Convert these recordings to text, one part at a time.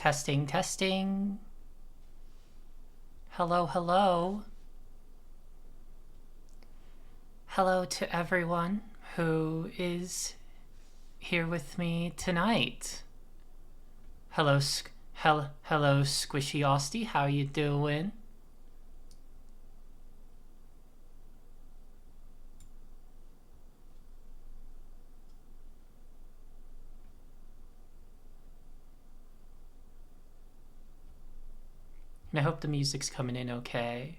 Testing, testing. Hello, hello. Hello to everyone who is here with me tonight. Hello, hello, Squishy Osty. How you doing? And I hope the music's coming in okay.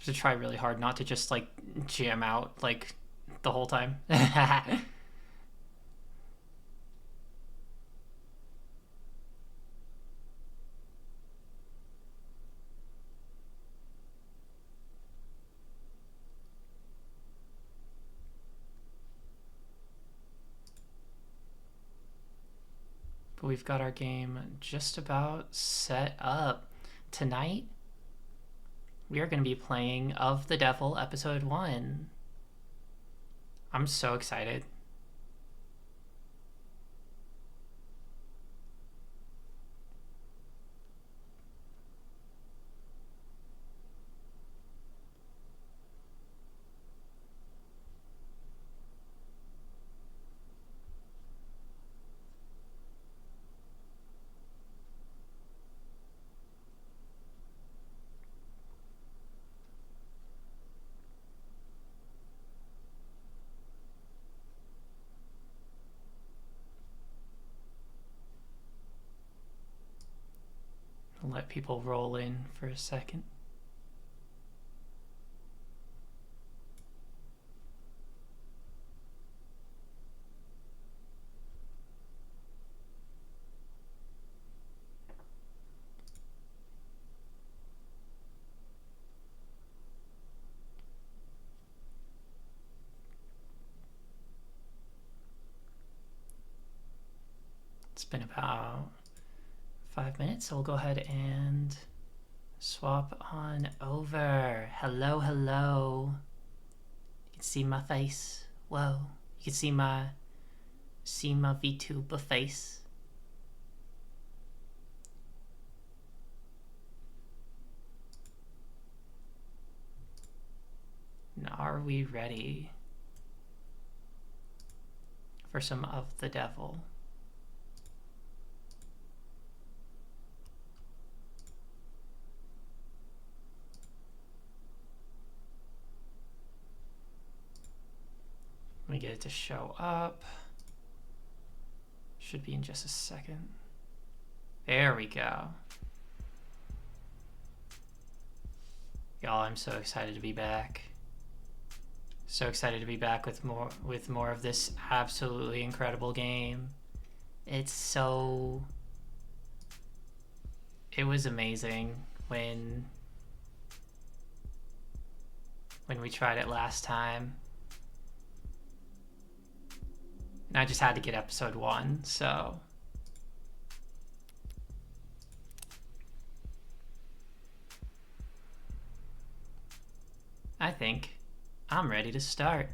To try really hard not to just like jam out like the whole time. But we've got our game just about set up. Tonight we are going to be playing Of the Devil Episode 1. I'm so excited. I'll let people roll in for a second. It's been about 5 minutes, so we'll go ahead and swap on over. Hello, hello. You can see my face. Whoa. You can see my VTuber face. Now, are we ready for some Of the Devil? Let me get it to show up. Should be in just a second. There we go. Y'all, I'm so excited to be back. So excited to be back with more of this absolutely incredible game. It was amazing when we tried it last time. And I just had to get episode 1, so I think I'm ready to start.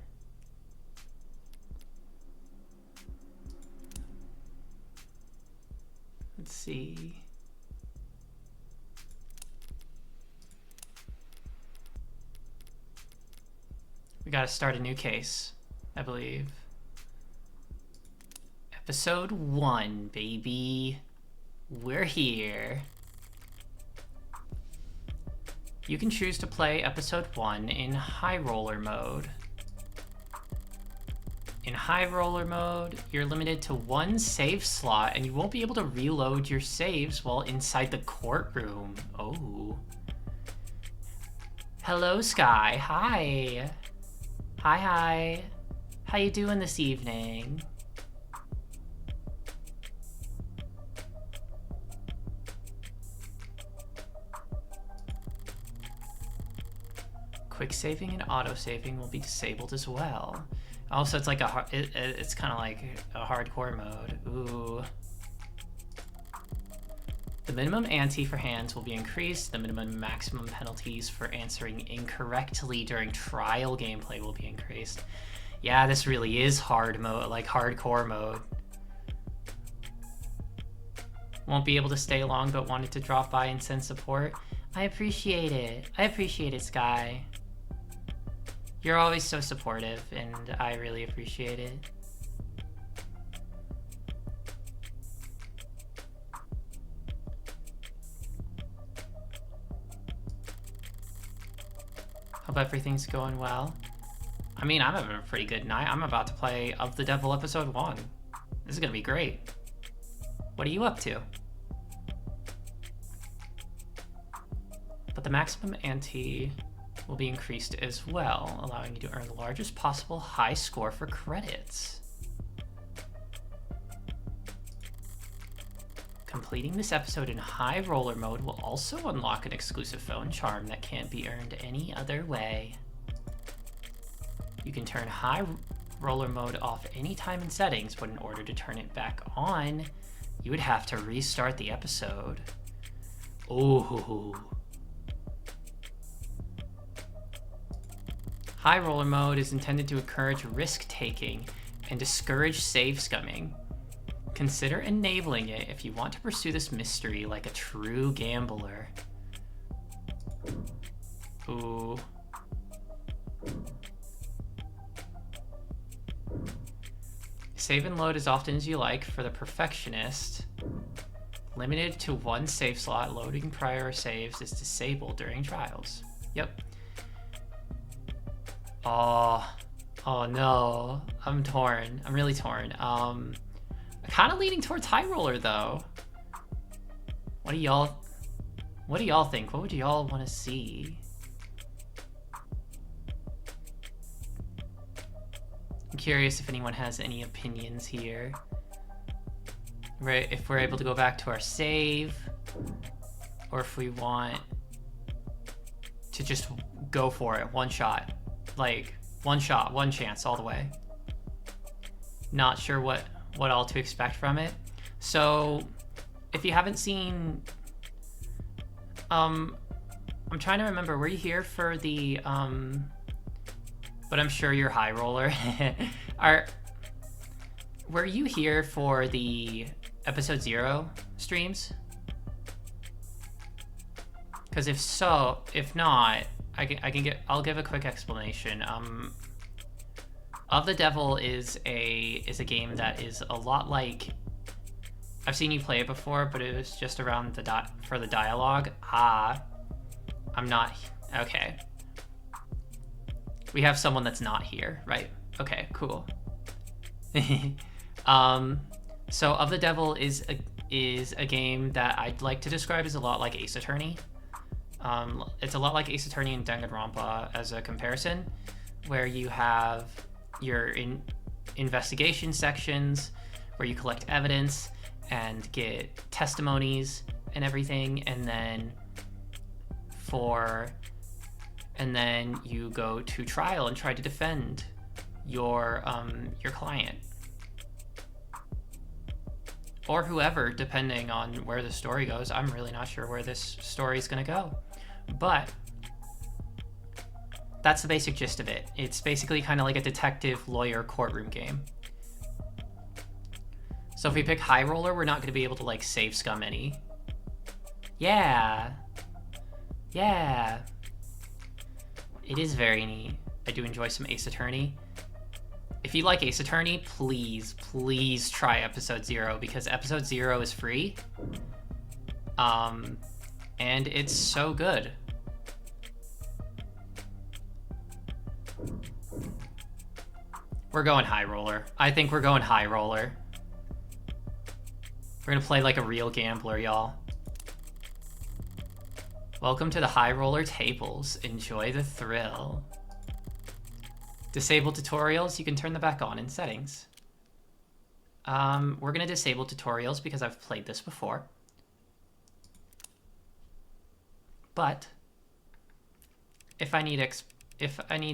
Let's see. We gotta start a new case, I believe. Episode 1, baby. We're here. You can choose to play episode 1 in high roller mode. In high roller mode, you're limited to 1 save slot and you won't be able to reload your saves while inside the courtroom. Oh. Hello, Sky. Hi. Hi. How you doing this evening? Quick saving and auto saving will be disabled as well. Also, it's like it's kind of like a hardcore mode. Ooh. The minimum ante for hands will be increased. The minimum and maximum penalties for answering incorrectly during trial gameplay will be increased. Yeah, this really is hard mode, like hardcore mode. Won't be able to stay long, but wanted to drop by and send support. I appreciate it. I appreciate it, Sky. You're always so supportive, and I really appreciate it. Hope everything's going well. I mean, I'm having a pretty good night. I'm about to play Of the Devil Episode 1. This is gonna be great. What are you up to? But the maximum ante will be increased as well, allowing you to earn the largest possible high score for credits. Completing this episode in high roller mode will also unlock an exclusive phone charm that can't be earned any other way. You can turn high roller mode off anytime in settings, but in order to turn it back on, you would have to restart the episode. Ooh. High roller mode is intended to encourage risk-taking and discourage save scumming. Consider enabling it if you want to pursue this mystery like a true gambler. Ooh. Save and load as often as you like for the perfectionist. Limited to one save slot, loading prior saves is disabled during trials. Yep. Oh no, I'm torn. I'm really torn. I'm kind of leaning towards high roller though. What do y'all think? What would y'all want to see? I'm curious if anyone has any opinions here. Right, if we're able to go back to our save, or if we want to just go for it, one shot. Like, one shot, one chance, all the way. Not sure what all to expect from it. So, if you haven't seen... I'm trying to remember, were you here for the... But I'm sure you're high roller. Were you here for the episode 0 streams? Because if not, I'll give a quick explanation. Of the Devil is a game that is a lot like, I've seen you play it before, but it was just around for the dialogue. I'm not, okay. We have someone that's not here, right? Okay, cool. So Of the Devil is a game that I'd like to describe as a lot like Ace Attorney. It's a lot like Ace Attorney and Danganronpa as a comparison, where you have your investigation sections where you collect evidence and get testimonies and everything, and then you go to trial and try to defend your client. Or whoever, depending on where the story goes. I'm really not sure where this story is going to go. But that's the basic gist of it. It's basically kind of like a detective lawyer courtroom game. So if we pick high roller, we're not going to be able to like save scum any. Yeah. It is very neat. I do enjoy some Ace Attorney. If you like Ace Attorney, please try episode 0, because episode 0 is free. And it's so good. We're going high roller. I think we're going high roller. We're gonna play like a real gambler, y'all. Welcome to the high roller tables. Enjoy the thrill. Disable tutorials, you can turn them back on in settings. We're gonna disable tutorials because I've played this before. But if I need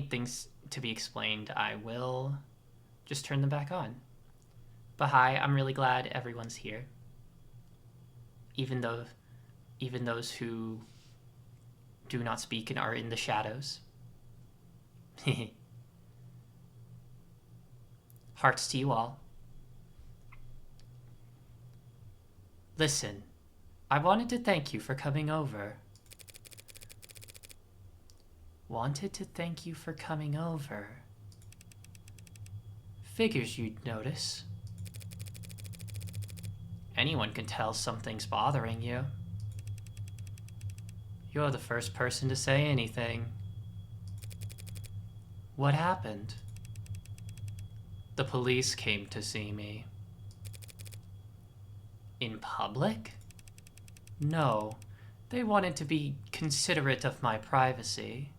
things to be explained, I will just turn them back on. But hi, I'm really glad everyone's here. Even though even those who do not speak and are in the shadows. Hearts to you all. Listen, I wanted to thank you for coming over. Figures you'd notice. Anyone can tell something's bothering you. You're the first person to say anything. What happened? The police came to see me. In public? No, they wanted to be considerate of my privacy.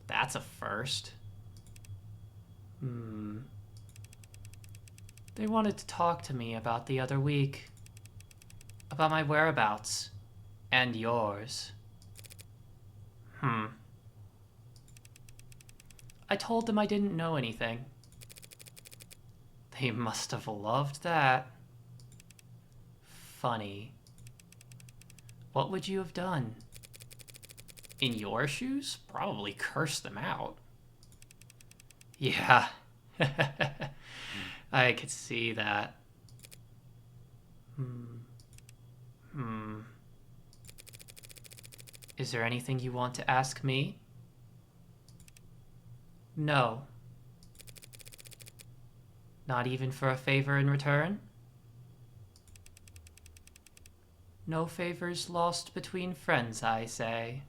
That's a first. They wanted to talk to me about the other week. About my whereabouts. And yours. I told them I didn't know anything. They must have loved that. Funny. What would you have done? In your shoes? Probably curse them out. Yeah. I could see that. Is there anything you want to ask me? No. Not even for a favor in return? No favors lost between friends, I say.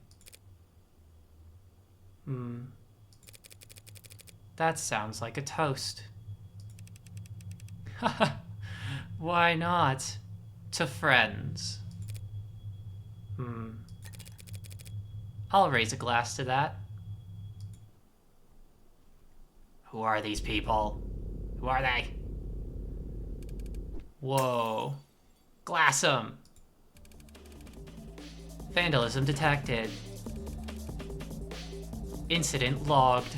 That sounds like a toast. Why not? To friends. I'll raise a glass to that. Who are these people? Who are they? Whoa. Glass 'em! Vandalism detected. Incident logged.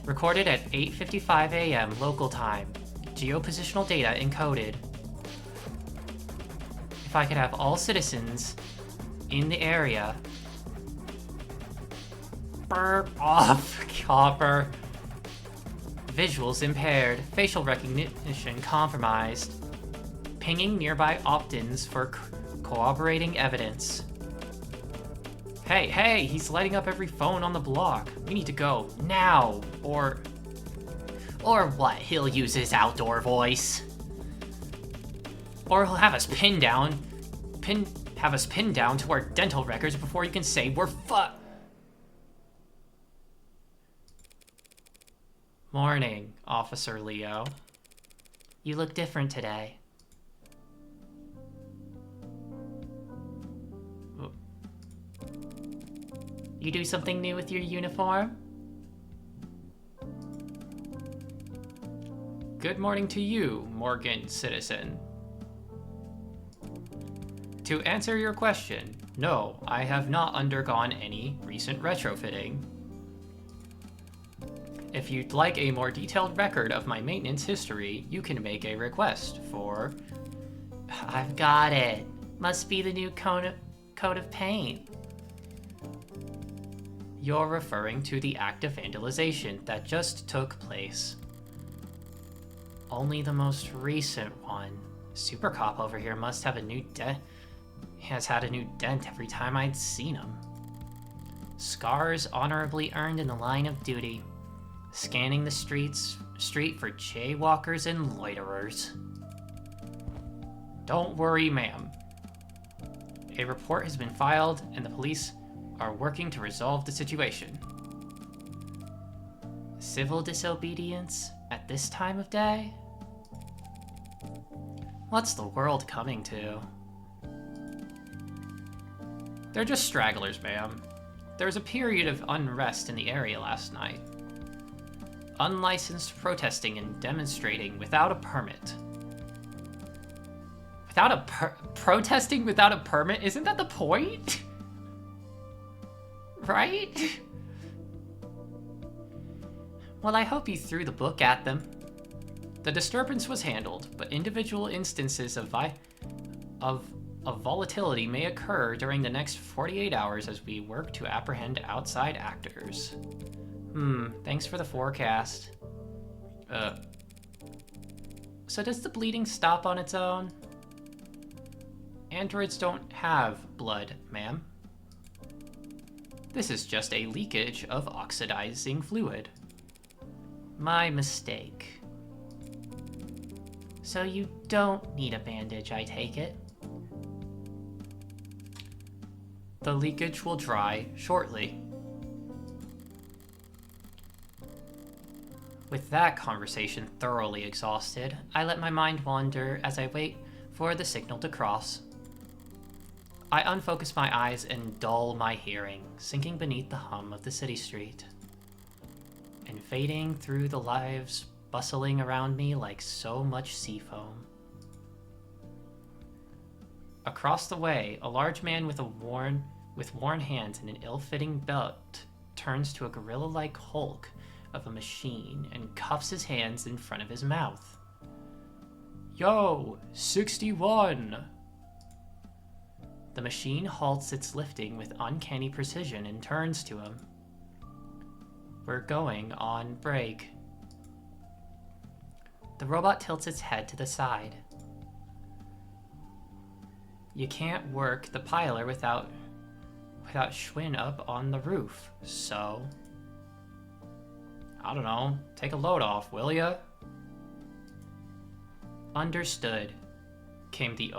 Recorded at 8:55 a.m. local time. Geopositional data encoded. If I could have all citizens in the area... Burp off, copper. Visuals impaired. Facial recognition compromised. Pinging nearby opt-ins for corroborating evidence. Hey, he's lighting up every phone on the block. We need to go, now, or what, he'll use his outdoor voice. Or he'll have us pinned down to our dental records before you can say we're Morning, Officer Leo. You look different today. You do something new with your uniform? Good morning to you, Morgan citizen. To answer your question, no, I have not undergone any recent retrofitting. If you'd like a more detailed record of my maintenance history, you can make a request for... I've got it. Must be the new coat of paint. You're referring to the act of vandalization that just took place. Only the most recent one. Super Cop over here must have a new dent. He has had a new dent every time I'd seen him. Scars honorably earned in the line of duty. Scanning the street for jaywalkers and loiterers. Don't worry, ma'am. A report has been filed and the police are working to resolve the situation. Civil disobedience at this time of day? What's the world coming to? They're just stragglers, ma'am. There was a period of unrest in the area last night. Unlicensed protesting and demonstrating without a permit. Protesting without a permit? Isn't that the point? Right? Well, I hope you threw the book at them. The disturbance was handled, but individual instances of of volatility may occur during the next 48 hours as we work to apprehend outside actors. Thanks for the forecast. So does the bleeding stop on its own? Androids don't have blood, ma'am. This is just a leakage of oxidizing fluid. My mistake. So you don't need a bandage, I take it? The leakage will dry shortly. With that conversation thoroughly exhausted, I let my mind wander as I wait for the signal to cross. I unfocus my eyes and dull my hearing, sinking beneath the hum of the city street, and fading through the lives bustling around me like so much sea foam. Across the way, a large man with worn hands and an ill-fitting belt turns to a gorilla-like hulk of a machine and cuffs his hands in front of his mouth. Yo, 61! The machine halts its lifting with uncanny precision and turns to him. We're going on break. The robot tilts its head to the side. You can't work the piler without Schwinn up on the roof, so... I don't know, take a load off, will ya? Understood, came the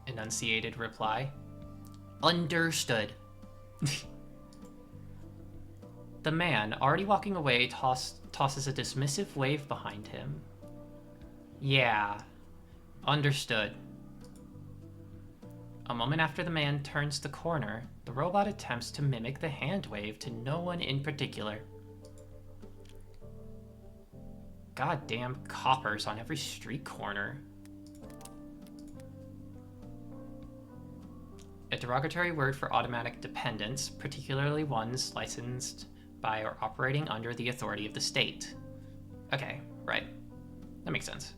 enunciated reply. Understood. The man, already walking away, tosses a dismissive wave behind him. Yeah, understood. A moment after the man turns the corner, the robot attempts to mimic the hand wave to no one in particular. Goddamn coppers on every street corner. A derogatory word for automatic dependents, particularly ones licensed by or operating under the authority of the state. Okay, right. That makes sense.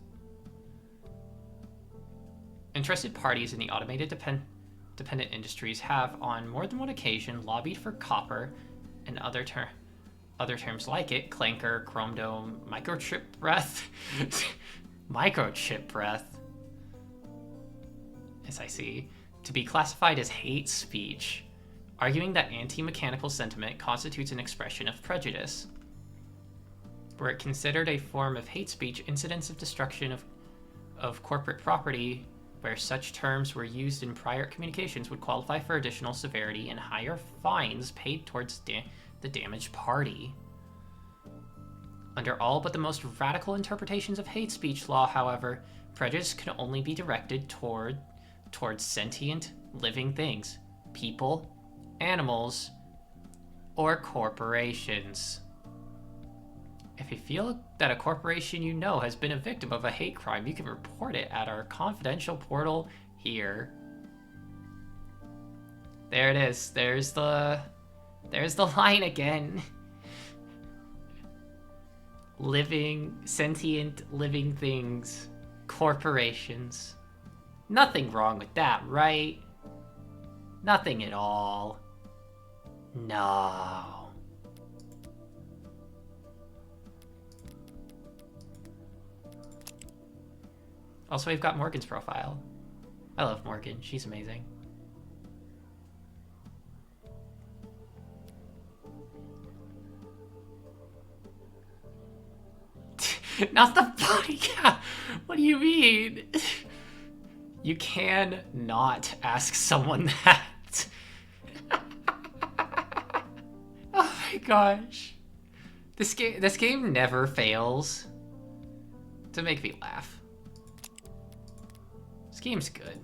Interested parties in the automated dependent industries have, on more than one occasion, lobbied for copper and other terms like it, clanker, chrome dome, microchip breath, microchip breath, as I see, to be classified as hate speech, arguing that anti-mechanical sentiment constitutes an expression of prejudice. Were it considered a form of hate speech, incidents of destruction of corporate property where such terms were used in prior communications would qualify for additional severity and higher fines paid towards the damaged party. Under all but the most radical interpretations of hate speech law, however, prejudice can only be directed towards sentient living things, people, animals, or corporations. If you feel that a corporation you know has been a victim of a hate crime, you can report it at our confidential portal here. There it is. There's the line again. Sentient living things, corporations. Nothing wrong with that, right? Nothing at all. No. Also, we've got Morgan's profile. I love Morgan. She's amazing. Not the body count. What do you mean? You can not ask someone that. Oh my gosh. This game never fails to make me laugh. This game's good.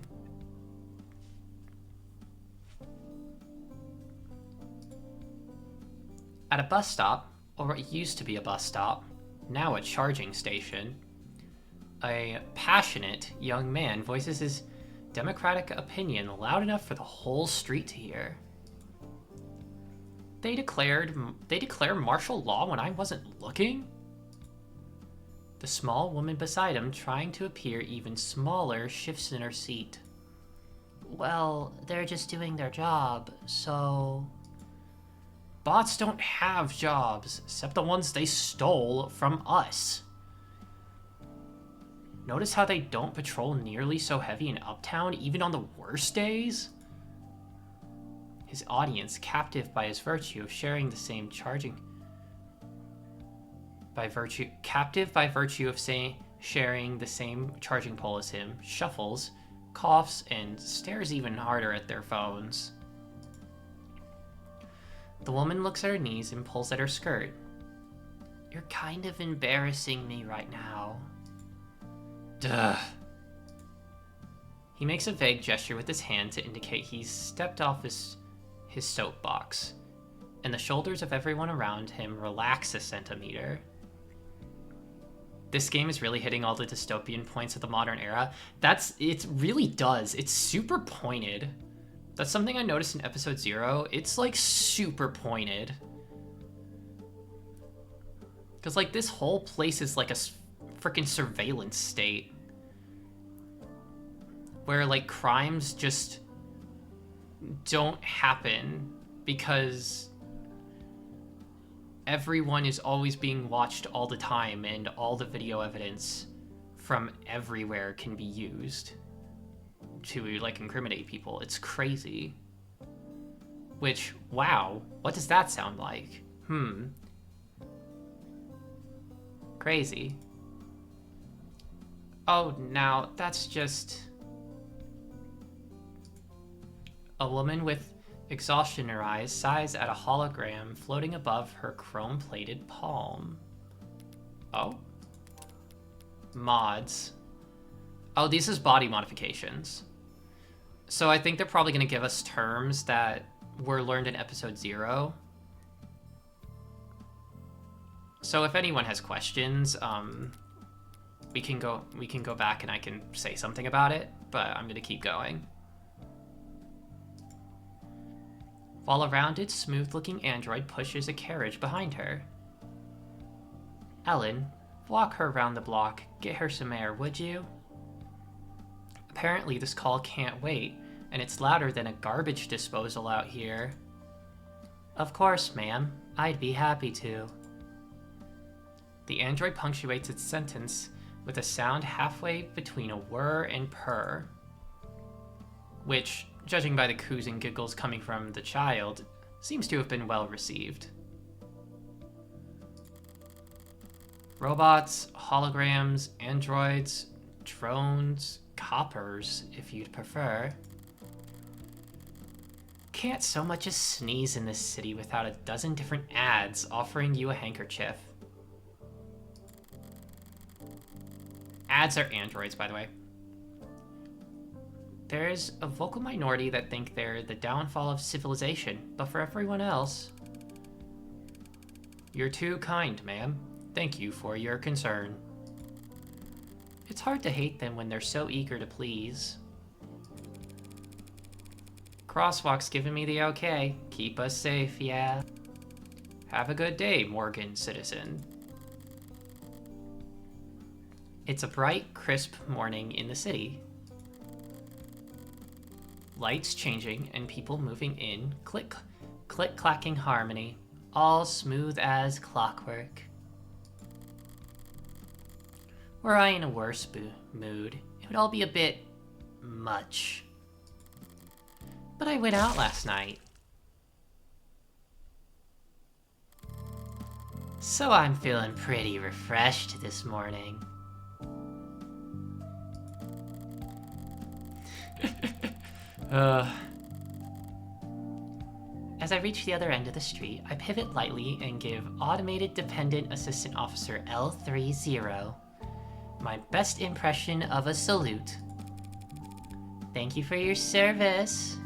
At a bus stop, or what used to be a bus stop, now a charging station, a passionate young man voices his democratic opinion loud enough for the whole street to hear. They declare martial law when I wasn't looking? The small woman beside him, trying to appear even smaller, shifts in her seat. well, they're just doing their job, so... Bots don't have jobs, except the ones they stole from us. Notice how they don't patrol nearly so heavy in Uptown, even on the worst days? His audience, captive by his virtue of sharing the same charging... Captive by virtue of sharing the same charging pole as him, shuffles, coughs, and stares even harder at their phones. The woman looks at her knees and pulls at her skirt. You're kind of embarrassing me right now. Duh. He makes a vague gesture with his hand to indicate he's stepped off his soapbox, and the shoulders of everyone around him relax a centimeter. This game is really hitting all the dystopian points of the modern era. It really does. It's super pointed. That's something I noticed in episode 0. It's like super pointed. Because like this whole place is like a freaking surveillance state. Where like crimes just don't happen because everyone is always being watched all the time and all the video evidence from everywhere can be used to like incriminate people. It's crazy. Which, wow, what does that sound like? Crazy. Oh, now that's just a woman with exhaustion in her eyes sighs at a hologram floating above her chrome-plated palm. Oh? Mods. Oh, these is body modifications. So I think they're probably going to give us terms that were learned in episode 0. So if anyone has questions, we can go back and I can say something about it, but I'm going to keep going. While a rounded, smooth-looking android pushes a carriage behind her. Ellen, walk her around the block. Get her some air, would you? Apparently this call can't wait, and it's louder than a garbage disposal out here. Of course, ma'am. I'd be happy to. The android punctuates its sentence with a sound halfway between a whir and purr, which, judging by the coos and giggles coming from the child, seems to have been well received. Robots, holograms, androids, drones, coppers, if you'd prefer. Can't so much as sneeze in this city without a dozen different ads offering you a handkerchief. Ads are androids, by the way. There's a vocal minority that think they're the downfall of civilization, but for everyone else... You're too kind, ma'am. Thank you for your concern. It's hard to hate them when they're so eager to please. Crosswalk's giving me the okay. Keep us safe, yeah. Have a good day, Morgan citizen. It's a bright, crisp morning in the city. Lights changing and people moving in, click-clacking harmony, all smooth as clockwork. Were I in a worse mood, it would all be a bit much. But I went out last night. So I'm feeling pretty refreshed this morning. As I reach the other end of the street, I pivot lightly and give Automated Dependent Assistant Officer L30 my best impression of a salute. Thank you for your service.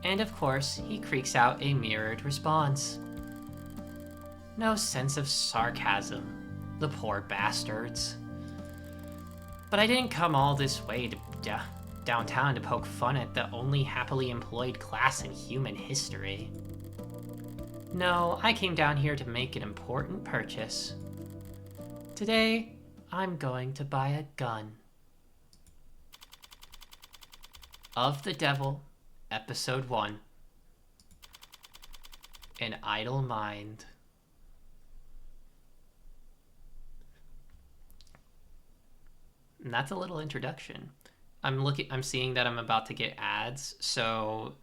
And of course, he creaks out a mirrored response. No sense of sarcasm, the poor bastards. But I didn't come all this way to downtown to poke fun at the only happily employed class in human history. No, I came down here to make an important purchase. Today, I'm going to buy a gun. of the Devil, Episode 1. An Idle Mind. And that's a little introduction. I'm seeing that I'm about to get ads, so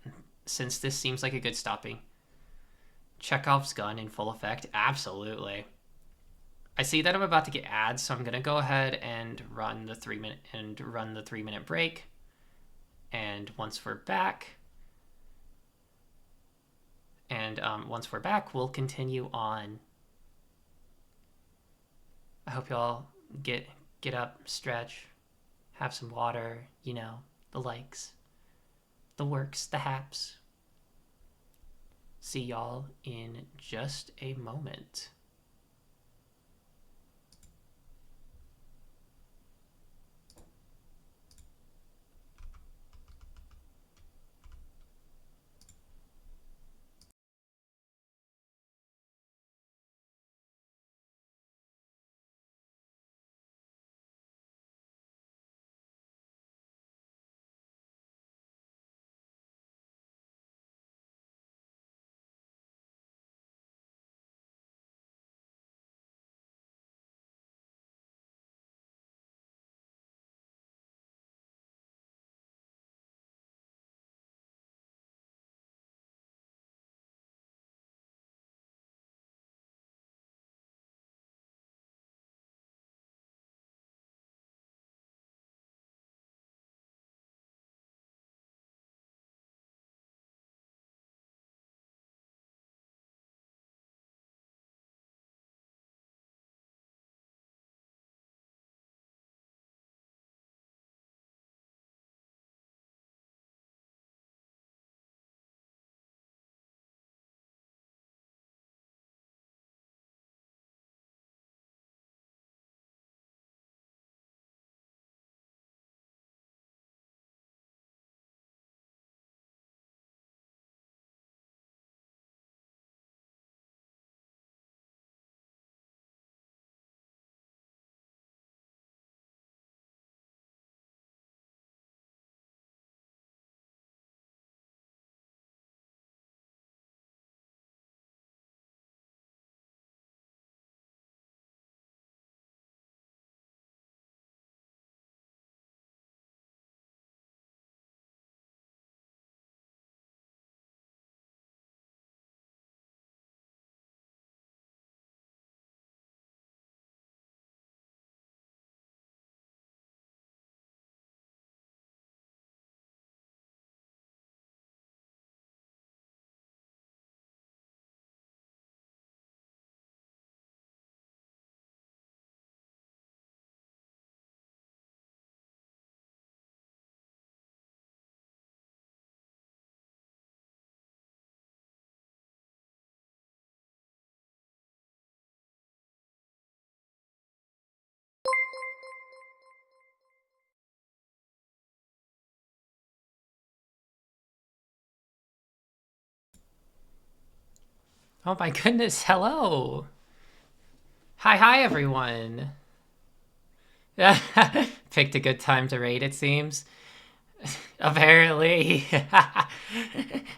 since this seems like a good stopping. Chekhov's gun in full effect? Absolutely. I see that I'm about to get ads, so I'm gonna go ahead and run the 3-minute break. And once we're back, we'll continue on. I hope y'all get up, stretch, have some water, you know, the likes, the works, the haps. See y'all in just a moment. Oh my goodness, hello! Hi everyone! Picked a good time to raid, it seems. Apparently.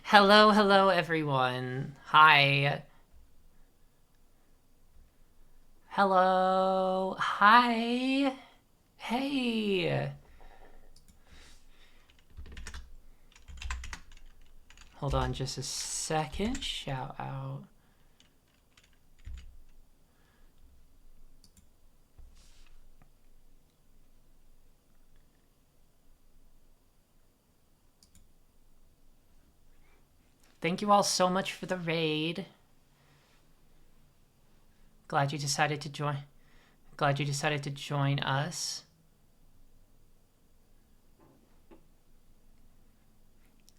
Hello everyone. Hi. Hello. Hi. Hey. Hold on just a second. Shout out. Thank you all so much for the raid. Glad you decided to join. Glad you decided to join us.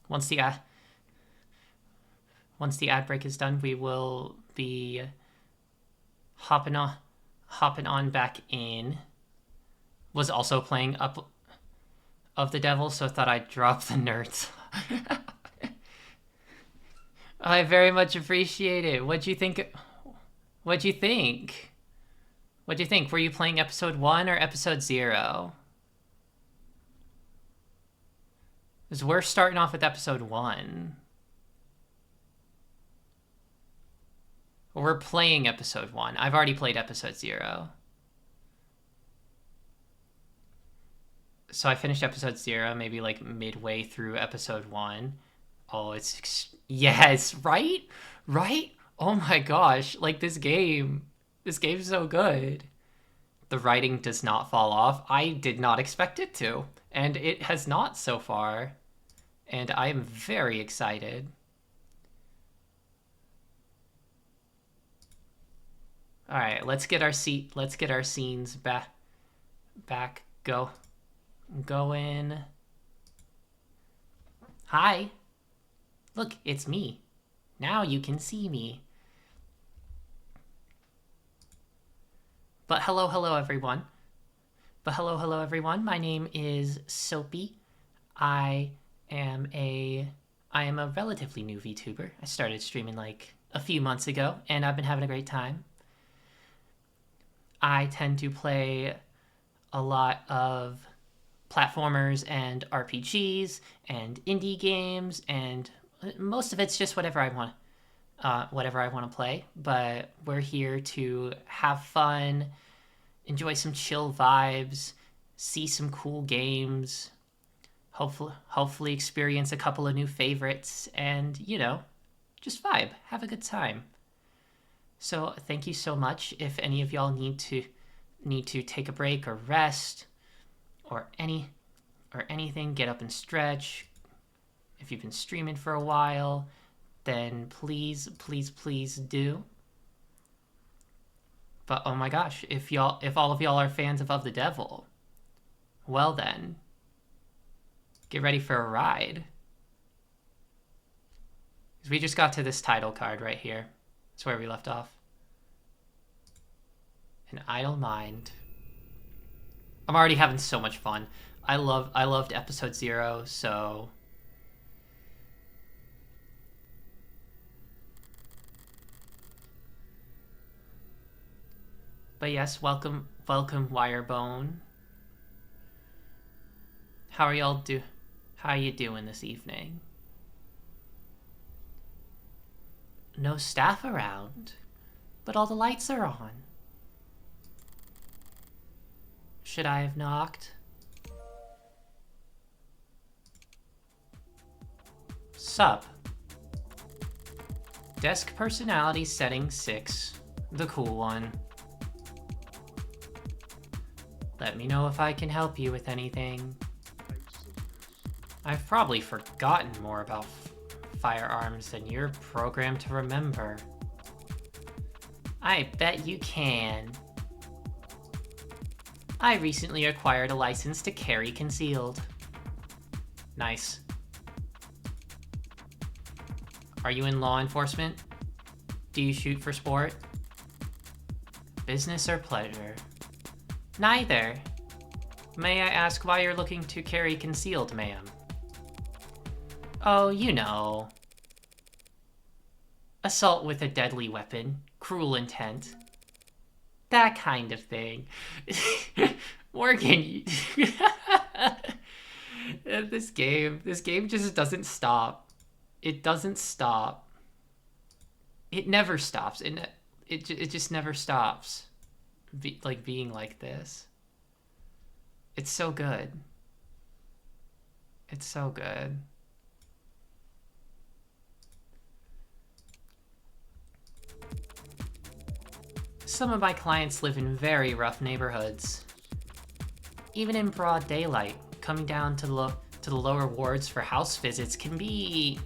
Once the ad break is done, we will be hopping on back in. Was also playing Up of the Devil, so I thought I'd drop the nerds. I very much appreciate it. What'd you think? What'd you think? What'd you think? Were you playing episode 1 or episode 0? Because we're starting off with episode 1. We're playing episode 1. I've already played episode 0. So I finished episode 0 maybe like midway through episode 1. Oh, yes, right? Right? Oh my gosh, like this game's so good. The writing does not fall off. I did not expect it to, and it has not so far. And I am very excited. All right, let's get our scenes back going. Hi. Look, it's me. Now you can see me. But hello everyone. My name is Soapy. I am a relatively new VTuber. I started streaming like a few months ago, and I've been having a great time. I tend to play a lot of platformers and RPGs and indie games, and most of it's just whatever I want to play. But we're here to have fun, enjoy some chill vibes, see some cool games, hopefully experience a couple of new favorites, and just vibe, have a good time. So thank you so much. If any of y'all need to take a break or rest or anything, get up and stretch. If you've been streaming for a while, then please do. But oh my gosh, if all of y'all are fans of the Devil, well then, get ready for a ride. Because we just got to this title card right here. That's where we left off. An idle mind. I'm already having so much fun. I loved episode 0, so but yes, welcome Wirebone. How are you doing this evening? No staff around, but all the lights are on. Should I have knocked? Sup. Desk personality setting 6, the cool one. Let me know if I can help you with anything. I've probably forgotten more about firearms than you're programmed to remember. I bet you can. I recently acquired a license to carry concealed. Nice. Are you in law enforcement? Do you shoot for sport? Business or pleasure? Neither. May I ask why you're looking to carry concealed, ma'am? Oh, you know. Assault with a deadly weapon, cruel intent. That kind of thing. Morgan, this game just doesn't stop. It doesn't stop. It never stops. It just never stops. Being like this. It's so good. It's so good. Some of my clients live in very rough neighborhoods. Even in broad daylight, coming down to the lower wards for house visits can be...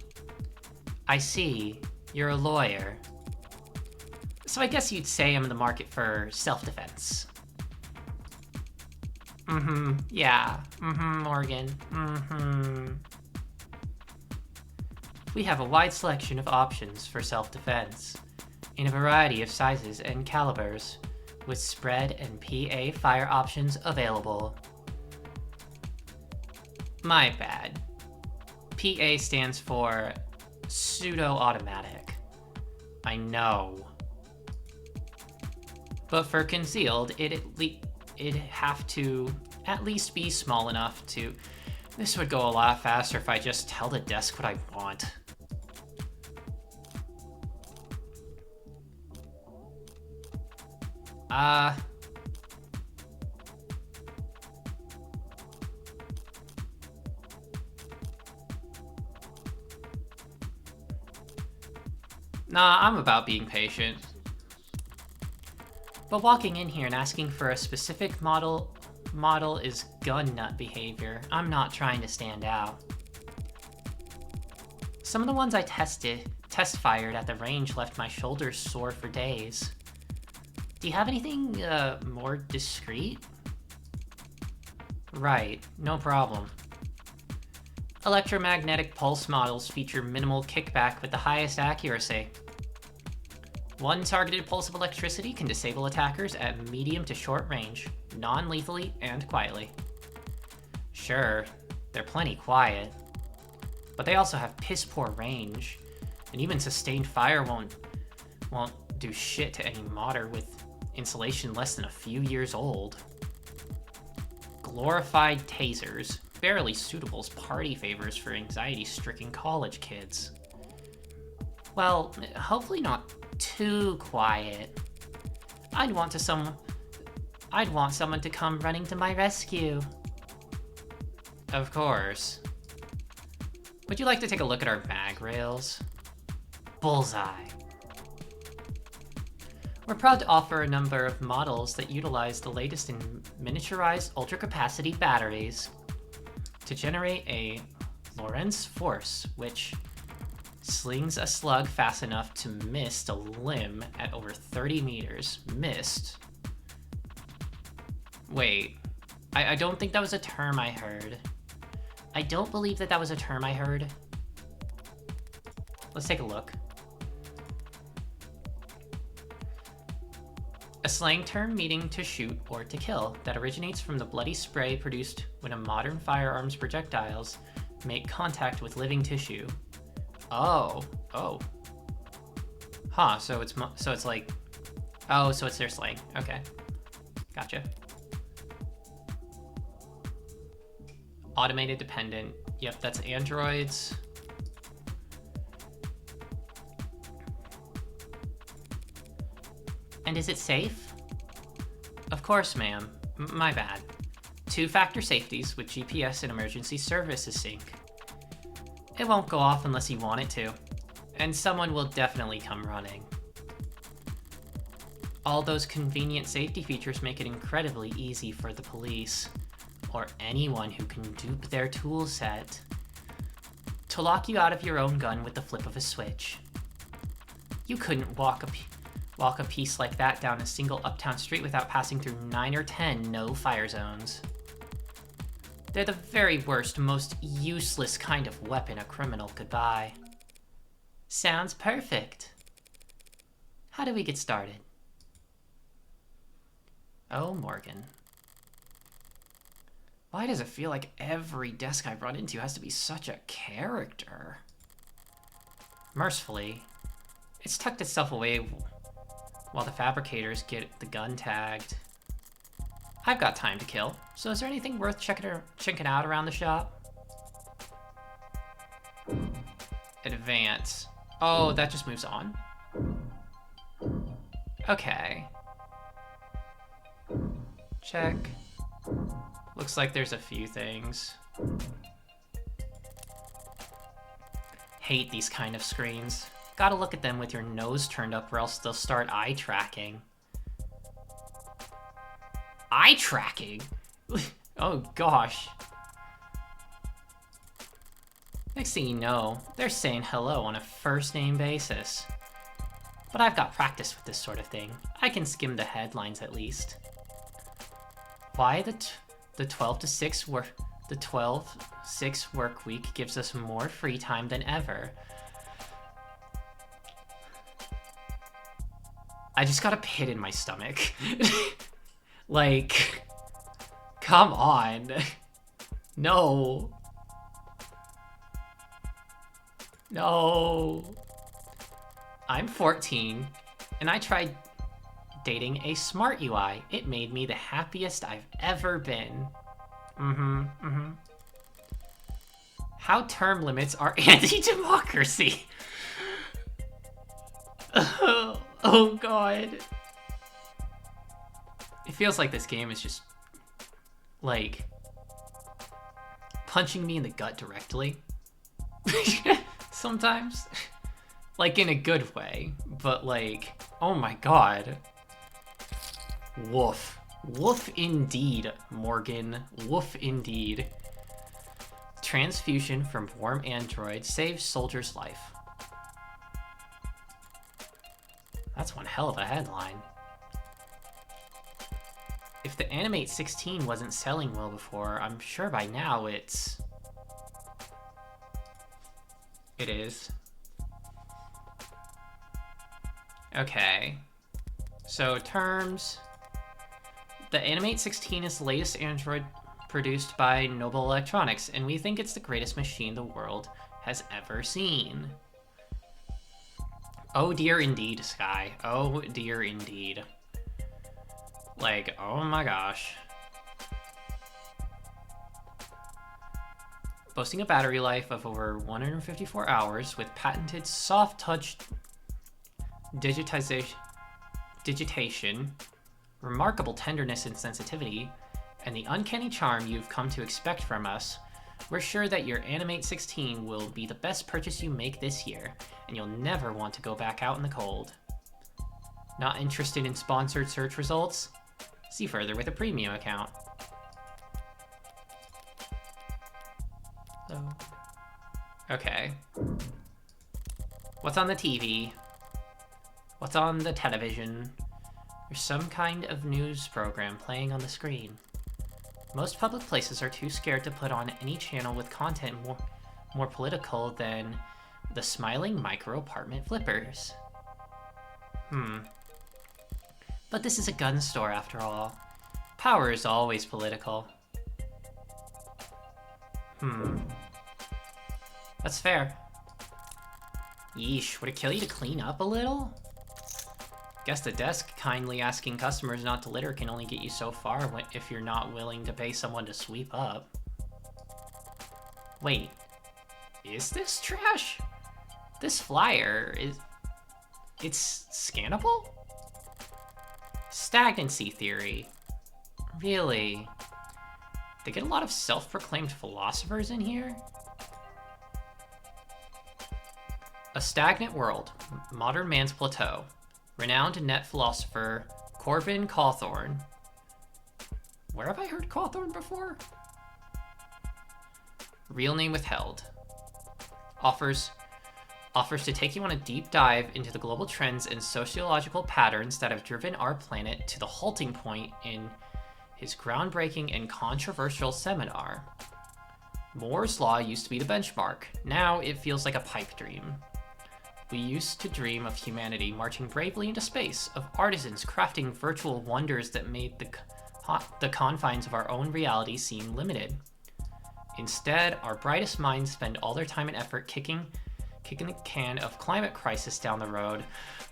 I see. You're a lawyer. So I guess you'd say I'm in the market for self-defense. Yeah. Morgan. We have a wide selection of options for self-defense, in a variety of sizes and calibers, with spread and PA fire options available. My bad. PA stands for pseudo-automatic. I know. But for concealed, it'd have to at least be small enough to This would go a lot faster if I just tell the desk what I want. Nah, I'm about being patient. But walking in here and asking for a specific model is gun nut behavior. I'm not trying to stand out. Some of the ones I test fired at the range left my shoulders sore for days. Do you have anything, more discreet? Right, no problem. Electromagnetic pulse models feature minimal kickback with the highest accuracy. One targeted pulse of electricity can disable attackers at medium to short range, non-lethally and quietly. Sure, they're plenty quiet, but they also have piss-poor range, and even sustained fire won't do shit to any modder with insulation less than a few years old. Glorified tasers, barely suitable as party favors for anxiety-stricken college kids. Well, hopefully not too quiet. I'd want someone to come running to my rescue. Of course. Would you like to take a look at our mag rails? Bullseye. We're proud to offer a number of models that utilize the latest in miniaturized ultra-capacity batteries to generate a Lorentz force, which slings a slug fast enough to mist a limb at over 30 meters. Mist? Wait, I don't think that was a term I heard. I don't believe that was a term I heard. Let's take a look. A slang term meaning to shoot or to kill that originates from the bloody spray produced when a modern firearm's projectiles make contact with living tissue. Oh. Huh, so it's like... Oh, so it's their slang. Okay. Gotcha. Automated dependent. Yep, that's androids. And is it safe? Of course, ma'am. My bad. 2-factor safeties with GPS and emergency services sync. It won't go off unless you want it to, and someone will definitely come running. All those convenient safety features make it incredibly easy for the police, or anyone who can dupe their tool set, to lock you out of your own gun with the flip of a switch. You couldn't walk a piece like that down a single uptown street without passing through 9 or 10 no-fire zones. They're the very worst, most useless kind of weapon a criminal could buy. Sounds perfect. How do we get started? Oh, Morgan. Why does it feel like every desk I run into has to be such a character? Mercifully, it's tucked itself away while the fabricators get the gun tagged. I've got time to kill, so is there anything worth checking out around the shop? Advance. Oh, that just moves on. Okay. Check. Looks like there's a few things. Hate these kind of screens. Gotta look at them with your nose turned up or else they'll start eye tracking. Eye tracking? Oh gosh. Next thing you know, they're saying hello on a first name basis. But I've got practice with this sort of thing. I can skim the headlines at least. Why the 12-6 work week gives us more free time than ever. I just got a pit in my stomach. Like, come on. No. No. I'm 14, and I tried dating a smart UI. It made me the happiest I've ever been. How term limits are anti-democracy. Oh god. It feels like this game is just, like, punching me in the gut directly. Sometimes. Like, in a good way. But, like, oh my god. Woof. Woof indeed, Morgan. Woof indeed. Transfusion from warm android saves soldier's life. That's one hell of a headline. If the Animate 16 wasn't selling well before, I'm sure by now it is. Okay. So, terms. The Animate 16 is the latest android produced by Noble Electronics, and we think it's the greatest machine the world has ever seen. Oh dear indeed, Sky. Oh dear indeed. Like, oh my gosh. Boasting a battery life of over 154 hours with patented soft touch digitation, remarkable tenderness and sensitivity, and the uncanny charm you've come to expect from us, we're sure that your Animate 16 will be the best purchase you make this year, and you'll never want to go back out in the cold. Not interested in sponsored search results? See further with a premium account. So, okay. What's on the TV? What's on the television? There's some kind of news program playing on the screen. Most public places are too scared to put on any channel with content more political than the smiling micro apartment flippers. But this is a gun store after all. Power is always political. That's fair. Yeesh, would it kill you to clean up a little? Guess the desk kindly asking customers not to litter can only get you so far if you're not willing to pay someone to sweep up. Wait, is this trash? This flyer it's scannable? Stagnancy theory. Really? They get a lot of self-proclaimed philosophers in here? A stagnant world, modern man's plateau. Renowned net philosopher Corbin Cawthorne. Where have I heard Cawthorne before? Real name withheld. Offers to take you on a deep dive into the global trends and sociological patterns that have driven our planet to the halting point in his groundbreaking and controversial seminar. Moore's Law used to be the benchmark. Now it feels like a pipe dream. We used to dream of humanity marching bravely into space, of artisans crafting virtual wonders that made the confines of our own reality seem limited. Instead, our brightest minds spend all their time and effort kicking the can of climate crisis down the road,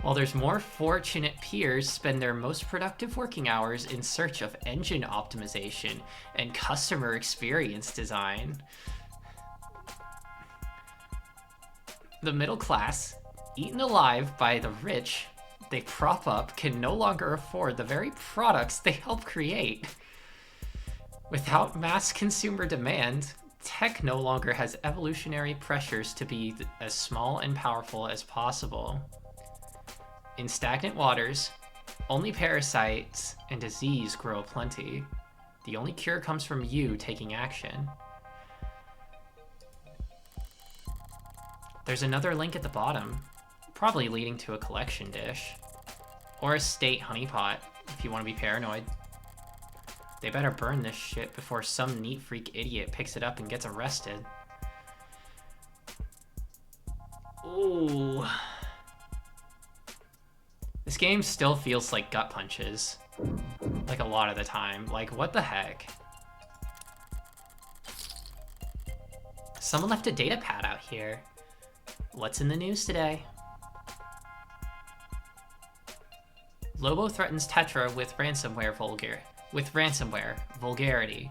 while their more fortunate peers spend their most productive working hours in search of engine optimization and customer experience design. The middle class, eaten alive by the rich they prop up, can no longer afford the very products they help create. Without mass consumer demand, tech no longer has evolutionary pressures to be as small and powerful as possible. In stagnant waters, only parasites and disease grow aplenty. The only cure comes from you taking action. There's another link at the bottom, probably leading to a collection dish. Or a state honeypot, if you want to be paranoid. They better burn this shit before some neat freak idiot picks it up and gets arrested. Ooh. This game still feels like gut punches. Like a lot of the time. Like, what the heck? Someone left a data pad out here. What's in the news today? Lobo threatens Tetra with ransomware vulgarity.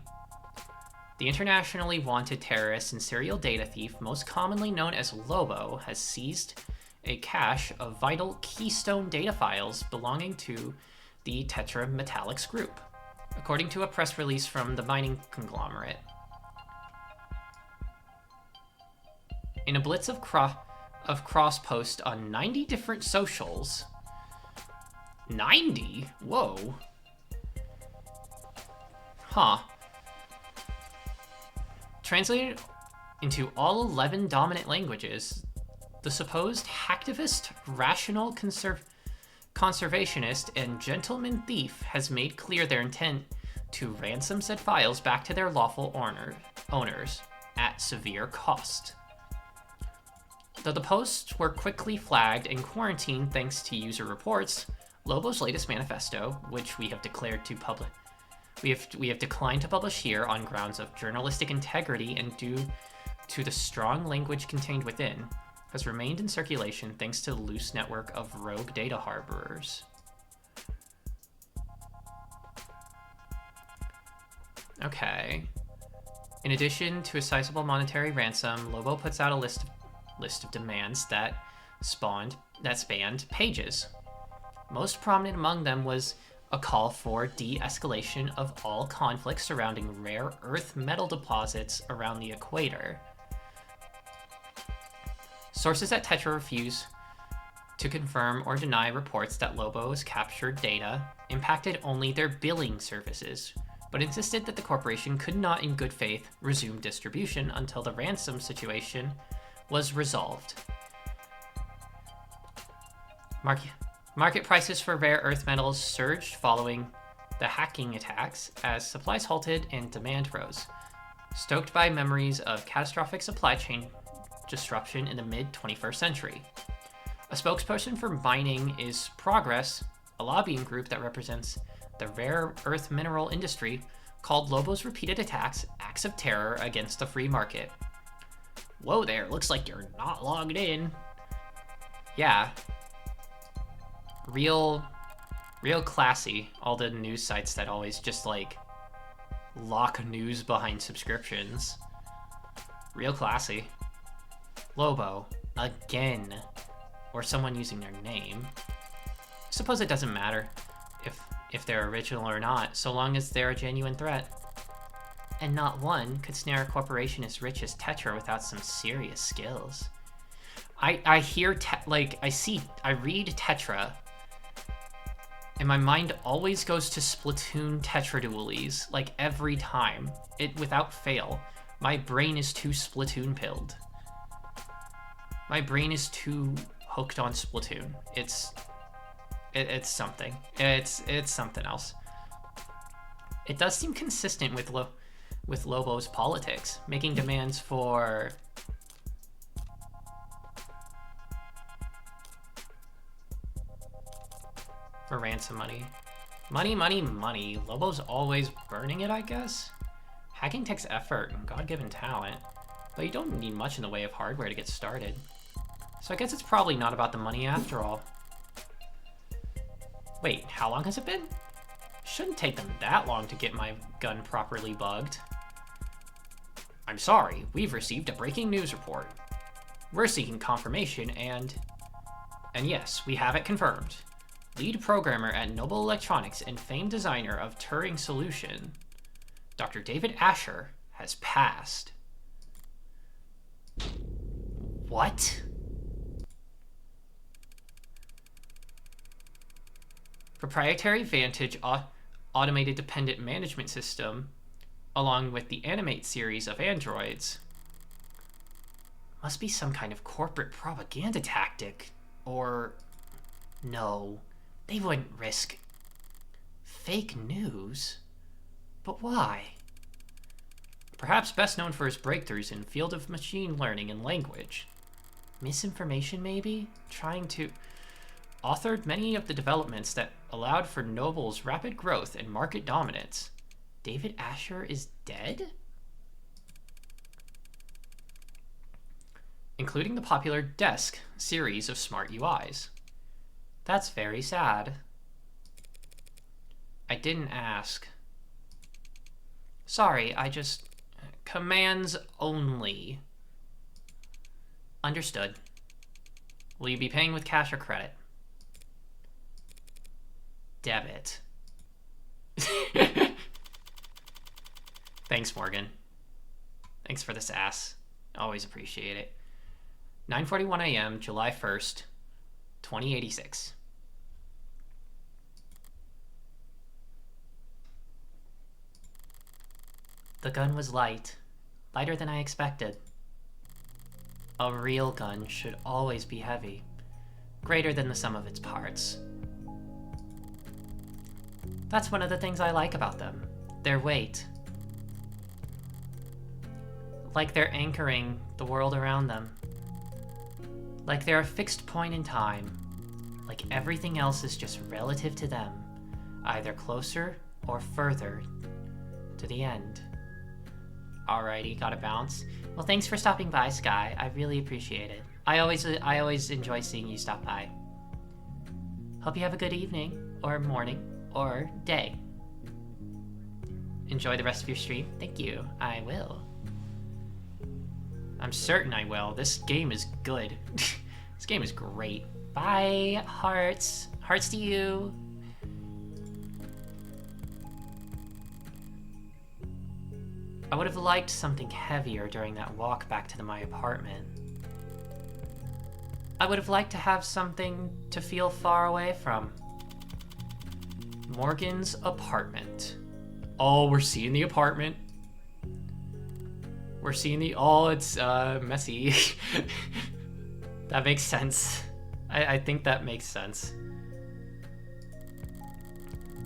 The internationally wanted terrorist and serial data thief, most commonly known as Lobo, has seized a cache of vital keystone data files belonging to the Tetra Metallics Group, according to a press release from the mining conglomerate. In a blitz of cross-post on 90 different socials. 90? Whoa. Huh. Translated into all 11 dominant languages, the supposed hacktivist, rational conservationist, and gentleman thief has made clear their intent to ransom said files back to their lawful owners at severe cost. Though the posts were quickly flagged and quarantined thanks to user reports, Lobo's latest manifesto, which we have declared to public, we have declined to publish here on grounds of journalistic integrity and due to the strong language contained within, has remained in circulation thanks to the loose network of rogue data harborers. Okay. In addition to a sizable monetary ransom, Lobo puts out a list of demands that spanned pages. Most prominent among them was a call for de-escalation of all conflicts surrounding rare earth metal deposits around the equator. Sources at Tetra refuse to confirm or deny reports that Lobo's captured data impacted only their billing services, but insisted that the corporation could not in good faith resume distribution until the ransom situation was resolved. Market prices for rare earth metals surged following the hacking attacks as supplies halted and demand rose, stoked by memories of catastrophic supply chain disruption in the mid-21st century. A spokesperson for Mining is Progress, a lobbying group that represents the rare earth mineral industry, called Lobo's repeated attacks acts of terror against the free market. Whoa there, looks like you're not logged in. Yeah. Real classy. All the news sites that always just like lock news behind subscriptions. Real classy. Lobo, again. Or someone using their name. Suppose it doesn't matter if they're original or not, so long as they're a genuine threat. And not one could snare a corporation as rich as Tetra without some serious skills. I read Tetra, and my mind always goes to Splatoon Tetra dualies, like every time. Without fail. My brain is too Splatoon pilled. My brain is too hooked on Splatoon. It's something. It's something else. It does seem consistent with Lobo's politics, making demands for ransom money. Money. Lobo's always burning it, I guess? Hacking takes effort and God-given talent, but you don't need much in the way of hardware to get started. So I guess it's probably not about the money after all. Wait, how long has it been? Shouldn't take them that long to get my gun properly bugged. I'm sorry, we've received a breaking news report. We're seeking confirmation and yes, we have it confirmed. Lead programmer at Noble Electronics and famed designer of Turing Solution, Dr. David Asher, has passed. What? Proprietary Vantage automated dependent management system, along with the Animate series of androids, must be some kind of corporate propaganda tactic, or no, they wouldn't risk fake news. But why? Perhaps best known for his breakthroughs in field of machine learning and language. Misinformation, maybe? Authored many of the developments that allowed for Noble's rapid growth and market dominance. David Asher is dead? Including the popular Desk series of smart UIs. That's very sad. I didn't ask. Sorry, Commands only. Understood. Will you be paying with cash or credit? Debit. Thanks, Morgan. Thanks for this ass. Always appreciate it. 9:41 a.m., July 1st, 2086. The gun was light. Lighter than I expected. A real gun should always be heavy. Greater than the sum of its parts. That's one of the things I like about them. Their weight. Like they're anchoring the world around them. Like they're a fixed point in time. Like everything else is just relative to them. Either closer or further to the end. Alrighty, gotta bounce. Well, thanks for stopping by, Sky. I really appreciate it. I always enjoy seeing you stop by. Hope you have a good evening, or morning, or day. Enjoy the rest of your stream. Thank you. I will. I'm certain I will. This game is good. This game is great. Bye, hearts. Hearts to you. I would have liked something heavier during that walk back to my apartment. I would have liked to have something to feel far away from. Morgan's apartment. Oh, we're seeing the apartment. We're seeing the... Oh, it's messy. That makes sense. I think that makes sense.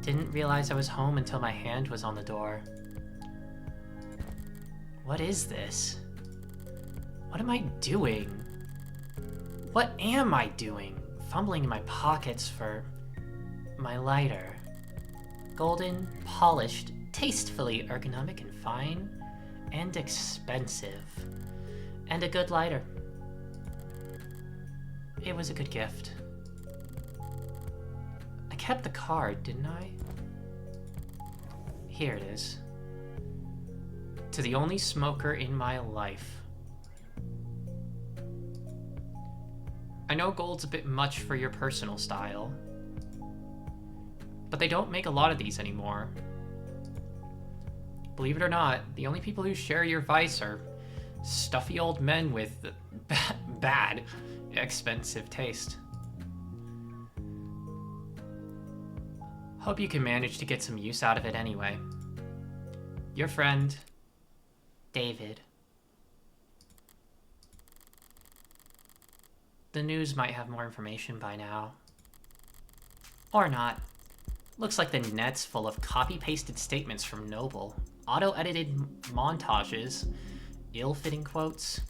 Didn't realize I was home until my hand was on the door. What is this? What am I doing? What am I doing? Fumbling in my pockets for my lighter. Golden, polished, tastefully ergonomic and fine, and expensive. And a good lighter. It was a good gift. I kept the card, didn't I? Here it is. To the only smoker in my life. I know gold's a bit much for your personal style, but they don't make a lot of these anymore. Believe it or not, the only people who share your vice are stuffy old men with bad, expensive taste. Hope you can manage to get some use out of it anyway. Your friend, David. The news might have more information by now. Or not. Looks like the net's full of copy-pasted statements from Noble. Auto-edited montages, ill-fitting quotes,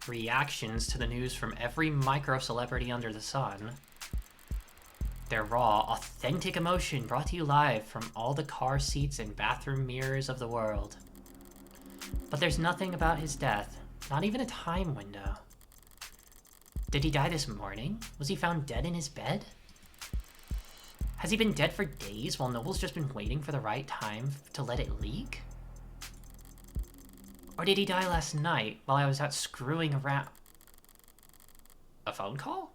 reactions to the news from every micro-celebrity under the sun. Their raw, authentic emotion brought to you live from all the car seats and bathroom mirrors of the world. But there's nothing about his death, not even a time window. Did he die this morning? Was he found dead in his bed? Has he been dead for days while Noble's just been waiting for the right time to let it leak? Or did he die last night while I was out screwing around? A phone call?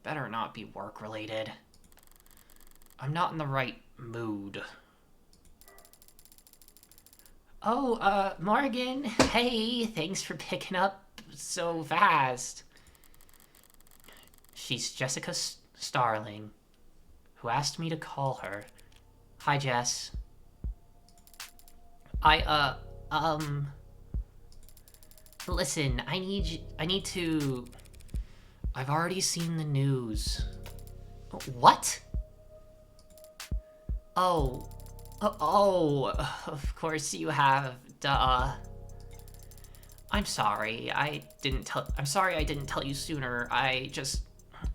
Better not be work-related. I'm not in the right mood. Oh, Morgan, hey, thanks for picking up so fast. She's Jessica Starling, who asked me to call her. Hi, Jess. Listen, I need to... I've already seen the news. What? Oh, of course you have, duh. I'm sorry I didn't tell you sooner. I just,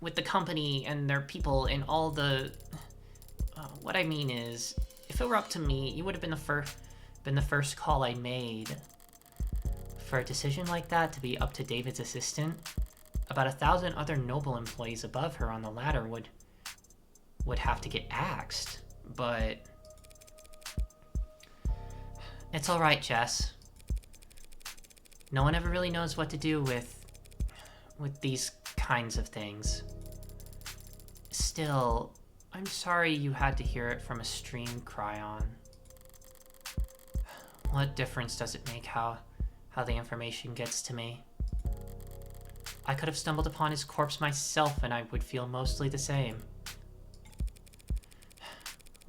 with the company and their people and all the, what I mean is, if it were up to me, you would have been the first call I made. For a decision like that to be up to David's assistant, about 1,000 other Noble employees above her on the ladder would have to get axed, but It's alright, Jess. No one ever really knows what to do with these kinds of things. Still, I'm sorry you had to hear it from a stream cryon. What difference does it make how the information gets to me? I could have stumbled upon his corpse myself and I would feel mostly the same.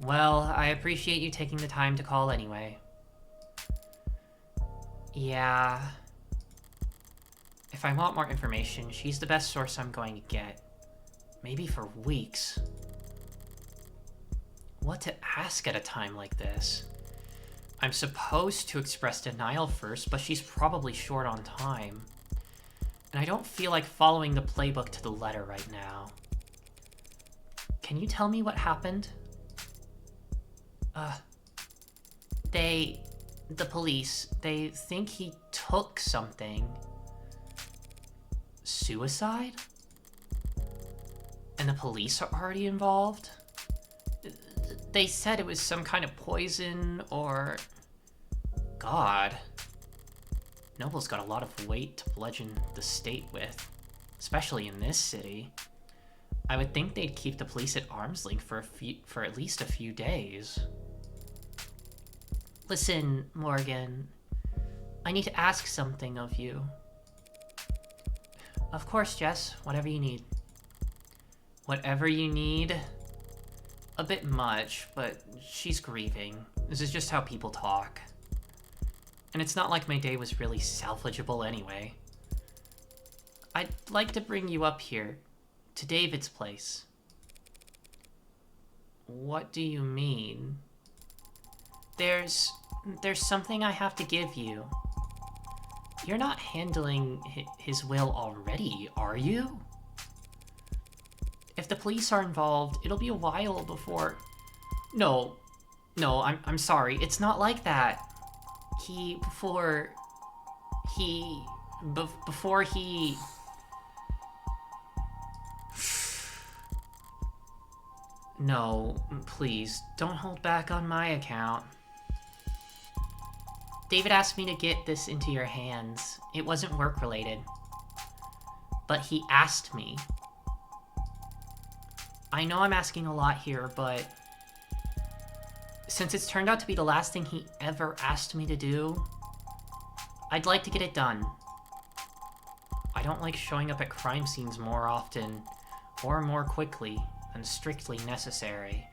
Well, I appreciate you taking the time to call anyway. Yeah. If I want more information, she's the best source I'm going to get. Maybe for weeks. What to ask at a time like this? I'm supposed to express denial first, but she's probably short on time. And I don't feel like following the playbook to the letter right now. Can you tell me what happened? The police, they think he took something. Suicide? And the police are already involved? They said it was some kind of poison or... God. Noble's got a lot of weight to bludgeon the state with, especially in this city. I would think they'd keep the police at arm's length for at least a few days. Listen, Morgan. I need to ask something of you. Of course, Jess. Whatever you need. Whatever you need? A bit much, but she's grieving. This is just how people talk. And it's not like my day was really salvageable anyway. I'd like to bring you up here, to David's place. What do you mean? There's something I have to give you. You're not handling his will already, are you? If the police are involved, it'll be a while before... No, I'm sorry. It's not like that. Before he... No, please, don't hold back on my account. David asked me to get this into your hands. It wasn't work-related. But he asked me. I know I'm asking a lot here, but... since it's turned out to be the last thing he ever asked me to do, I'd like to get it done. I don't like showing up at crime scenes more often, or more quickly, than strictly necessary.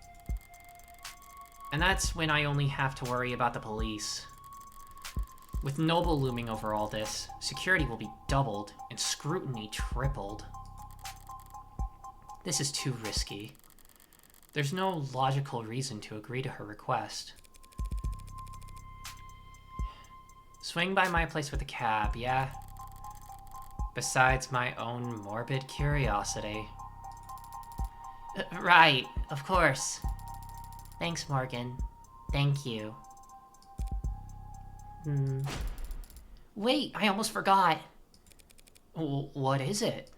And that's when I only have to worry about the police. With Noble looming over all this, security will be doubled and scrutiny tripled. This is too risky. There's no logical reason to agree to her request. Swing by my place with a cab, yeah? Besides my own morbid curiosity. Right, of course. Thanks, Morgan. Thank you. Wait, I almost forgot. What is it?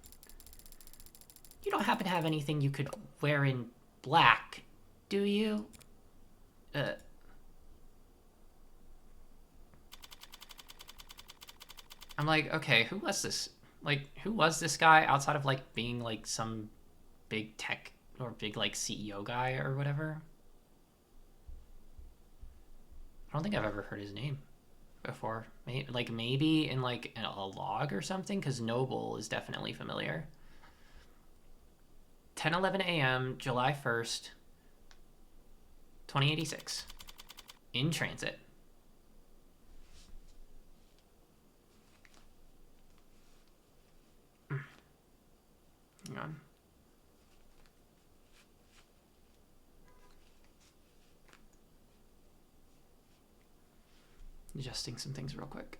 You don't happen to have anything you could wear in black, do you? I'm like, okay, who was this? Like, who was this guy outside of, like, being, like, some big tech or big, like, CEO guy or whatever? I don't think I've ever heard his name before. Maybe in, like, a log or something, because Noble is definitely familiar. 10:11 a.m., July 1st, 2086. In transit. Hang on. Adjusting some things real quick.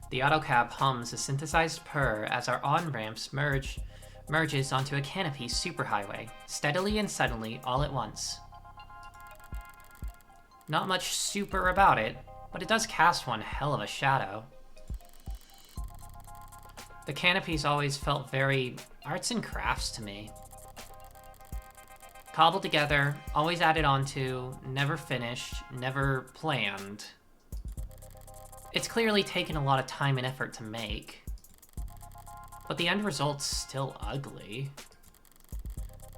The autocab hums a synthesized purr as our on-ramps merges onto a canopy superhighway, steadily and suddenly all at once. Not much super about it, but it does cast one hell of a shadow. The canopies always felt very arts and crafts to me. Cobbled together, always added onto, never finished, never planned. It's clearly taken a lot of time and effort to make. But the end result's still ugly.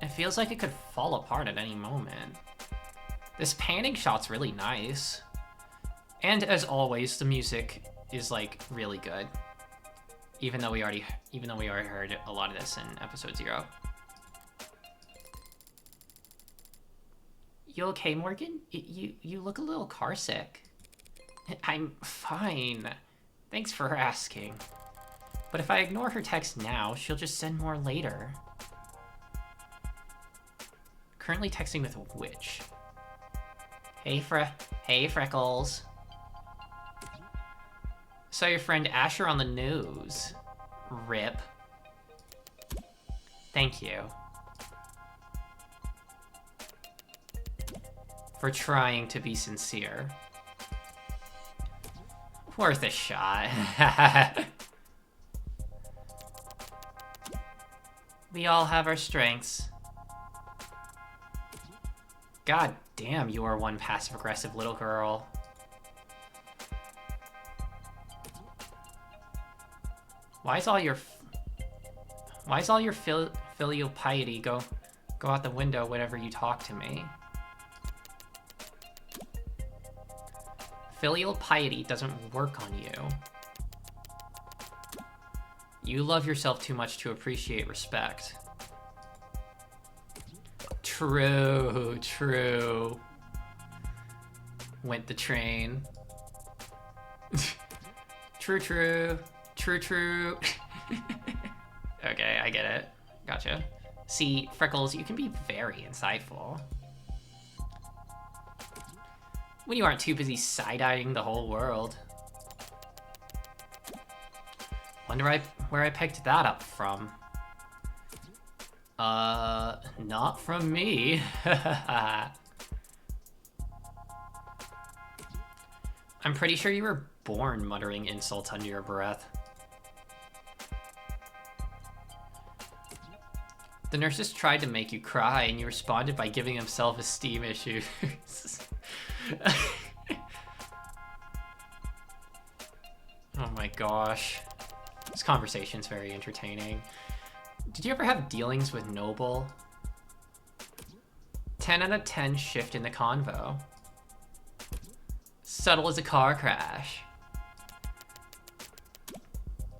It feels like it could fall apart at any moment. This panning shot's really nice. And as always, the music is like really good. Even though we already heard a lot of this in episode 0. You okay, Morgan? You look a little car sick. I'm fine. Thanks for asking. But if I ignore her text now, she'll just send more later. Currently texting with which? Hey Freckles. Saw your friend Asher on the news. RIP. Thank you. For trying to be sincere. Worth a shot. We all have our strengths. God damn, you are one passive-aggressive little girl. Why is all your filial piety go out the window whenever you talk to me? Filial piety doesn't work on you. You love yourself too much to appreciate respect. True, true. Went the train. True, true. True, true. Okay, I get it. Gotcha. See, Freckles, you can be very insightful. When you aren't too busy side-eyeing the whole world. Wonder where I picked that up from. Not from me. I'm pretty sure you were born muttering insults under your breath. The nurses tried to make you cry, and you responded by giving them self-esteem issues. Oh my gosh. This conversation's very entertaining. Did you ever have dealings with Noble? 10 out of 10 shift in the convo. Subtle as a car crash.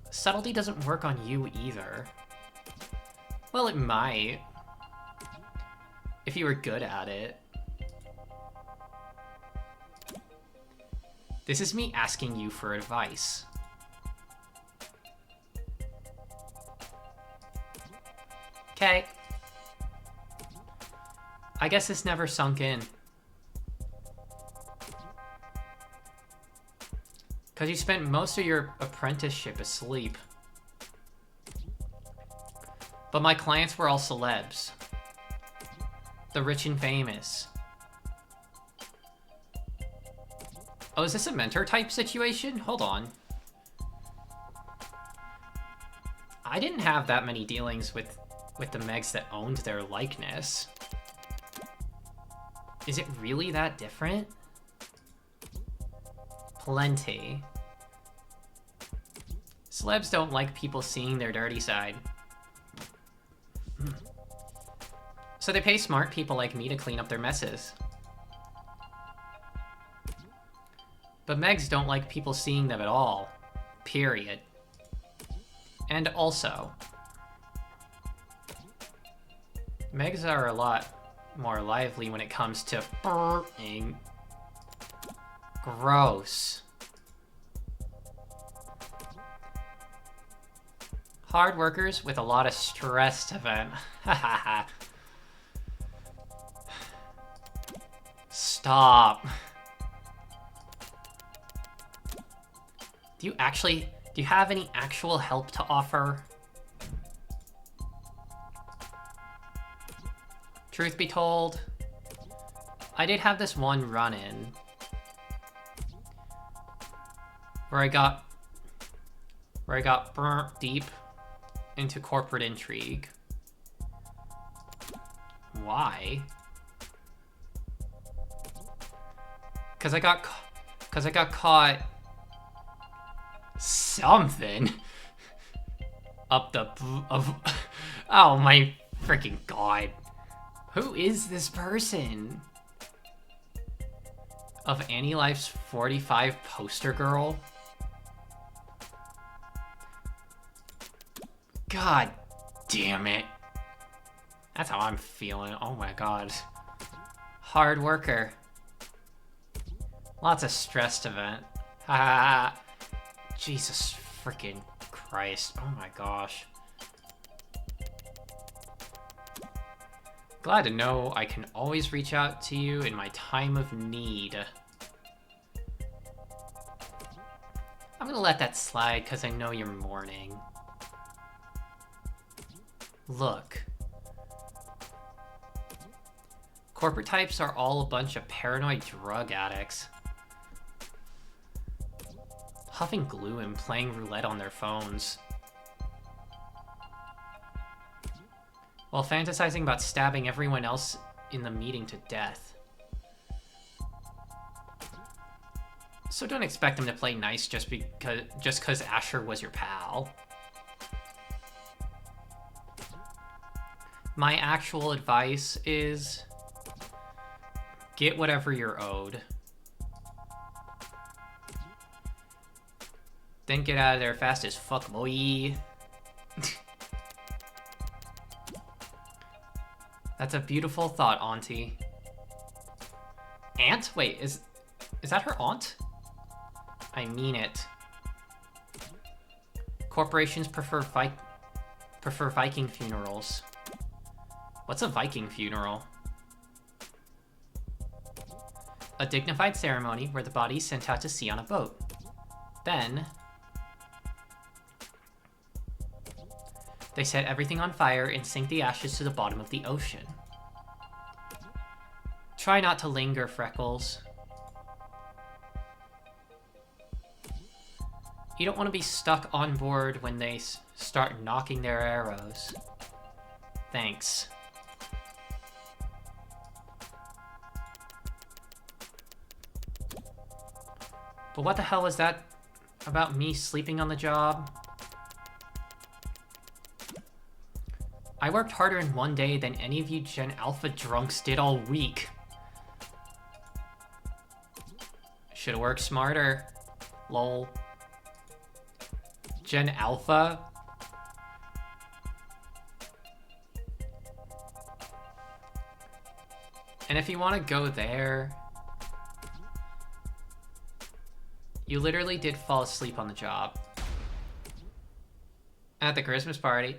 Subtlety doesn't work on you either. Well, it might. If you were good at it. This is me asking you for advice. Okay. I guess this never sunk in. Because you spent most of your apprenticeship asleep. But my clients were all celebs. The rich and famous. Oh, is this a mentor type situation? Hold on. I didn't have that many dealings with the Megs that owned their likeness. Is it really that different? Plenty. Celebs don't like people seeing their dirty side. So they pay smart people like me to clean up their messes. But Megs don't like people seeing them at all. Period. And also, Megs are a lot more lively when it comes to burping. Gross. Hard workers with a lot of stress to vent. Hahaha. Stop. Do you have any actual help to offer? Truth be told, I did have this one run-in where I got burnt deep into corporate intrigue. Why? Because I got caught something up the oh my freaking god. Who is this person? Of Annie Life's 45 poster girl? God damn it. That's how I'm feeling. Oh my god. Hard worker. Lots of stressed event. Ha. Jesus freaking Christ. Oh my gosh. Glad to know I can always reach out to you in my time of need. I'm gonna let that slide because I know you're mourning. Look. Corporate types are all a bunch of paranoid drug addicts. Huffing glue and playing roulette on their phones. While fantasizing about stabbing everyone else in the meeting to death. So don't expect them to play nice just because Asher was your pal. My actual advice is get whatever you're owed. Then get out of there fast as fuck, boy. That's a beautiful thought, Auntie. Aunt? Wait, is that her aunt? I mean it. Corporations prefer Viking funerals. What's a Viking funeral? A dignified ceremony where the body is sent out to sea on a boat. Then they set everything on fire and sink the ashes to the bottom of the ocean. Try not to linger, Freckles. You don't want to be stuck on board when they start knocking their arrows. Thanks. But what the hell is that about me sleeping on the job? I worked harder in one day than any of you Gen Alpha drunks did all week. Should've worked smarter. Lol. Gen Alpha? And if you want to go there, you literally did fall asleep on the job. At the Christmas party.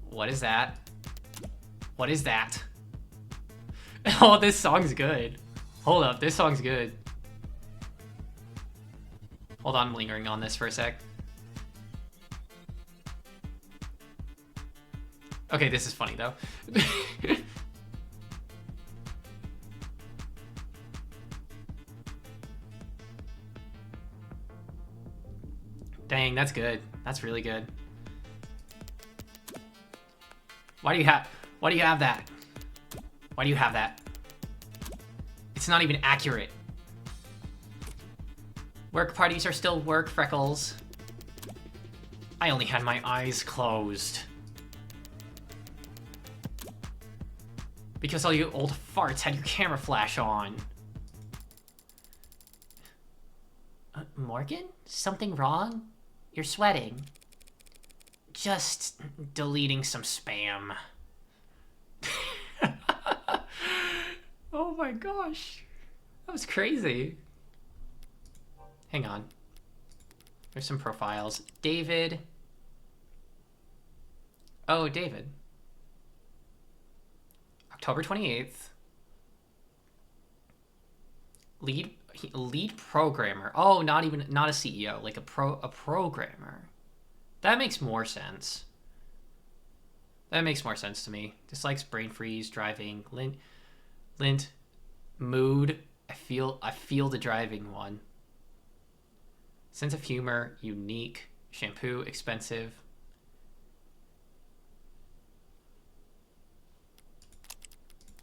What is that? What is that? Oh, this song's good. Hold up, this song's good. Hold on, I'm lingering on this for a sec. Okay, this is funny though. Dang, that's good. That's really good. Why do you have that? Why do you have that? It's not even accurate. Work parties are still work, Freckles. I only had my eyes closed. Because all you old farts had your camera flash on. Morgan? Something wrong? You're sweating. Just deleting some spam. Oh my gosh. That was crazy. Hang on. There's some profiles. David. Oh, David. October 28th. Lead programmer. Oh, not a CEO, like a programmer. That makes more sense. That makes more sense to me. Dislikes brain freeze, driving, lint, mood. I feel the driving one. Sense of humor, unique. Shampoo, expensive.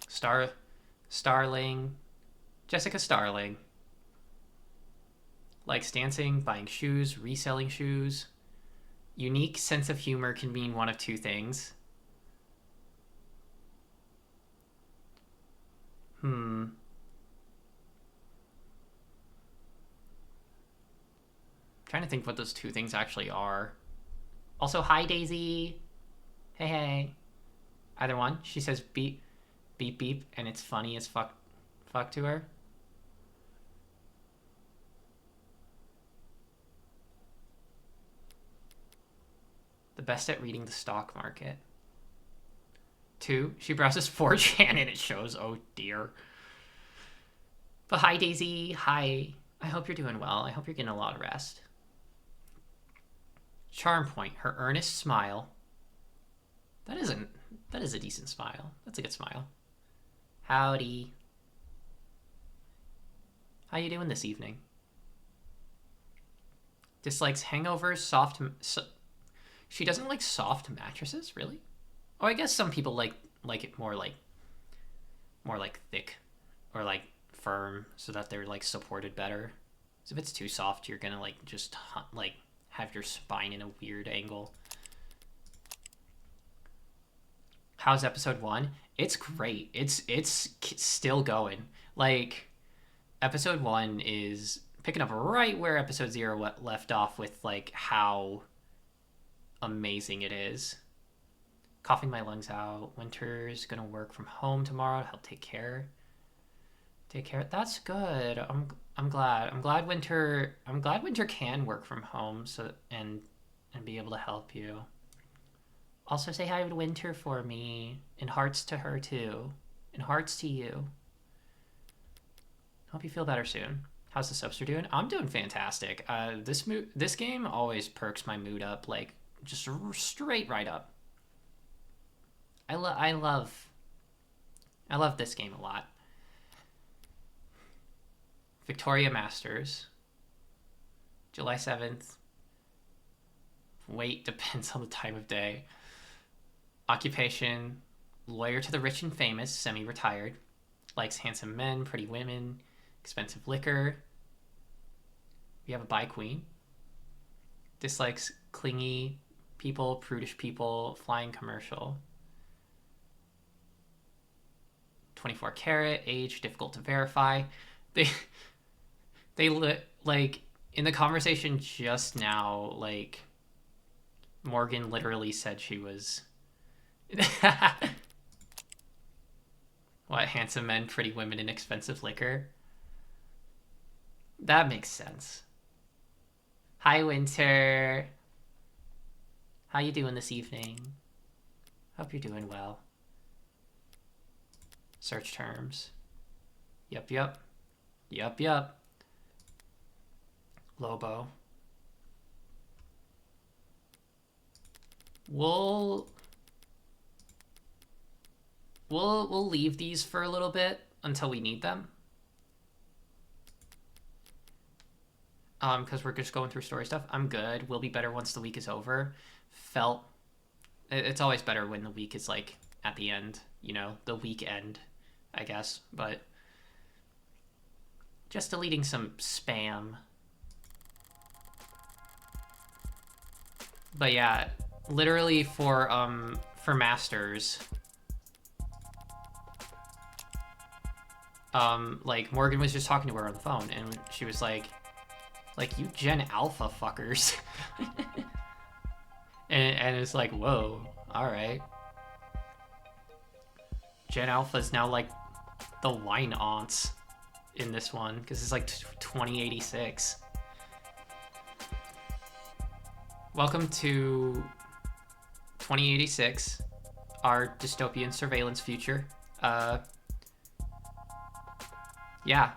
Starling. Jessica Starling. Likes dancing, buying shoes, reselling shoes. Unique sense of humor can mean one of two things. Trying to think what those two things actually are. Also, hi Daisy. Hey, hey. Either one. She says beep, beep, beep, and it's funny as fuck to her. The best at reading the stock market. 2, she browses 4chan and it shows. Oh dear. But hi Daisy. Hi. I hope you're doing well. I hope you're getting a lot of rest. Charm point, her earnest smile. That is a decent smile. That's a good smile. Howdy. How you doing this evening? Dislikes hangovers, she doesn't like soft mattresses, really? Oh, I guess some people like it more like thick or like firm so that they're like supported better. So if it's too soft, you're gonna like just like have your spine in a weird angle. How's episode 1? It's great. It's still going. Like, episode 1 is picking up right where episode 0 left off with like how amazing it is. Coughing my lungs out. Winter's gonna work from home tomorrow to help take care. That's good. I'm glad Winter can work from home so and be able to help you. Also say hi to Winter for me, and hearts to her too, and hearts to you. Hope you feel better soon. How's the subster doing? I'm doing fantastic. This game always perks my mood up, like just straight right up. I love this game a lot. Victoria Masters. July 7th. Weight depends on the time of day. Occupation, lawyer to the rich and famous, semi-retired. Likes handsome men, pretty women, expensive liquor. We have a bi queen. Dislikes clingy people, prudish people, flying commercial. 24 karat, age difficult to verify. They like in the conversation just now, like Morgan literally said she was what, handsome men, pretty women, and expensive liquor. That makes sense. Hi Winter. How you doing this evening? Hope you're doing well. Search terms. Yup. Lobo. We'll leave these for a little bit until we need them. Because we're just going through story stuff. I'm good. We'll be better once the week is over. It's always better when the week is like at the end, you know, the weekend, I guess. But just deleting some spam. But yeah, literally for masters, like Morgan was just talking to her on the phone and she was like you Gen Alpha fuckers. and it's like, whoa, all right. Gen Alpha is now like the wine aunts in this one because it's like 2086. Welcome to 2086, our dystopian surveillance future. Yeah.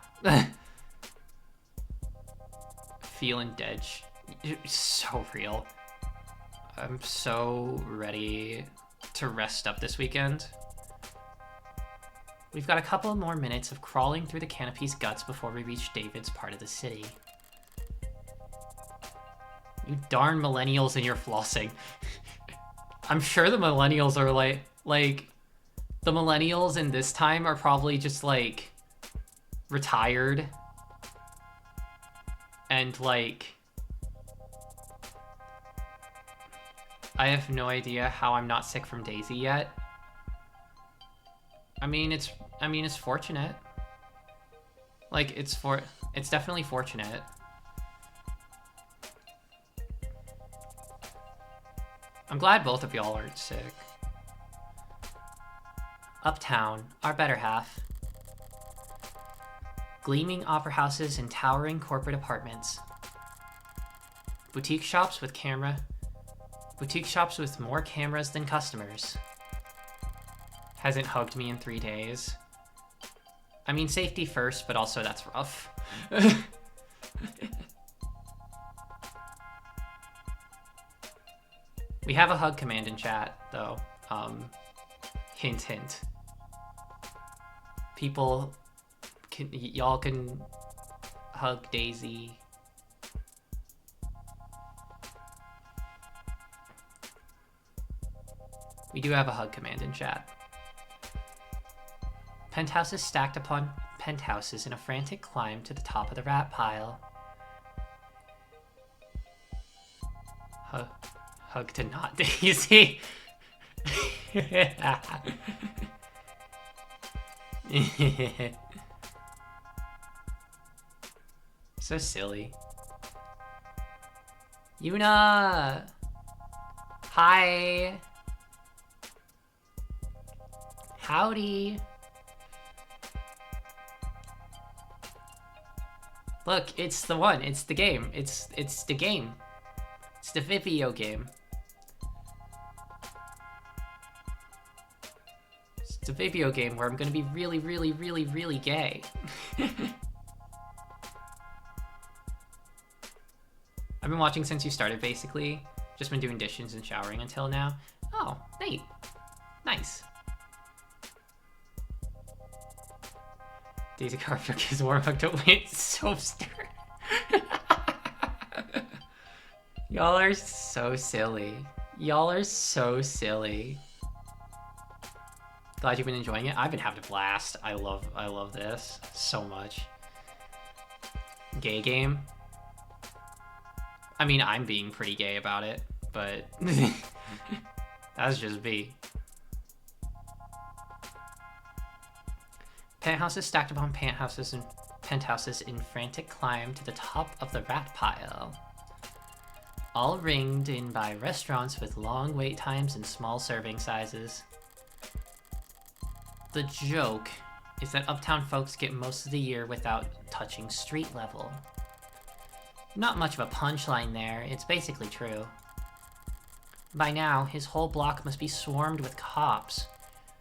Feeling dead. It's so real. I'm so ready to rest up this weekend. We've got a couple more minutes of crawling through the canopy's guts before we reach David's part of the city. You darn millennials and your flossing. I'm sure the millennials are like the millennials in this time are probably just like retired and like I have no idea how I'm not sick from Daisy yet. I mean it's fortunate. Like it's definitely fortunate. I'm glad both of y'all aren't sick. Uptown, our better half. Gleaming opera houses and towering corporate apartments. Boutique shops with more cameras than customers. Hasn't hugged me in 3 days. I mean, safety first, but also that's rough. We have a hug command in chat, though. Hint, hint. People, y'all can hug Daisy. We do have a hug command in chat. Penthouses stacked upon penthouses in a frantic climb to the top of the rat pile. Hug to not Daisy. So silly. Yuna! Hi! Howdy! Look, it's the one. It's the game. It's the game. It's the video game. It's a video game where I'm gonna be really, really, really, really gay. I've been watching since you started, basically. Just been doing dishes and showering until now. Oh, neat. Nice. Daisy Garfield is warm hug to wait. So stern. Y'all are so silly. Y'all are so silly. Glad you've been enjoying it. I've been having a blast. I love this so much. Gay game. I mean, I'm being pretty gay about it, but that's just me. Penthouses stacked upon penthouses in frantic climb to the top of the rat pile. All ringed in by restaurants with long wait times and small serving sizes. The joke is that uptown folks get most of the year without touching street level. Not much of a punchline there, it's basically true. By now, his whole block must be swarmed with cops,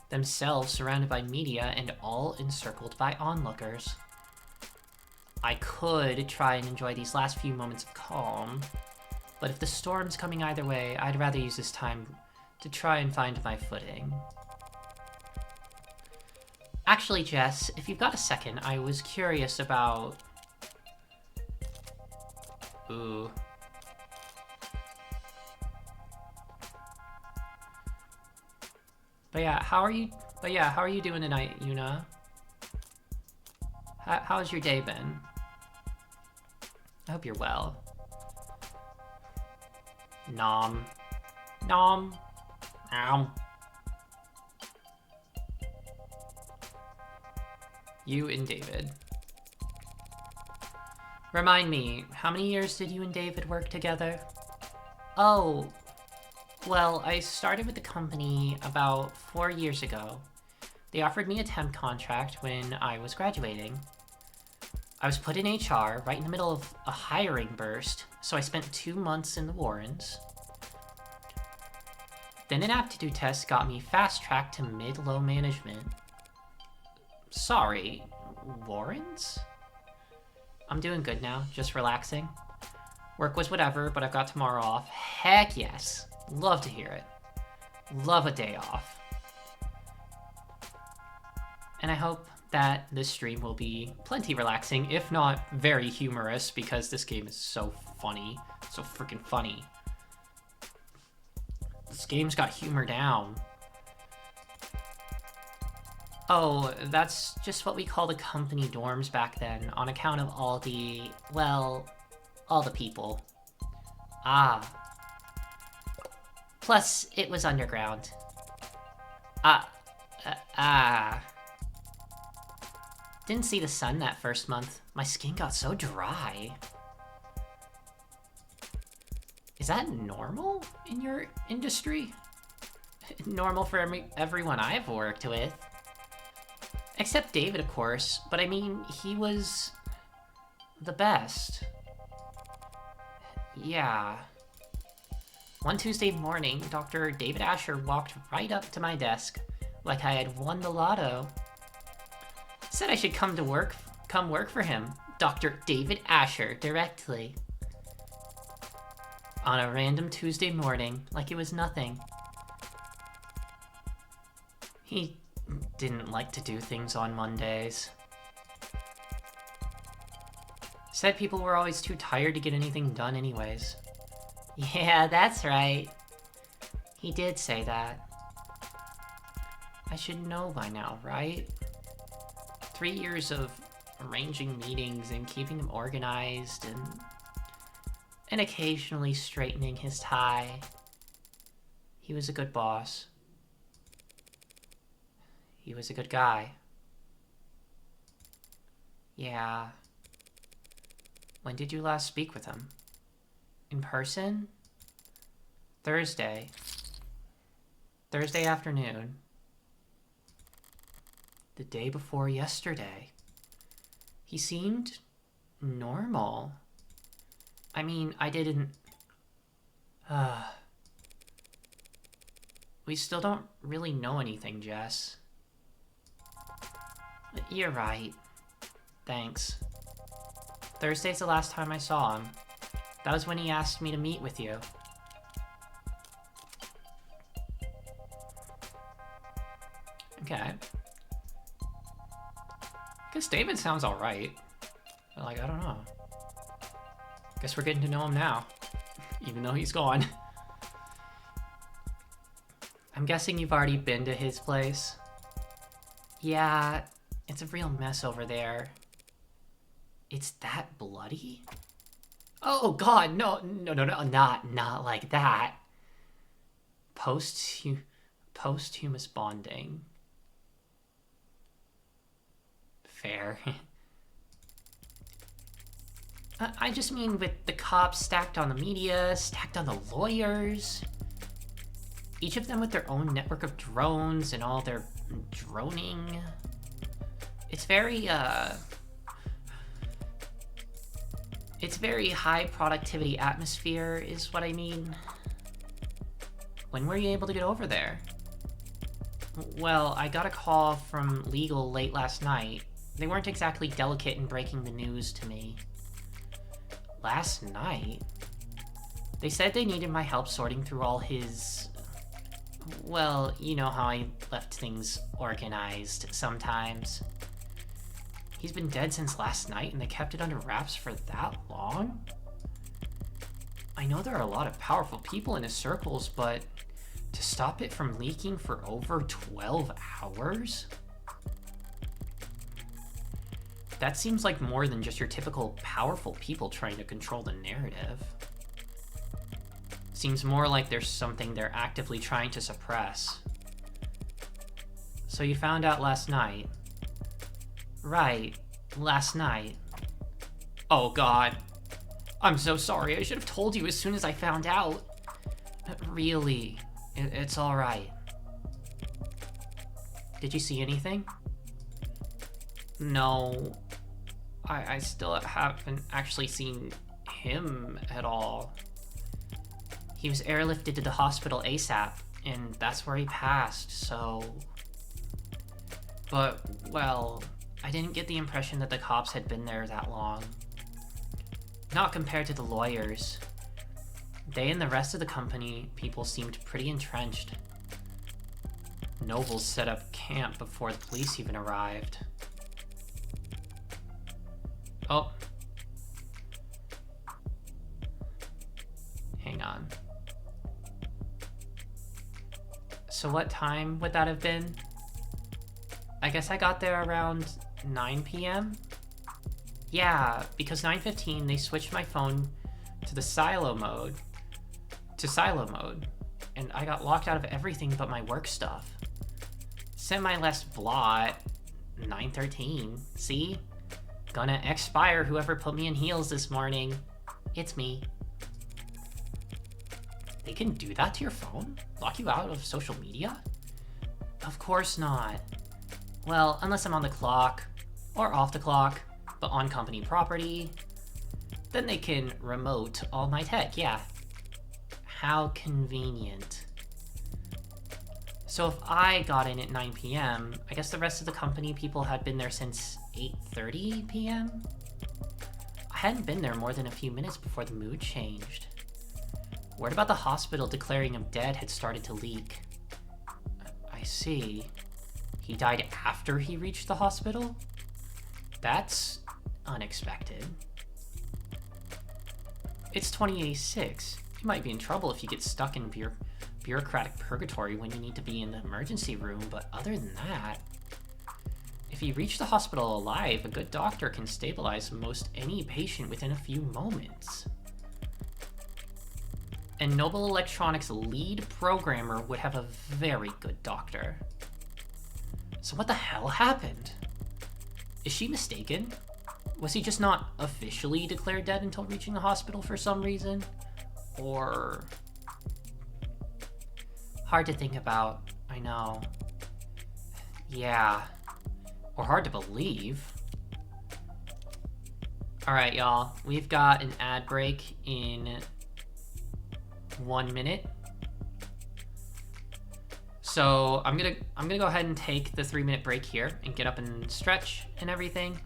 themselves surrounded by media and all encircled by onlookers. I could try and enjoy these last few moments of calm, but if the storm's coming either way, I'd rather use this time to try and find my footing. Actually, Jess, if you've got a second, I was curious about... Ooh. But yeah, how are you doing tonight, Yuna? How's your day been? I hope you're well. Nom. Nom. Nom. You and David. Remind me, how many years did you and David work together? Oh, well, I started with the company about 4 years ago. They offered me a temp contract when I was graduating. I was put in HR right in the middle of a hiring burst, so I spent 2 months in the Warrens. Then an aptitude test got me fast-tracked to mid-low management. Sorry, Warrens? I'm doing good now, just relaxing. Work was whatever, but I've got tomorrow off. Heck yes! Love to hear it. Love a day off. And I hope that this stream will be plenty relaxing, if not very humorous, because this game is so funny. So freaking funny. This game's got humor down. Oh, that's just what we called the company dorms back then, on account of all the, well, all the people. Ah. Plus, it was underground. Didn't see the sun that first month. My skin got so dry. Is that normal in your industry? Normal for everyone I've worked with. Except David, of course, but I mean, he was the best. Yeah. One Tuesday morning, Dr. David Asher walked right up to my desk like I had won the lotto. Said I should come work for him, Dr. David Asher, directly. On a random Tuesday morning, like it was nothing. He didn't like to do things on Mondays. Said people were always too tired to get anything done anyways. Yeah, that's right. He did say that. I should know by now, right? 3 years of arranging meetings and keeping him organized and occasionally straightening his tie. He was a good boss. He was a good guy. Yeah. When did you last speak with him? In person? Thursday. Thursday afternoon. The day before yesterday. He seemed normal. I mean, I didn't... We still don't really know anything, Jess. You're right. Thanks. Thursday's the last time I saw him. That was when he asked me to meet with you. Okay. Guess David sounds alright. Like, I don't know. Guess we're getting to know him now. Even though he's gone. I'm guessing you've already been to his place? Yeah, it's a real mess over there. It's that bloody? Oh god, no, not like that. Posthumous bonding. Fair. I just mean with the cops stacked on the media, stacked on the lawyers. Each of them with their own network of drones and all their droning. It's very high productivity atmosphere is what I mean. When were you able to get over there? Well, I got a call from legal late last night. They weren't exactly delicate in breaking the news to me. Last night? They said they needed my help sorting through all his... Well, you know how I left things organized sometimes. He's been dead since last night and they kept it under wraps for that long? I know there are a lot of powerful people in his circles, but to stop it from leaking for over 12 hours? That seems like more than just your typical powerful people trying to control the narrative. Seems more like there's something they're actively trying to suppress. So you found out last night? Right, last night. Oh god. I'm so sorry, I should have told you as soon as I found out. Really, it's alright. Did you see anything? No. I still haven't actually seen him at all. He was airlifted to the hospital ASAP, and that's where he passed, so... But, well, I didn't get the impression that the cops had been there that long. Not compared to the lawyers. They and the rest of the company people seemed pretty entrenched. Nobles set up camp before the police even arrived. Oh. So what time would that have been? I guess I got there around 9 p.m. Yeah, because 9:15 they switched my phone to the silo mode, and I got locked out of everything but my work stuff. Sent my last blot 9:13. See? Gonna expire whoever put me in heels this morning. It's me. They can do that to your phone? Lock you out of social media? Of course not. Well, unless I'm on the clock, or off the clock, but on company property. Then they can remote all my tech, yeah. How convenient. So if I got in at 9 p.m., I guess the rest of the company people had been there since 8:30 p.m.? I hadn't been there more than a few minutes before the mood changed. Word about the hospital declaring him dead had started to leak. I see. He died after he reached the hospital? That's unexpected. It's 2086. You might be in trouble if you get stuck in bureaucratic purgatory when you need to be in the emergency room, but other than that, if you reach the hospital alive, a good doctor can stabilize most any patient within a few moments. And Noble Electronics' lead programmer would have a very good doctor. So what the hell happened? Is she mistaken? Was he just not officially declared dead until reaching the hospital for some reason? Or... Hard to think about, I know. Yeah. Or hard to believe. Alright, y'all. We've got an ad break in 1 minute. So I'm gonna go ahead and take the 3-minute break here and get up and stretch and everything.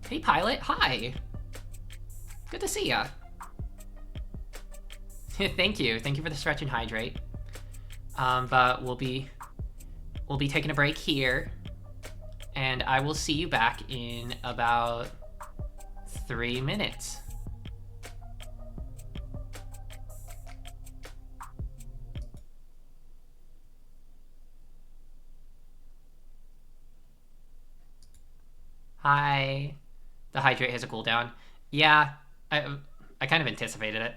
Hey Pilot, hi. Good to see ya. Thank you for the stretch and hydrate. But we'll be taking a break here, and I will see you back in about 3 minutes. Hi. The hydrate has a cooldown. Yeah, I kind of anticipated it.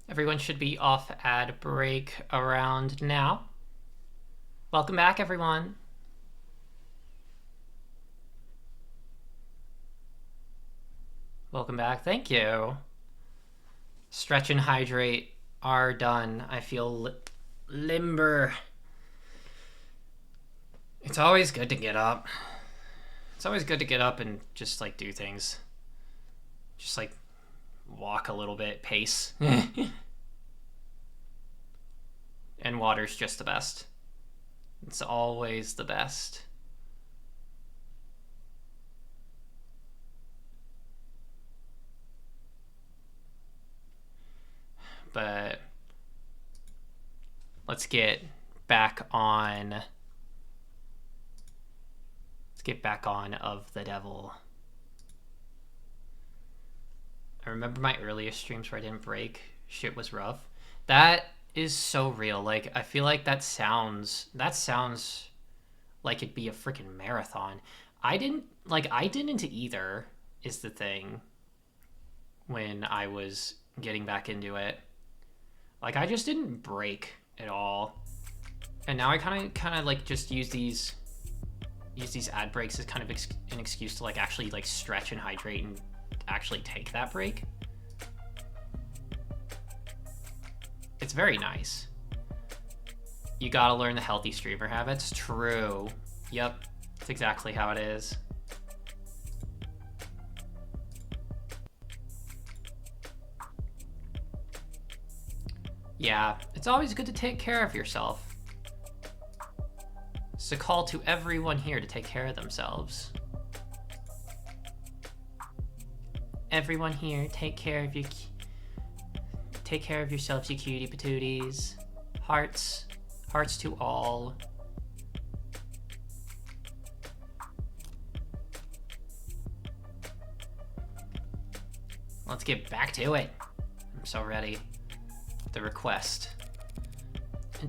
Everyone should be off ad break around now. Welcome back, everyone. Welcome back. Thank you. Stretch and hydrate are done. I feel limber. It's always good to get up. It's always good to get up and just like do things. Just like walk a little bit, pace. And water's just the best. It's always the best. But let's get back on. Get back on Of the Devil. I remember my earliest streams where I didn't break. Shit was rough. That is so real. Like, I feel like that sounds like it'd be a freaking marathon. I didn't either, is the thing, when I was getting back into it. Like, I just didn't break at all. And now I kind of like just use these ad breaks as kind of an excuse to like actually like stretch and hydrate and actually take that break. It's very nice. You gotta learn the healthy streamer habits. True. Yep. That's exactly how it is. Yeah, it's always good to take care of yourself. It's a call to everyone here to take care of themselves. Everyone here, take care of yourselves, you cutie patooties. Hearts to all. Let's get back to it. I'm so ready. The request.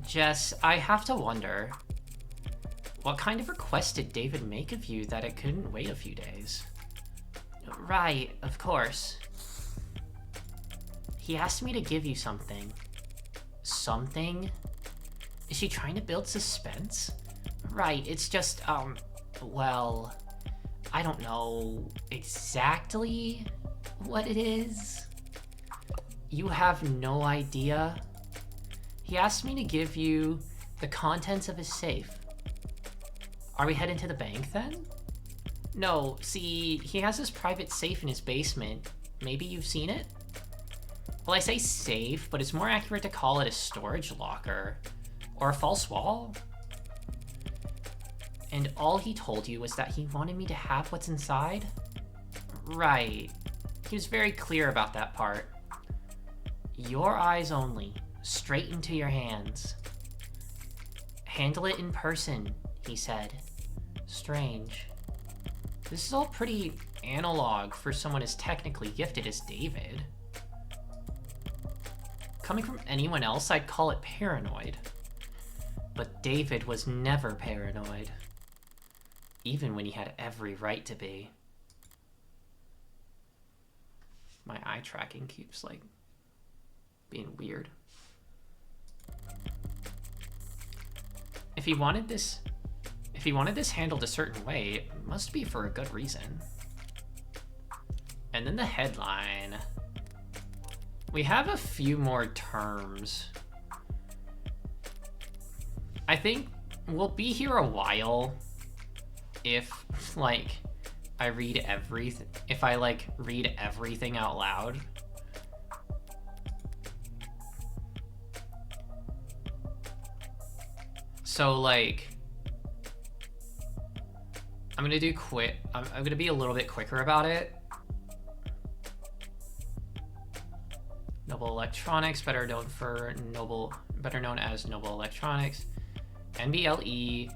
Jess, I have to wonder, what kind of request did David make of you that it couldn't wait a few days? Right, of course. He asked me to give you something. Something? Is she trying to build suspense? Right, it's just, well, I don't know exactly what it is. You have no idea? He asked me to give you the contents of his safe. Are we heading to the bank then? No, see, he has this private safe in his basement. Maybe you've seen it? Well, I say safe, but it's more accurate to call it a storage locker. Or a false wall. And all he told you was that he wanted me to have what's inside? Right. He was very clear about that part. Your eyes only. Straight into your hands. Handle it in person, he said. Strange. This is all pretty analog for someone as technically gifted as David. Coming from anyone else, I'd call it paranoid. But David was never paranoid. Even when he had every right to be. My eye tracking keeps, like, being weird. If he wanted this handled a certain way, it must be for a good reason. And then the headline. We have a few more terms. I think we'll be here a while if, like, I read everything. If I, like, read everything out loud. So, like, I'm gonna do I'm gonna be a little bit quicker about it. Noble Electronics, better known as Noble Electronics. NBLE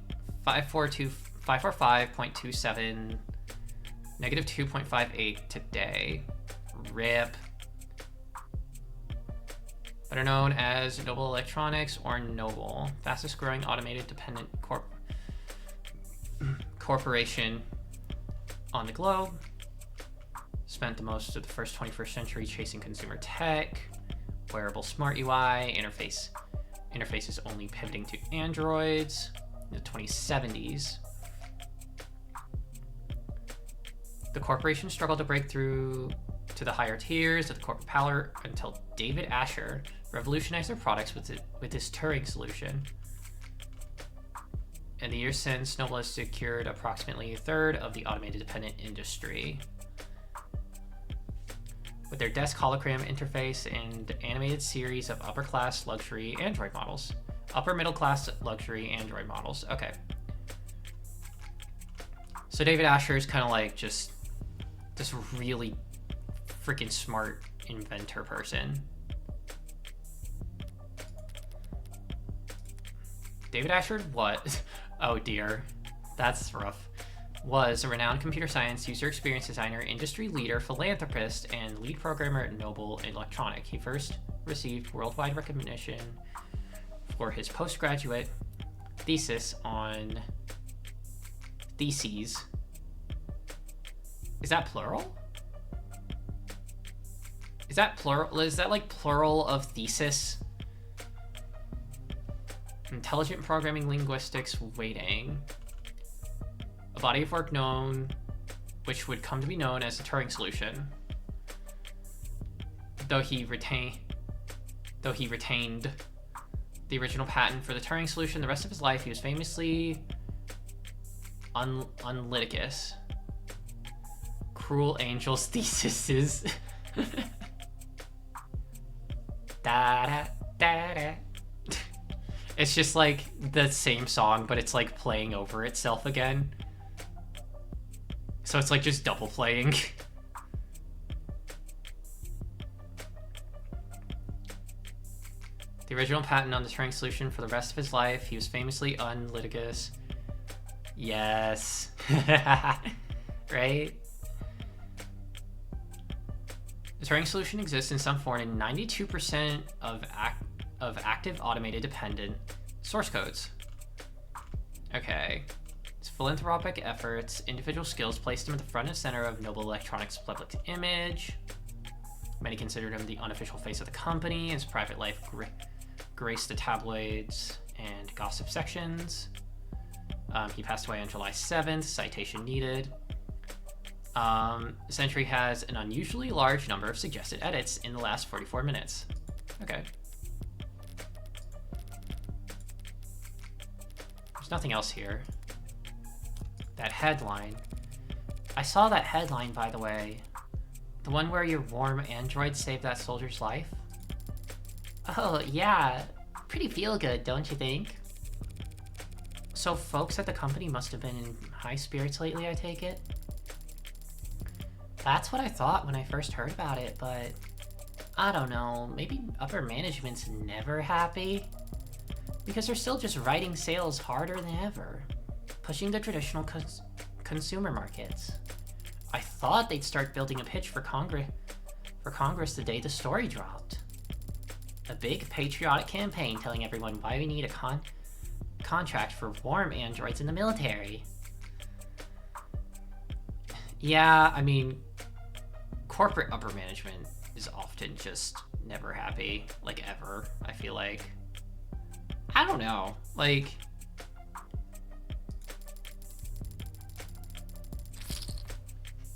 545.27, negative 2.58 today. RIP. Better known as Noble Electronics or Noble, fastest growing automated dependent corporation on the globe. Spent the most of the first 21st century chasing consumer tech. wearable smart UI, interface is only pivoting to Androids in the 2070s. The corporation struggled to break through to the higher tiers of the corporate power until David Asher revolutionized their products with his Turing solution. In the years since, Noble has secured approximately a third of the automated dependent industry. With their desk hologram interface and animated series of upper-class luxury Android models. Upper middle-class luxury Android models. Okay. So David Asher is kind of like just this really freaking smart inventor person. David Asher, what? Oh dear. That's rough. Was a renowned computer science, user experience designer, industry leader, philanthropist, and lead programmer at Noble Electronic. He first received worldwide recognition for his postgraduate thesis on theses. Is that plural? Is that plural? Is that like plural of thesis? Intelligent programming linguistics weighting. A body of work which would come to be known as the Turing solution. Though he retained the original patent for the Turing solution the rest of his life, he was famously unlitigious. Cruel Angel's theses. Da-da-da-da. It's just like the same song, but it's like playing over itself again. So it's like just double playing. The original patent on the Turing solution for the rest of his life, he was famously unlitigious. Yes. Right? The Turing solution exists in some form in 92% of active automated dependent source codes. Okay. His philanthropic efforts, individual skills placed him at the front and center of Noble Electronics' public image. Many considered him the unofficial face of the company. His private life graced the tabloids and gossip sections. He passed away on July 7th, citation needed. This entry has an unusually large number of suggested edits in the last 44 minutes. Okay. There's nothing else here. That headline. I saw that headline, by the way. The one where your warm android saved that soldier's life? Oh, yeah. Pretty feel good, don't you think? So folks at the company must have been in high spirits lately, I take it? That's what I thought when I first heard about it, but I don't know, maybe upper management's never happy? Because they're still just writing sales harder than ever, pushing the traditional consumer markets. I thought they'd start building a pitch for Congress the day the story dropped. A big patriotic campaign telling everyone why we need a contract for warm androids in the military. Yeah, I mean, corporate upper management is often just never happy, like ever, I feel like. I don't know, like...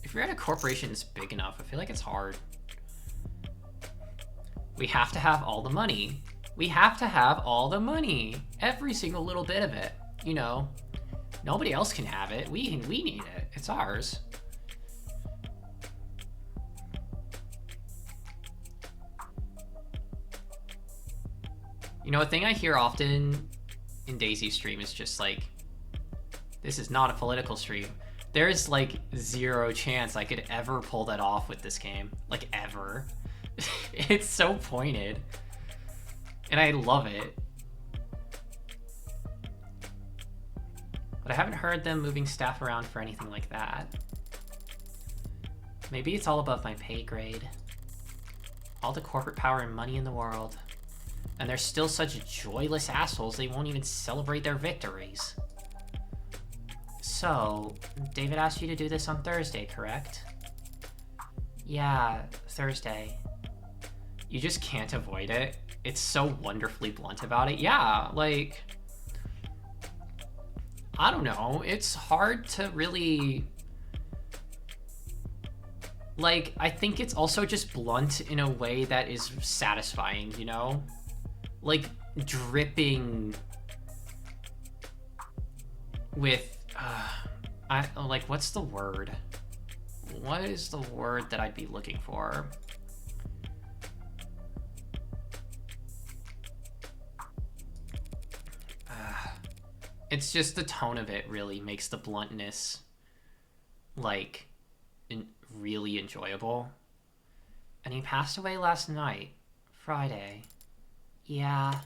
If you're at a corporation that's big enough, I feel like it's hard. We have to have all the money. We have to have all the money. Every single little bit of it, you know. Nobody else can have it. We need it. It's ours. You know, a thing I hear often in Daisy's stream is just like, this is not a political stream. There's like 0 chance I could ever pull that off with this game. Like, ever. It's so pointed. And I love it. But I haven't heard them moving staff around for anything like that. Maybe it's all above my pay grade. All the corporate power and money in the world. And they're still such joyless assholes they won't even celebrate their victories. So, David asked you to do this on Thursday, correct? Yeah, Thursday. You just can't avoid it. It's so wonderfully blunt about it. Yeah, like, I don't know. It's hard to really, like, I think it's also just blunt in a way that is satisfying, you know? Like, dripping with, like, what's the word? What is the word that I'd be looking for? It's just the tone of it really makes the bluntness, like, really enjoyable. And he passed away last night, Friday. Yeah.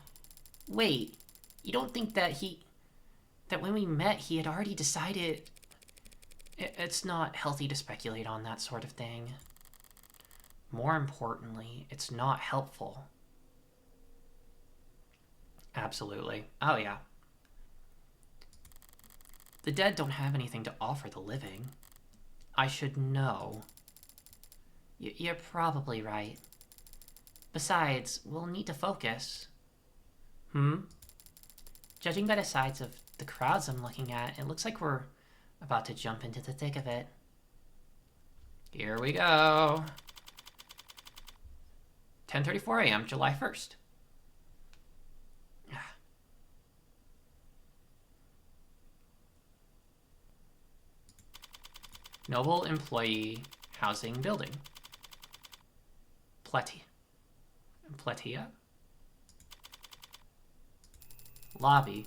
Wait, you don't think that that when we met he had already decided? It's not healthy to speculate on that sort of thing. More importantly, it's not helpful. Absolutely. Oh yeah. The dead don't have anything to offer the living. I should know. You're probably right. Besides, we'll need to focus. Judging by the size of the crowds I'm looking at, it looks like we're about to jump into the thick of it. Here we go. 10:34 a.m., July 1st. Noble Employee Housing Building. Platia? Lobby.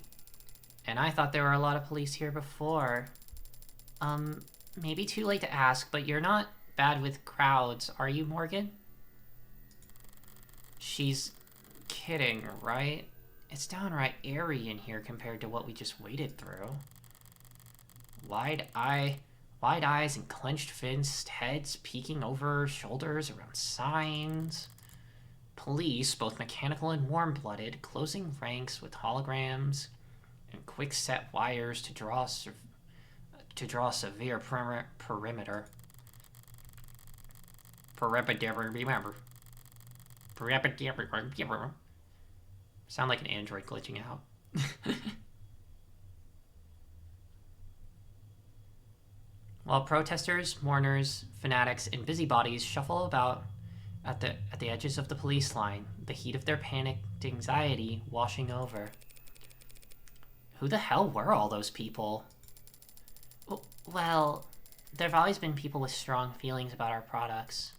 And I thought there were a lot of police here before. Maybe too late to ask, but you're not bad with crowds, are you, Morgan? She's kidding, right? It's downright airy in here compared to what we just waded through. Wide eyes and clenched fists, heads peeking over shoulders around signs. Police, both mechanical and warm-blooded, closing ranks with holograms and quick-set wires to draw a severe perimeter. Sound like an android glitching out. While protesters, mourners, fanatics, and busybodies shuffle about at the edges of the police line, the heat of their panicked anxiety washing over. Who the hell were all those people? Well, there've always been people with strong feelings about our products.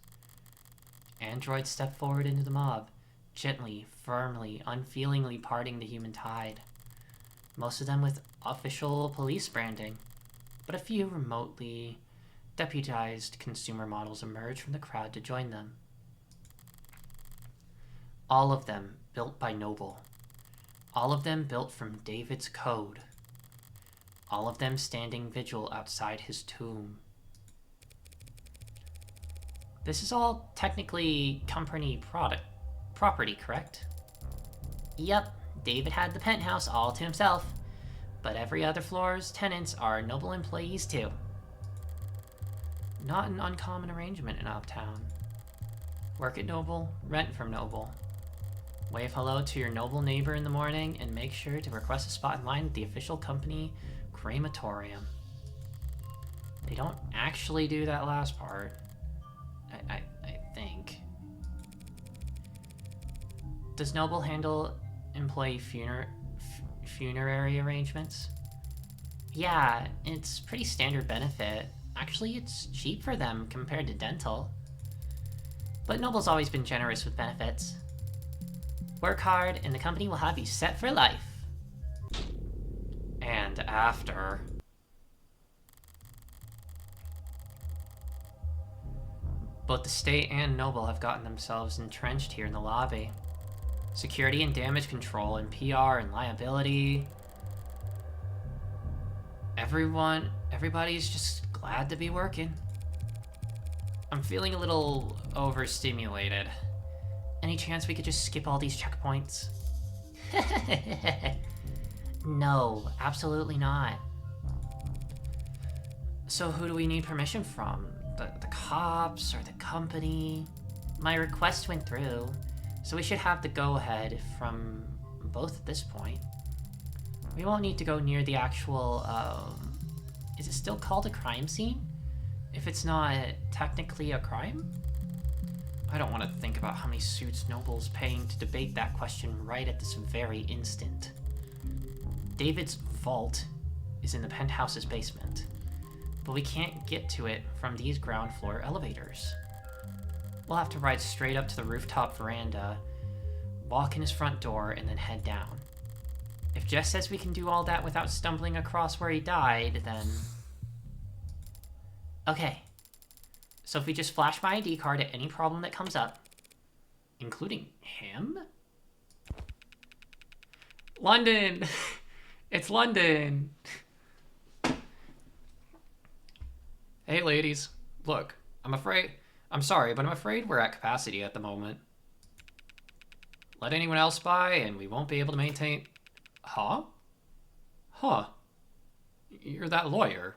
Androids step forward into the mob, gently, firmly, unfeelingly parting the human tide. Most of them with official police branding, but a few remotely deputized consumer models emerge from the crowd to join them. All of them built by Noble. All of them built from David's code. All of them standing vigil outside his tomb. This is all technically company property, correct? Yep, David had the penthouse all to himself, but every other floor's tenants are Noble employees too. Not an uncommon arrangement in Uptown. Work at Noble, rent from Noble. Wave hello to your Noble neighbor in the morning and make sure to request a spot in line at the official company crematorium. They don't actually do that last part. I think. Does Noble handle employee funerary arrangements? Yeah, it's pretty standard benefit. Actually, it's cheap for them compared to dental. But Noble's always been generous with benefits. Work hard, and the company will have you set for life. And after. Both the state and Noble have gotten themselves entrenched here in the lobby. Security and damage control and PR and liability. Everybody's just glad to be working. I'm feeling a little overstimulated. Any chance we could just skip all these checkpoints? No, absolutely not. So who do we need permission from? The cops or the company? My request went through. So we should have the go-ahead from both at this point. We won't need to go near the actual, is it still called a crime scene? If it's not technically a crime? I don't want to think about how many suits Noble's paying to debate that question right at this very instant. David's vault is in the penthouse's basement, but we can't get to it from these ground floor elevators. We'll have to ride straight up to the rooftop veranda, walk in his front door, and then head down. If Jess says we can do all that without stumbling across where he died, then... Okay. So if we just flash my ID card at any problem that comes up, including him? London! It's London! Hey ladies, look, I'm sorry, but I'm afraid we're at capacity at the moment. Let anyone else by and we won't be able to maintain... Huh? Huh. You're that lawyer,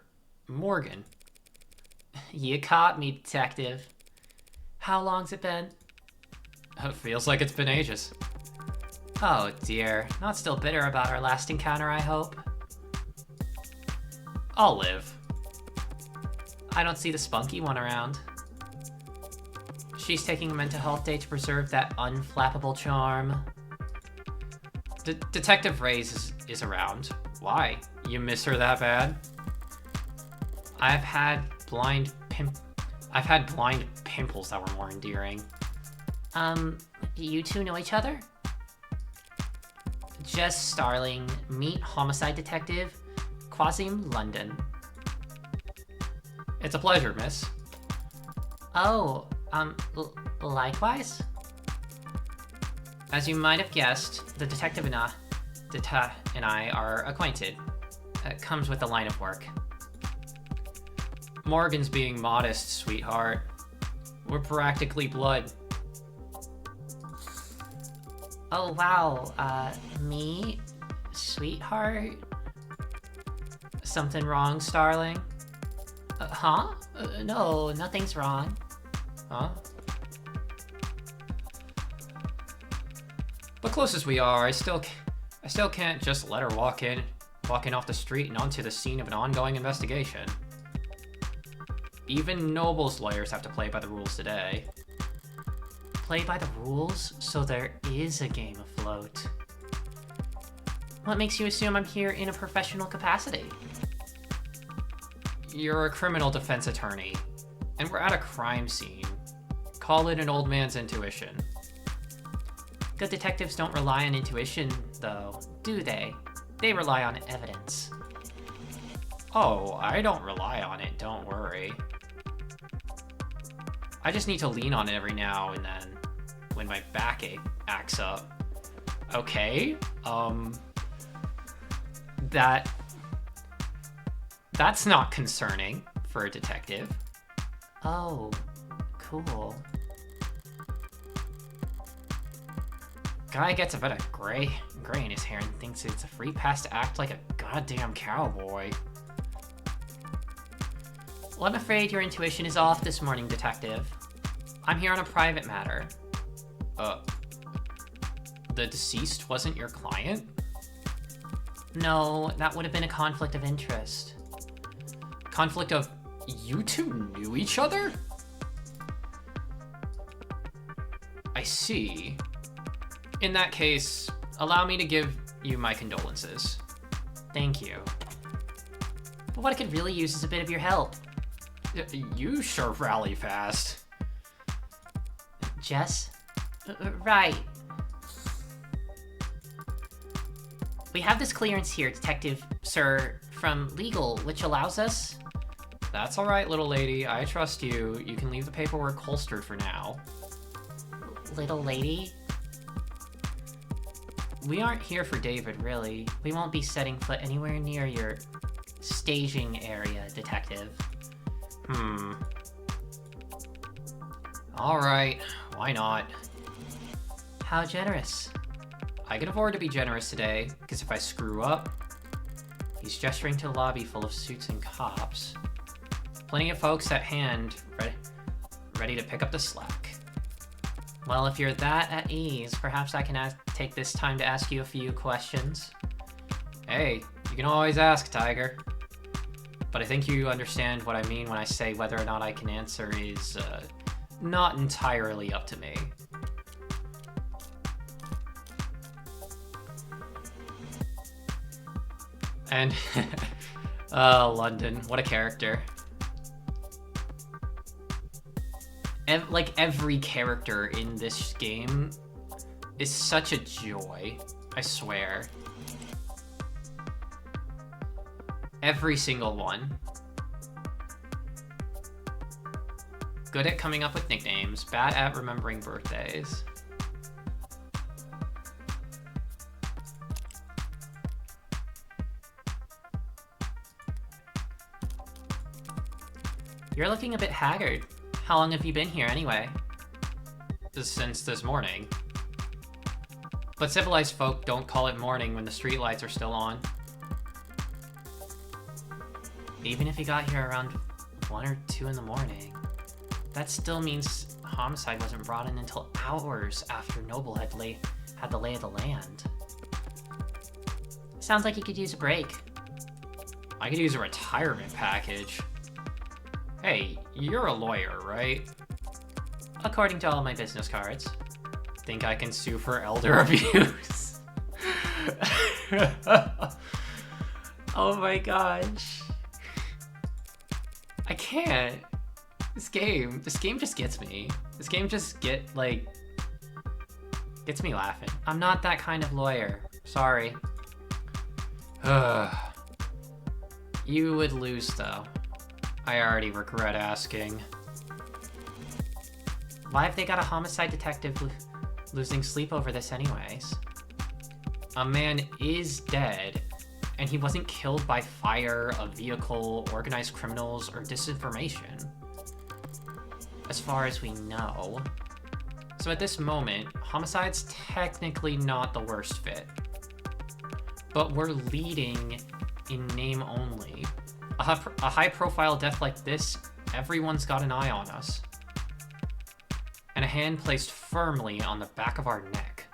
Morgan. You caught me, detective. How long's it been? It feels like it's been ages. Oh dear, not still bitter about our last encounter, I hope. I'll live. I don't see the spunky one around. She's taking a mental health day to preserve that unflappable charm. Detective Reyes is around. Why? You miss her that bad? I've had blind pimples that were more endearing. You two know each other? Jess Starling, meet homicide detective, Quasim London. It's a pleasure, miss. Oh, likewise? As you might have guessed, the detective and I are acquainted. It comes with the line of work. Morgan's being modest, sweetheart. We're practically blood. Oh, wow. Me? Sweetheart? Something wrong, Starling? Huh? No, nothing's wrong. Huh? But close as we are, I still can't just let her walking off the street and onto the scene of an ongoing investigation. Even Noble's lawyers have to play by the rules today. Play by the rules? So there is a game afloat. What makes you assume I'm here in a professional capacity? You're a criminal defense attorney, and we're at a crime scene. Call it an old man's intuition. Good detectives don't rely on intuition, though, do they? They rely on evidence. Oh, I don't rely on it, don't worry. I just need to lean on it every now and then, when my backache acts up. Okay, that's not concerning for a detective. Oh, cool. Guy gets a bit of gray in his hair and thinks it's a free pass to act like a goddamn cowboy. Well, I'm afraid your intuition is off this morning, detective. I'm here on a private matter. The deceased wasn't your client? No, that would have been a conflict of interest. Conflict of... You two knew each other? I see. In that case, allow me to give you my condolences. Thank you. But what I could really use is a bit of your help. You sure rally fast. Jess? Right. We have this clearance here, Detective Sir, from legal, which allows us... That's alright, little lady. I trust you. You can leave the paperwork holstered for now. Little lady? We aren't here for David, really. We won't be setting foot anywhere near your staging area, Detective. Alright, why not? How generous. I can afford to be generous today, because if I screw up... He's gesturing to a lobby full of suits and cops. Plenty of folks at hand, ready to pick up the slack. Well, if you're that at ease, perhaps I can take this time to ask you a few questions. Hey, you can always ask, Tiger. But I think you understand what I mean when I say whether or not I can answer is not entirely up to me. And, London, what a character. Like, every character in this game is such a joy, I swear. Every single one. Good at coming up with nicknames, bad at remembering birthdays. You're looking a bit haggard. How long have you been here anyway? Since this morning. But civilized folk don't call it morning when the streetlights are still on. Even if you got here around 1 or 2 in the morning, that still means homicide wasn't brought in until hours after Noble had the lay of the land. Sounds like you could use a break. I could use a retirement package. Hey, you're a lawyer, right? According to all my business cards. Think I can sue for elder abuse? Oh my gosh. I can't. This game just gets me. This game just gets me laughing. I'm not that kind of lawyer. Sorry. You would lose though. I already regret asking. Why have they got a homicide detective losing sleep over this anyways? A man is dead, and he wasn't killed by fire, a vehicle, organized criminals, or disinformation. As far as we know. So at this moment, homicide's technically not the worst fit. But we're leading in name only. A high-profile death like this, everyone's got an eye on us. And a hand placed firmly on the back of our neck.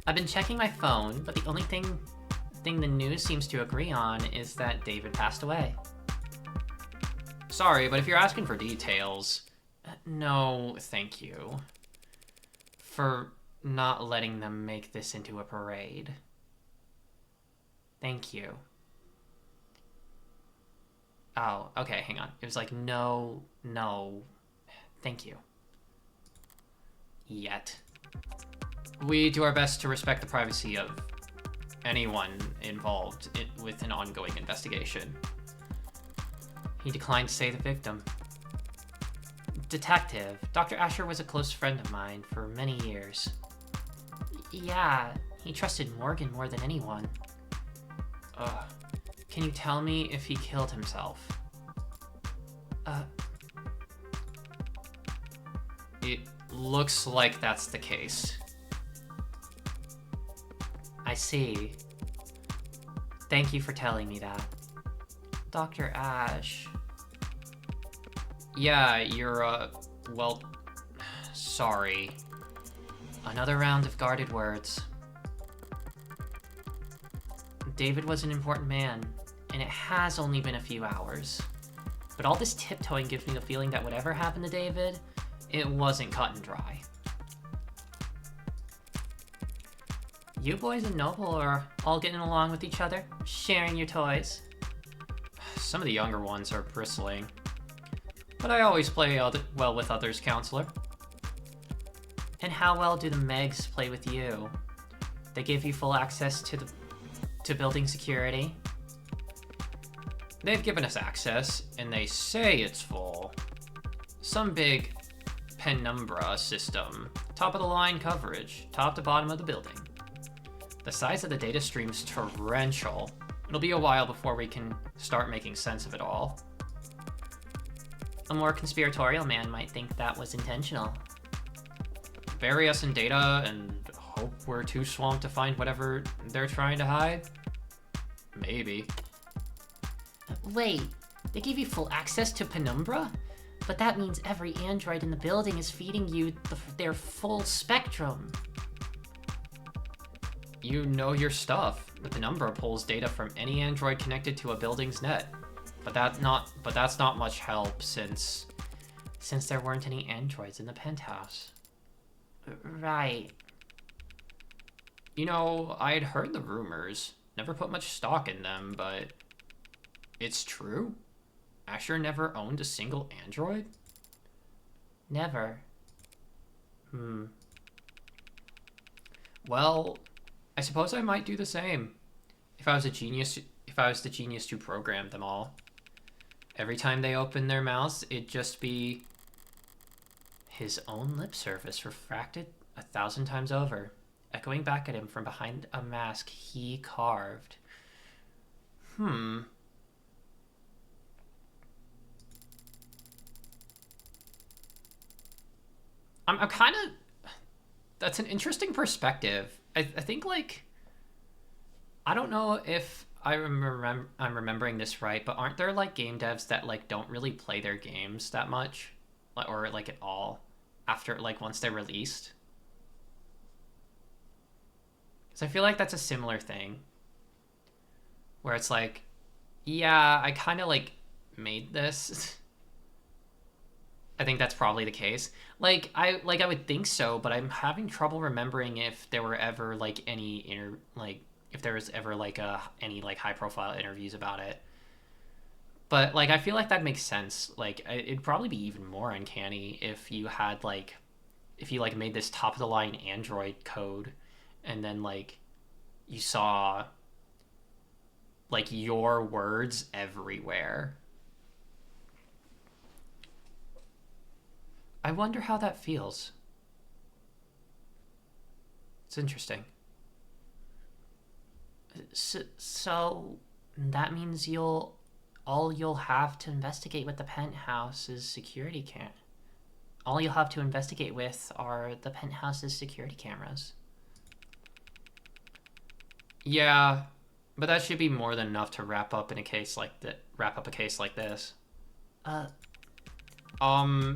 I've been checking my phone, but the only thing the news seems to agree on is that David passed away. Sorry, but if you're asking for details, no, thank you. For not letting them make this into a parade. Thank you. Oh, okay, hang on. It was like, no, thank you. Yet. We do our best to respect the privacy of anyone involved with an ongoing investigation. He declined to say the victim. Detective, Dr. Asher was a close friend of mine for many years. Yeah, he trusted Morgan more than anyone. Can you tell me if he killed himself? It looks like that's the case. I see. Thank you for telling me that. Dr. Ash. Yeah, you're, well, sorry. Another round of guarded words. David was an important man, and it has only been a few hours. But all this tiptoeing gives me the feeling that whatever happened to David, it wasn't cut and dry. You boys and Noble are all getting along with each other, sharing your toys. Some of the younger ones are bristling. But I always play well with others, Counselor. And how well do the Megs play with you? They give you full access to building security? They've given us access, and they say it's full. Some big penumbra system. Top of the line coverage, top to bottom of the building. The size of the data stream's torrential. It'll be a while before we can start making sense of it all. A more conspiratorial man might think that was intentional. Bury us in data and hope we're too swamped to find whatever they're trying to hide? Maybe. Wait, They give you full access to Penumbra? But that means every android in the building is feeding you their full spectrum. You know your stuff. The Penumbra pulls data from any android connected to a building's net. But that's not much help since there weren't any androids in the penthouse. Right. You know, I had heard the rumors. Never put much stock in them, but it's true? Asher never owned a single android? Never. Well, I suppose I might do the same. If I was the genius to program them all. Every time they open their mouths, it'd just be his own lip surface refracted 1,000 times over, echoing back at him from behind a mask he carved. I'm kind of... That's an interesting perspective. I think, like... I don't know if I'm remembering this right, but aren't there, like, game devs that, like, don't really play their games that much? Or, like, at all? After, like, once they're released? Because I feel like that's a similar thing. Where it's like, yeah, I kind of, like, made this... I think that's probably the case. I would think so, but I'm having trouble remembering if there were ever like any if there was ever like any like high profile interviews about it. But like I feel like that makes sense. Like it'd probably be even more uncanny if you had like if you like made this top of the line Android code and then like you saw like your words everywhere. I wonder how that feels. It's interesting. So that means all you'll have to investigate with the penthouse is security all you'll have to investigate with are the penthouse's security cameras. Yeah, but that should be more than enough to wrap up a case like this.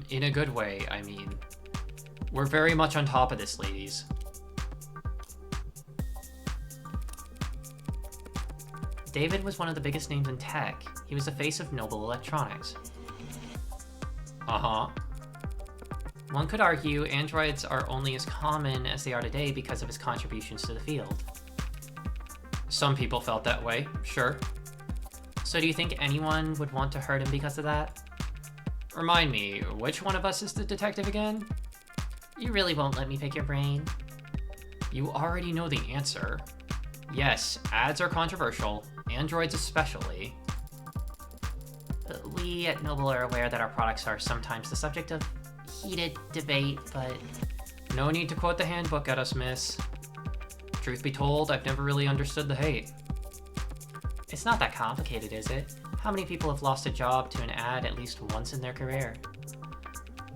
In a good way, I mean. We're very much on top of this, ladies. David was one of the biggest names in tech. He was the face of Noble Electronics. Uh-huh. One could argue androids are only as common as they are today because of his contributions to the field. Some people felt that way, sure. So do you think anyone would want to hurt him because of that? Remind me, which one of us is the detective again? You really won't let me pick your brain? You already know the answer. Yes, ads are controversial, androids especially. We at Noble are aware that our products are sometimes the subject of heated debate, but... No need to quote the handbook at us, miss. Truth be told, I've never really understood the hate. It's not that complicated, is it? How many people have lost a job to an ad at least once in their career?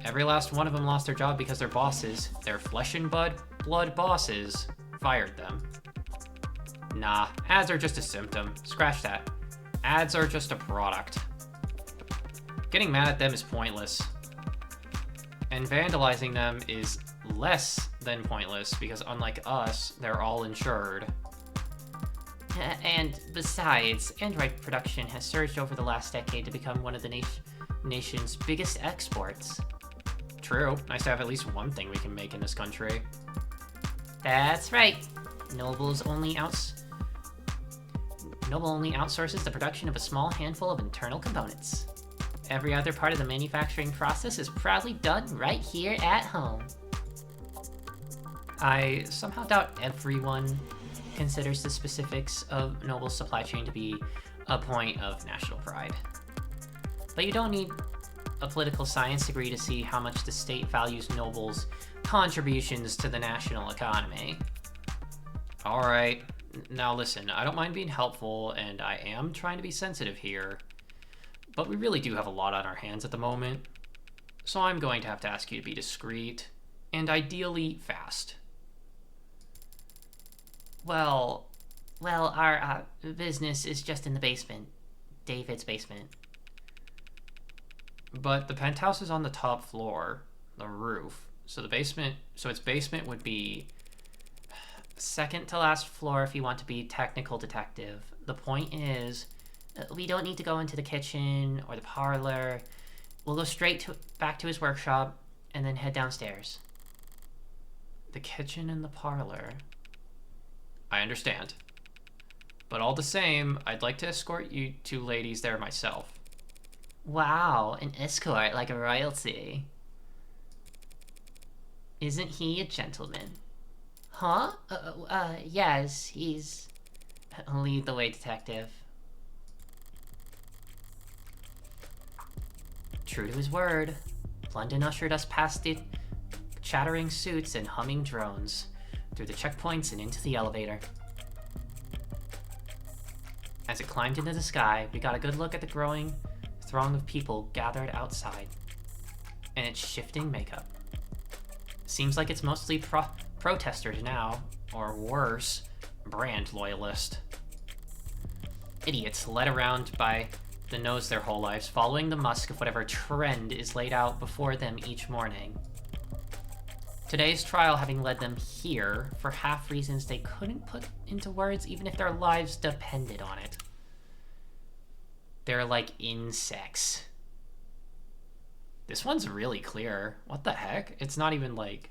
Every last one of them lost their job because their bosses, their flesh and blood bosses, fired them. Nah, ads are just a symptom. Scratch that. Ads are just a product. Getting mad at them is pointless. And vandalizing them is less than pointless because unlike us, they're all insured. And besides, Android production has surged over the last decade to become one of the nation's biggest exports. True. Nice to have at least one thing we can make in this country. That's right. Noble only outsources the production of a small handful of internal components. Every other part of the manufacturing process is proudly done right here at home. I somehow doubt everyone considers the specifics of Noble's supply chain to be a point of national pride. But you don't need a political science degree to see how much the state values Noble's contributions to the national economy. Alright, now listen, I don't mind being helpful, and I am trying to be sensitive here, but we really do have a lot on our hands at the moment, so I'm going to have to ask you to be discreet, and ideally fast. Well, our business is just in the basement. David's basement. But the penthouse is on the top floor, the roof. So its basement would be second to last floor if you want to be technical detective. The point is, we don't need to go into the kitchen or the parlor. We'll go back to his workshop and then head downstairs. The kitchen and the parlor. I understand. But all the same, I'd like to escort you two ladies there myself. Wow, an escort like a royalty. Isn't he a gentleman? Huh? Yes, he's... Lead the way, detective. True to his word, London ushered us past the chattering suits and humming drones, through the checkpoints and into the elevator. As it climbed into the sky, we got a good look at the growing throng of people gathered outside, and its shifting makeup. Seems like it's mostly protesters now, or worse, brand loyalist. Idiots led around by the nose their whole lives, following the musk of whatever trend is laid out before them each morning. Today's trial having led them here for half reasons they couldn't put into words even if their lives depended on it. They're like insects. This one's really clear. What the heck? It's not even like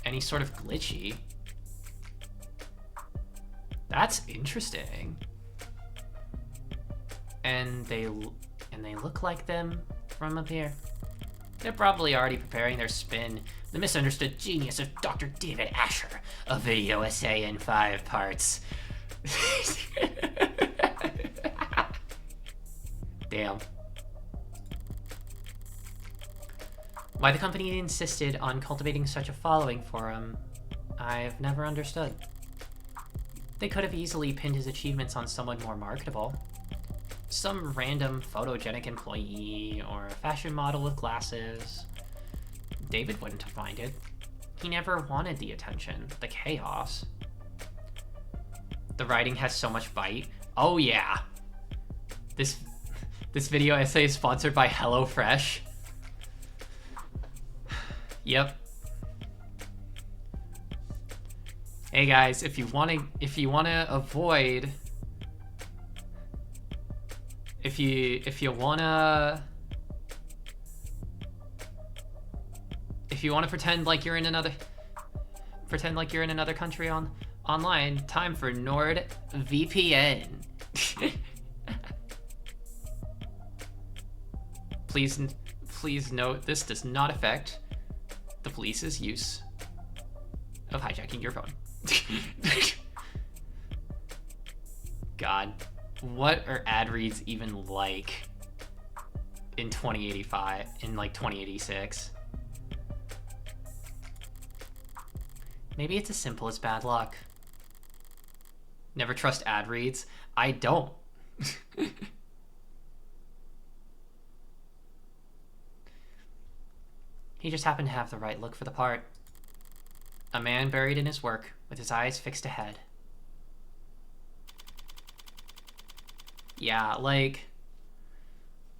any sort of glitchy. That's interesting. And they look like them from up here. They're probably already preparing their spin. The misunderstood genius of Dr. David Asher, a video essay in 5 parts. Damn. Why the company insisted on cultivating such a following for him, I've never understood. They could have easily pinned his achievements on someone more marketable. Some random photogenic employee or a fashion model with glasses. David wouldn't have minded. He never wanted the attention, the chaos. The writing has so much bite. Oh yeah. This video essay is sponsored by HelloFresh. Yep. Hey guys, if you wanna avoid, if you wanna pretend like you're in another country online, time for NordVPN. Please note this does not affect the police's use of hijacking your phone. God, what are ad reads even like in 2085, in like 2086? Maybe it's as simple as bad luck. Never trust ad reads. I don't. He just happened to have the right look for the part. A man buried in his work, with his eyes fixed ahead. Yeah, like,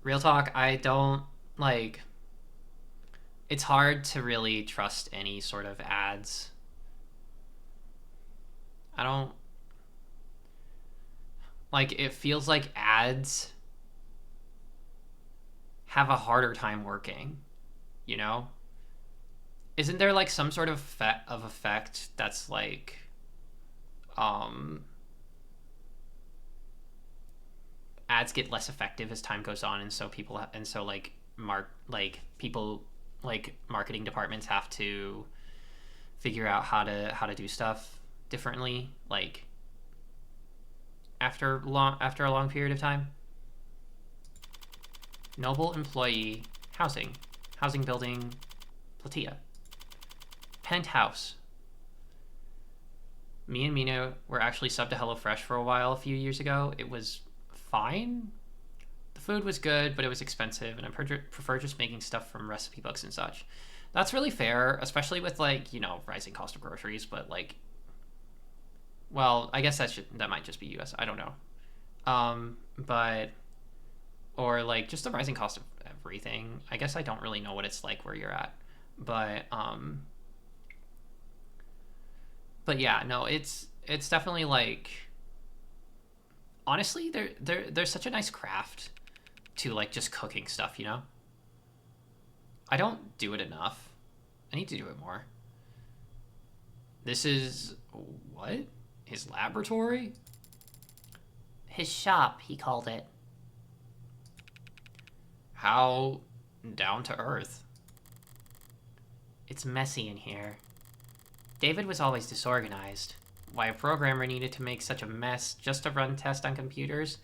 real talk, I don't, like, it's hard to really trust any sort of ads. I don't, like, it feels like ads have a harder time working, you know? Isn't there like some sort of effect that's like ads get less effective as time goes on, and so marketing departments have to figure out how to do stuff differently, like after a long period of time. Noble employee housing building Platia. Penthouse. Me and Mina were actually subbed to HelloFresh for a while a few years ago. It was fine. The food was good, but it was expensive, and I prefer just making stuff from recipe books and such. That's really fair, especially with, like, you know, rising cost of groceries, but, like, well, I guess that might just be US. I don't know. But, or, like, just the rising cost of everything. I guess I don't really know what it's like where you're at. But yeah, no, it's definitely like, honestly, there's such a nice craft to like just cooking stuff, you know? I don't do it enough. I need to do it more. This is what? His laboratory? His shop, he called it. How down to earth. It's messy in here. David was always disorganized. Why a programmer needed to make such a mess just to run tests on computers?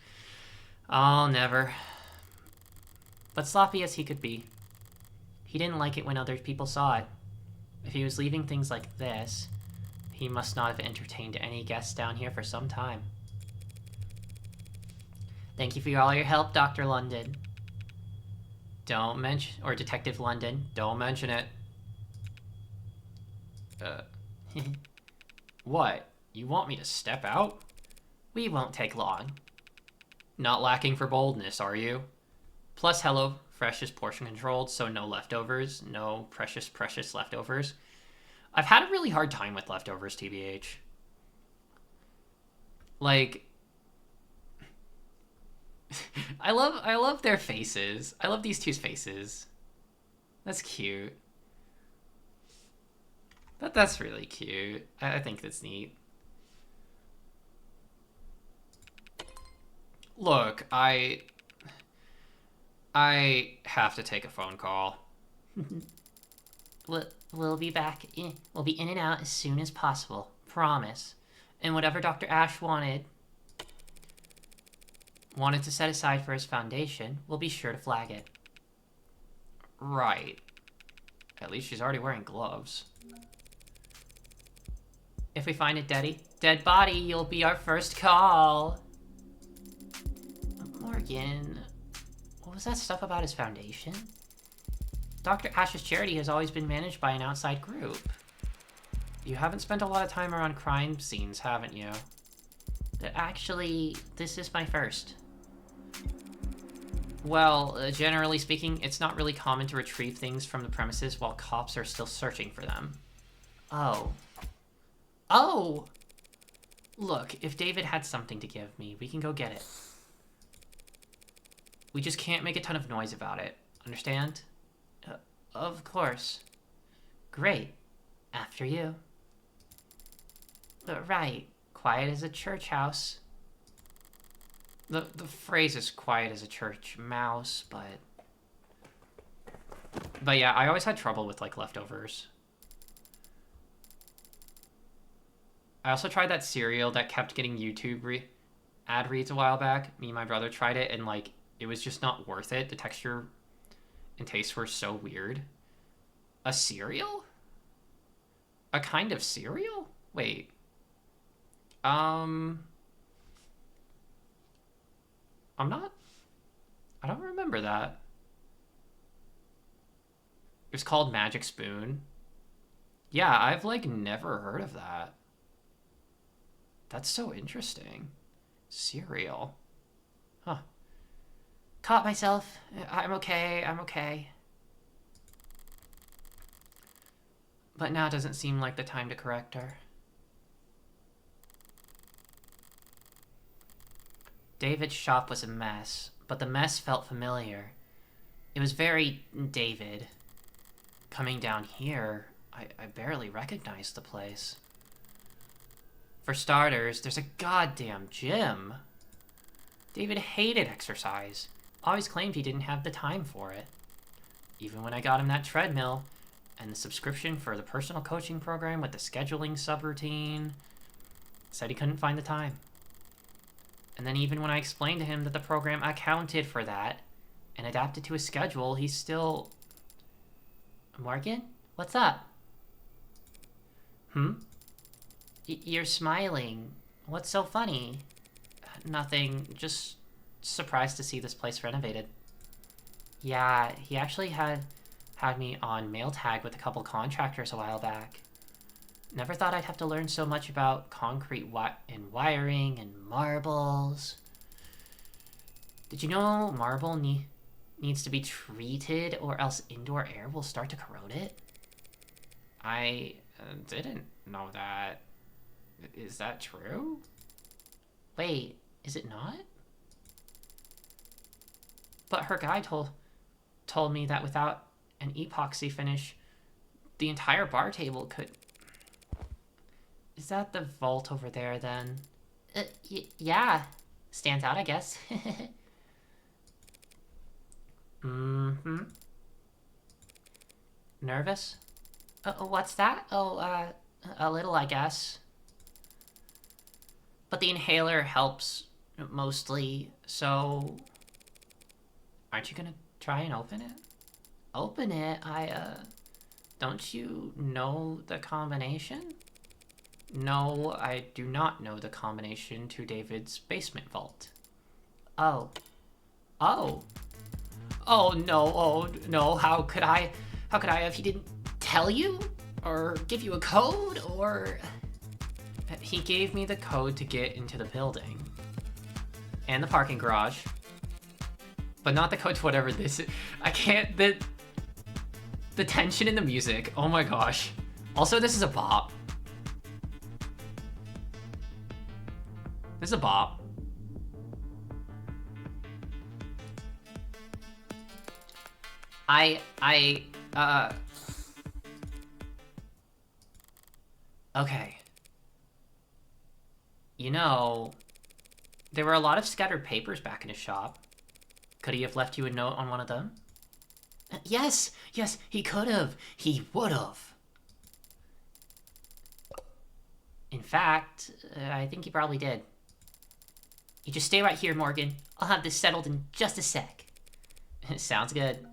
I'll never. But sloppy as he could be, he didn't like it when other people saw it. If he was leaving things like this, he must not have entertained any guests down here for some time. Thank you for all your help, Dr. London. Don't mention, or Detective London, don't mention it. What? You want me to step out? We won't take long. Not lacking for boldness, are you? Plus, Hello Fresh is portion controlled, so no leftovers. No precious leftovers. I've had a really hard time with leftovers, TBH. Like, I love their faces. I love these two's faces. That's cute. That's really cute. I think that's neat. Look, I have to take a phone call. We'll be back. We'll be in and out as soon as possible. Promise. And whatever Dr. Ash wanted to set aside for his foundation, we'll be sure to flag it. Right. At least she's already wearing gloves. If we find a dead body, you'll be our first call. Morgan, what was that stuff about his foundation? Dr. Ash's charity has always been managed by an outside group. You haven't spent a lot of time around crime scenes, haven't you? Actually, this is my first. Well, generally speaking, it's not really common to retrieve things from the premises while cops are still searching for them. Oh. Oh! Look, if David had something to give me, we can go get it. We just can't make a ton of noise about it. Understand? Of course. Great. After you. Right. Quiet as a church house. The phrase is quiet as a church mouse, but yeah, I always had trouble with like leftovers. I also tried that cereal that kept getting YouTube ad reads a while back. Me and my brother tried it, and like it was just not worth it. The texture and taste were so weird. A cereal? A kind of cereal? Wait. I don't remember that. It was called Magic Spoon. Yeah, I've like never heard of that. That's so interesting. Cereal. Huh. Caught myself. I'm okay. But now doesn't seem like the time to correct her. David's shop was a mess, but the mess felt familiar. It was very David. Coming down here, I barely recognized the place. For starters, there's a goddamn gym. David hated exercise. Always claimed he didn't have the time for it. Even when I got him that treadmill and the subscription for the personal coaching program with the scheduling subroutine, said he couldn't find the time. And then even when I explained to him that the program accounted for that and adapted to his schedule, he's still... Morgan? What's up? You're smiling. What's so funny? Nothing. Just surprised to see this place renovated. Yeah, he actually had me on mail tag with a couple contractors a while back. Never thought I'd have to learn so much about concrete and wiring and marbles. Did you know marble needs to be treated or else indoor air will start to corrode it? I didn't know that. Is that true? Wait, is it not? But her guy told me that without an epoxy finish, the entire bar table could... Is that the vault over there, then? Yeah. Stands out, I guess. Mm-hmm. Nervous? What's that? Oh, a little, I guess. But the inhaler helps, mostly, so... Aren't you gonna try and open it? Open it? Don't you know the combination? No, I do not know the combination to David's basement vault. Oh. Oh. Oh no, how could I if he didn't tell you? Or give you a code, or... He gave me the code to get into the building. And the parking garage. But not the code to whatever this is. I can't, the tension in the music, oh my gosh. Also, this is a bop. This is a bop. Okay. You know, there were a lot of scattered papers back in his shop. Could he have left you a note on one of them? Yes, he could have. He would have. In fact, I think he probably did. You just stay right here, Morgan. I'll have this settled in just a sec. Sounds good.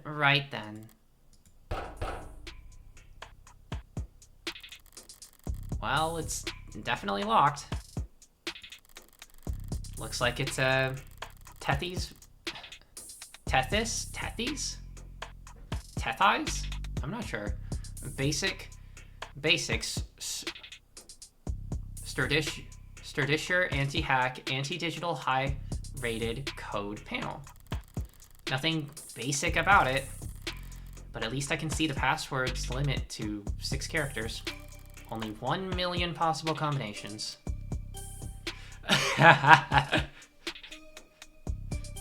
Right then. Well, it's definitely locked. Looks like it's a Tethys? Tethys? I'm not sure. Basics. Sturdisher, anti-hack, anti-digital, high-rated code panel. Nothing basic about it, but at least I can see the password's limit to 6 characters. Only 1 million possible combinations.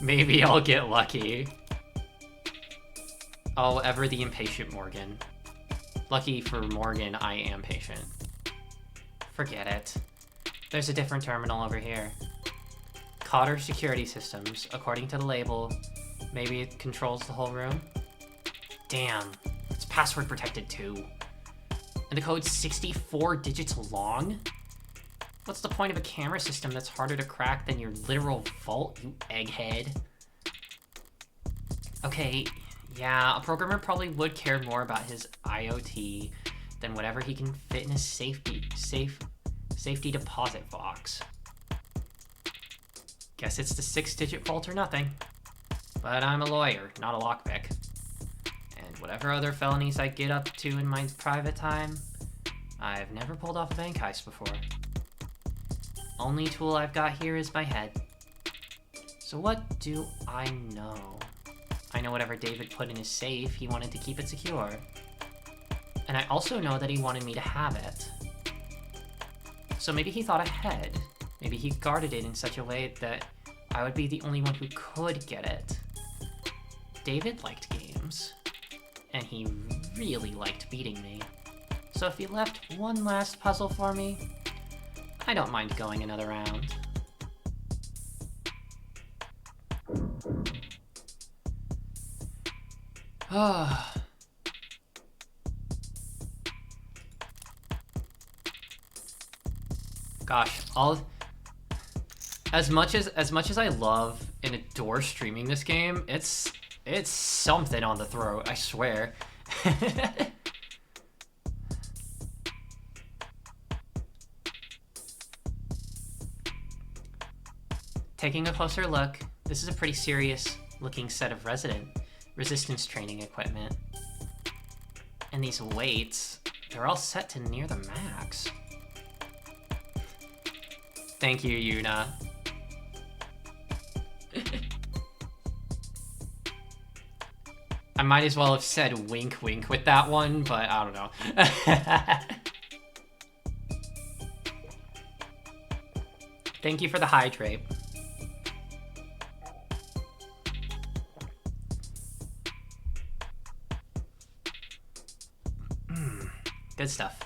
Maybe I'll get lucky. Oh, ever the impatient Morgan. Lucky for Morgan, I am patient. Forget it. There's a different terminal over here. Cotter Security Systems. According to the label, maybe it controls the whole room? Damn, it's password protected too. And the code's 64 digits long? What's the point of a camera system that's harder to crack than your literal vault, you egghead? Okay, yeah, a programmer probably would care more about his IoT than whatever he can fit in his safety deposit box. Guess it's the 6-digit vault or nothing. But I'm a lawyer, not a lockpick. And whatever other felonies I get up to in my private time, I've never pulled off a bank heist before. Only tool I've got here is my head. So what do I know? I know whatever David put in his safe, he wanted to keep it secure. And I also know that he wanted me to have it. So maybe he thought ahead. Maybe he guarded it in such a way that I would be the only one who could get it. David liked games. And he really liked beating me. So if he left one last puzzle for me, I don't mind going another round. Gosh, as much as I love and adore streaming this game, it's something on the throat, I swear. Taking a closer look, this is a pretty serious looking set of resistance training equipment. And these weights, they're all set to near the max. Thank you, Yuna. I might as well have said wink wink with that one, but I don't know. Thank you for the hydrate. Good stuff.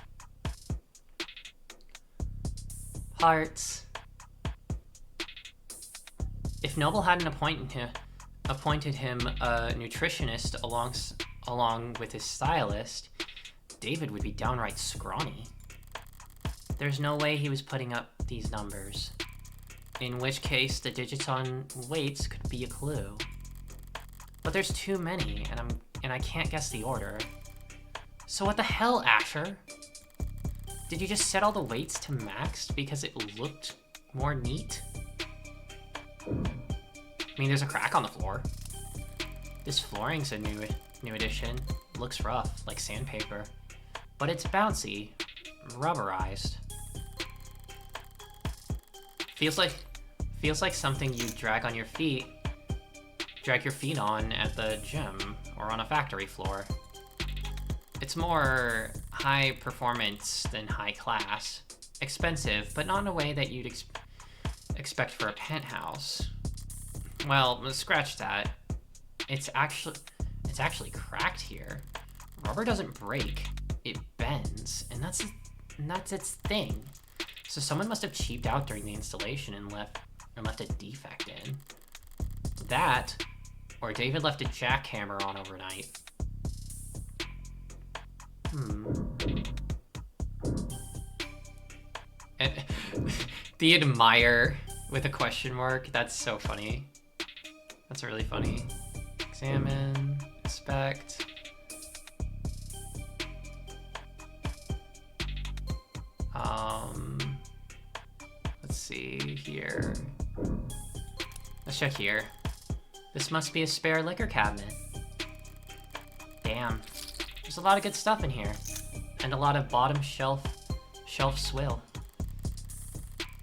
Hearts. If Noble hadn't appointed him a nutritionist along with his stylist, David would be downright scrawny. There's no way he was putting up these numbers. In which case, the digits on weights could be a clue. But there's too many, and I can't guess the order. So what the hell, Asher? Did you just set all the weights to max because it looked more neat? I mean, there's a crack on the floor. This flooring's a new addition. Looks rough, like sandpaper. But it's bouncy, rubberized. Feels like something you drag your feet on at the gym or on a factory floor. It's more high performance than high class. Expensive, but not in a way that you'd expect for a penthouse. Well, scratch that. It's actually cracked here. Rubber doesn't break, it bends, and that's its thing. So someone must have cheaped out during the installation and left a defect in. That, or David left a jackhammer on overnight. The admire with a question mark, that's so funny. That's really funny. Examine, inspect. Let's see here. Let's check here. This must be a spare liquor cabinet. Damn. There's a lot of good stuff in here. And a lot of bottom shelf swill.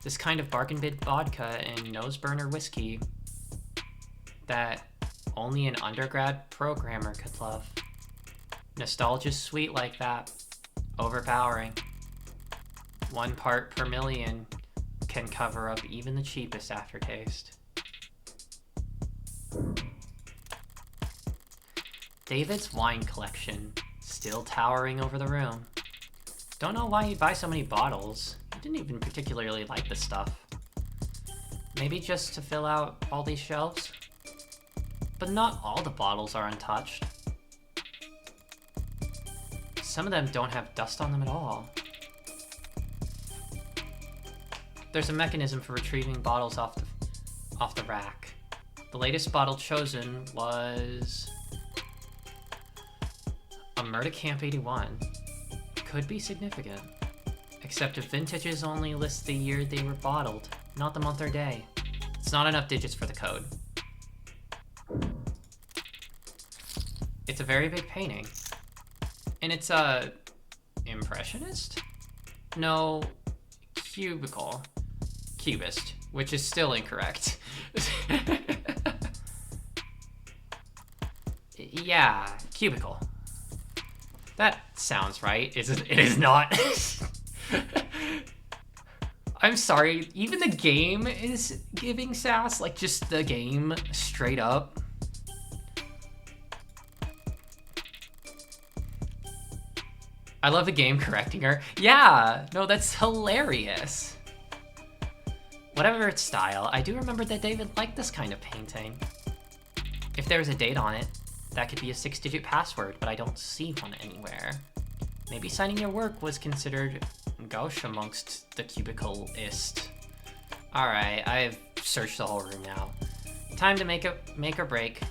This kind of bargain bin vodka and nose burner whiskey that only an undergrad programmer could love. Nostalgia's sweet like that. Overpowering. 1 part per million can cover up even the cheapest aftertaste. David's wine collection, still towering over the room. Don't know why he'd buy so many bottles. He didn't even particularly like the stuff. Maybe just to fill out all these shelves? But not all the bottles are untouched. Some of them don't have dust on them at all. There's a mechanism for retrieving bottles off the rack. The latest bottle chosen was a Murder-Camp 81. Could be significant. Except if vintages only list the year they were bottled, not the month or day. It's not enough digits for the code. It's a very big painting. And it's impressionist? No, cubist, which is still incorrect. Yeah, cubicle. That sounds right. It is not. I'm sorry, even the game is giving sass, like just the game straight up. I love the game correcting her. Yeah, no, that's hilarious. Whatever its style, I do remember that David liked this kind of painting. If there's a date on it, that could be a 6-digit password, but I don't see one anywhere. Maybe signing your work was considered gauche amongst the cubicle-ist. Alright, I've searched the whole room now. Time to make or break.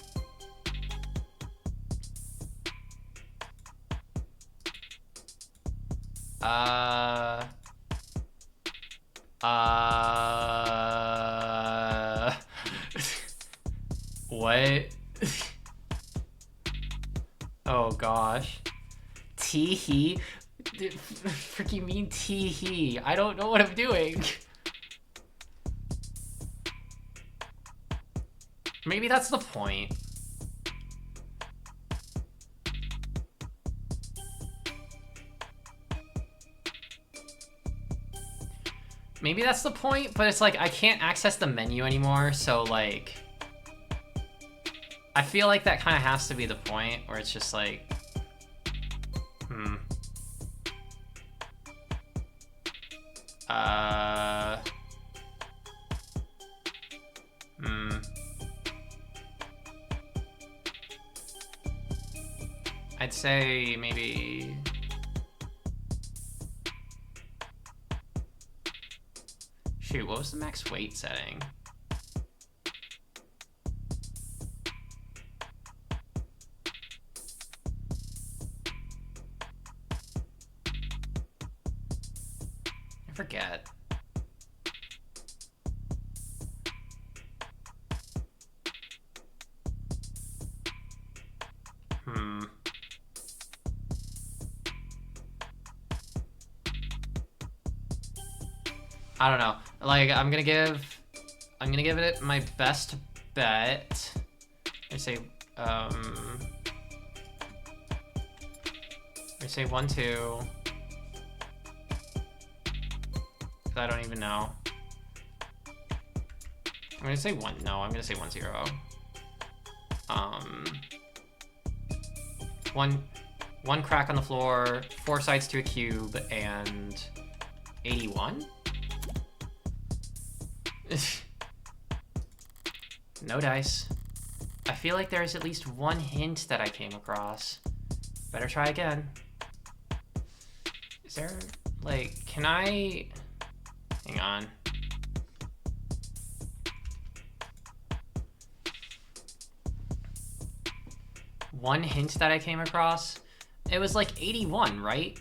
What? Oh gosh. Tee-hee? Freaking mean tee-hee. I don't know what I'm doing. Maybe that's the point. Maybe that's the point, but it's like I can't access the menu anymore, so like I feel like that kind of has to be the point where it's just like uh I'd say maybe shoot, what was the max weight setting? I forget. I don't know. Like I'm gonna give it my best bet. I say I say 1, 2. Cause I don't even know. I'm gonna say 1. No, I'm gonna say 1, 0. One crack on the floor, 4 sides to a cube, and 81. No dice. I feel like there's at least one hint that I came across. Better try again. Is there, like, can I... Hang on. One hint that I came across? It was like 81, right?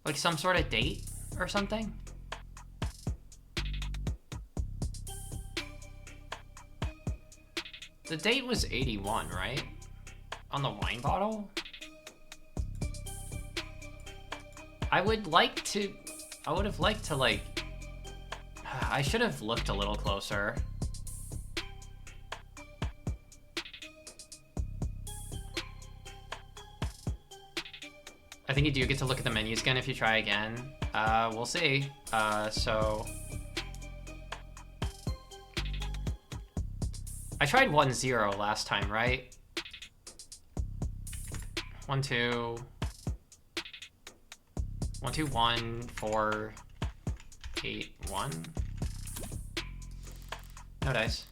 Like some sort of date or something? The date was 81, right? On the wine bottle? I would have liked to, like... I should have looked a little closer. I think you do get to look at the menus again if you try again. We'll see. So... I tried 1, 0 last time, right? 1, 2... 1, 2, 1, 4, 8, 1. No dice.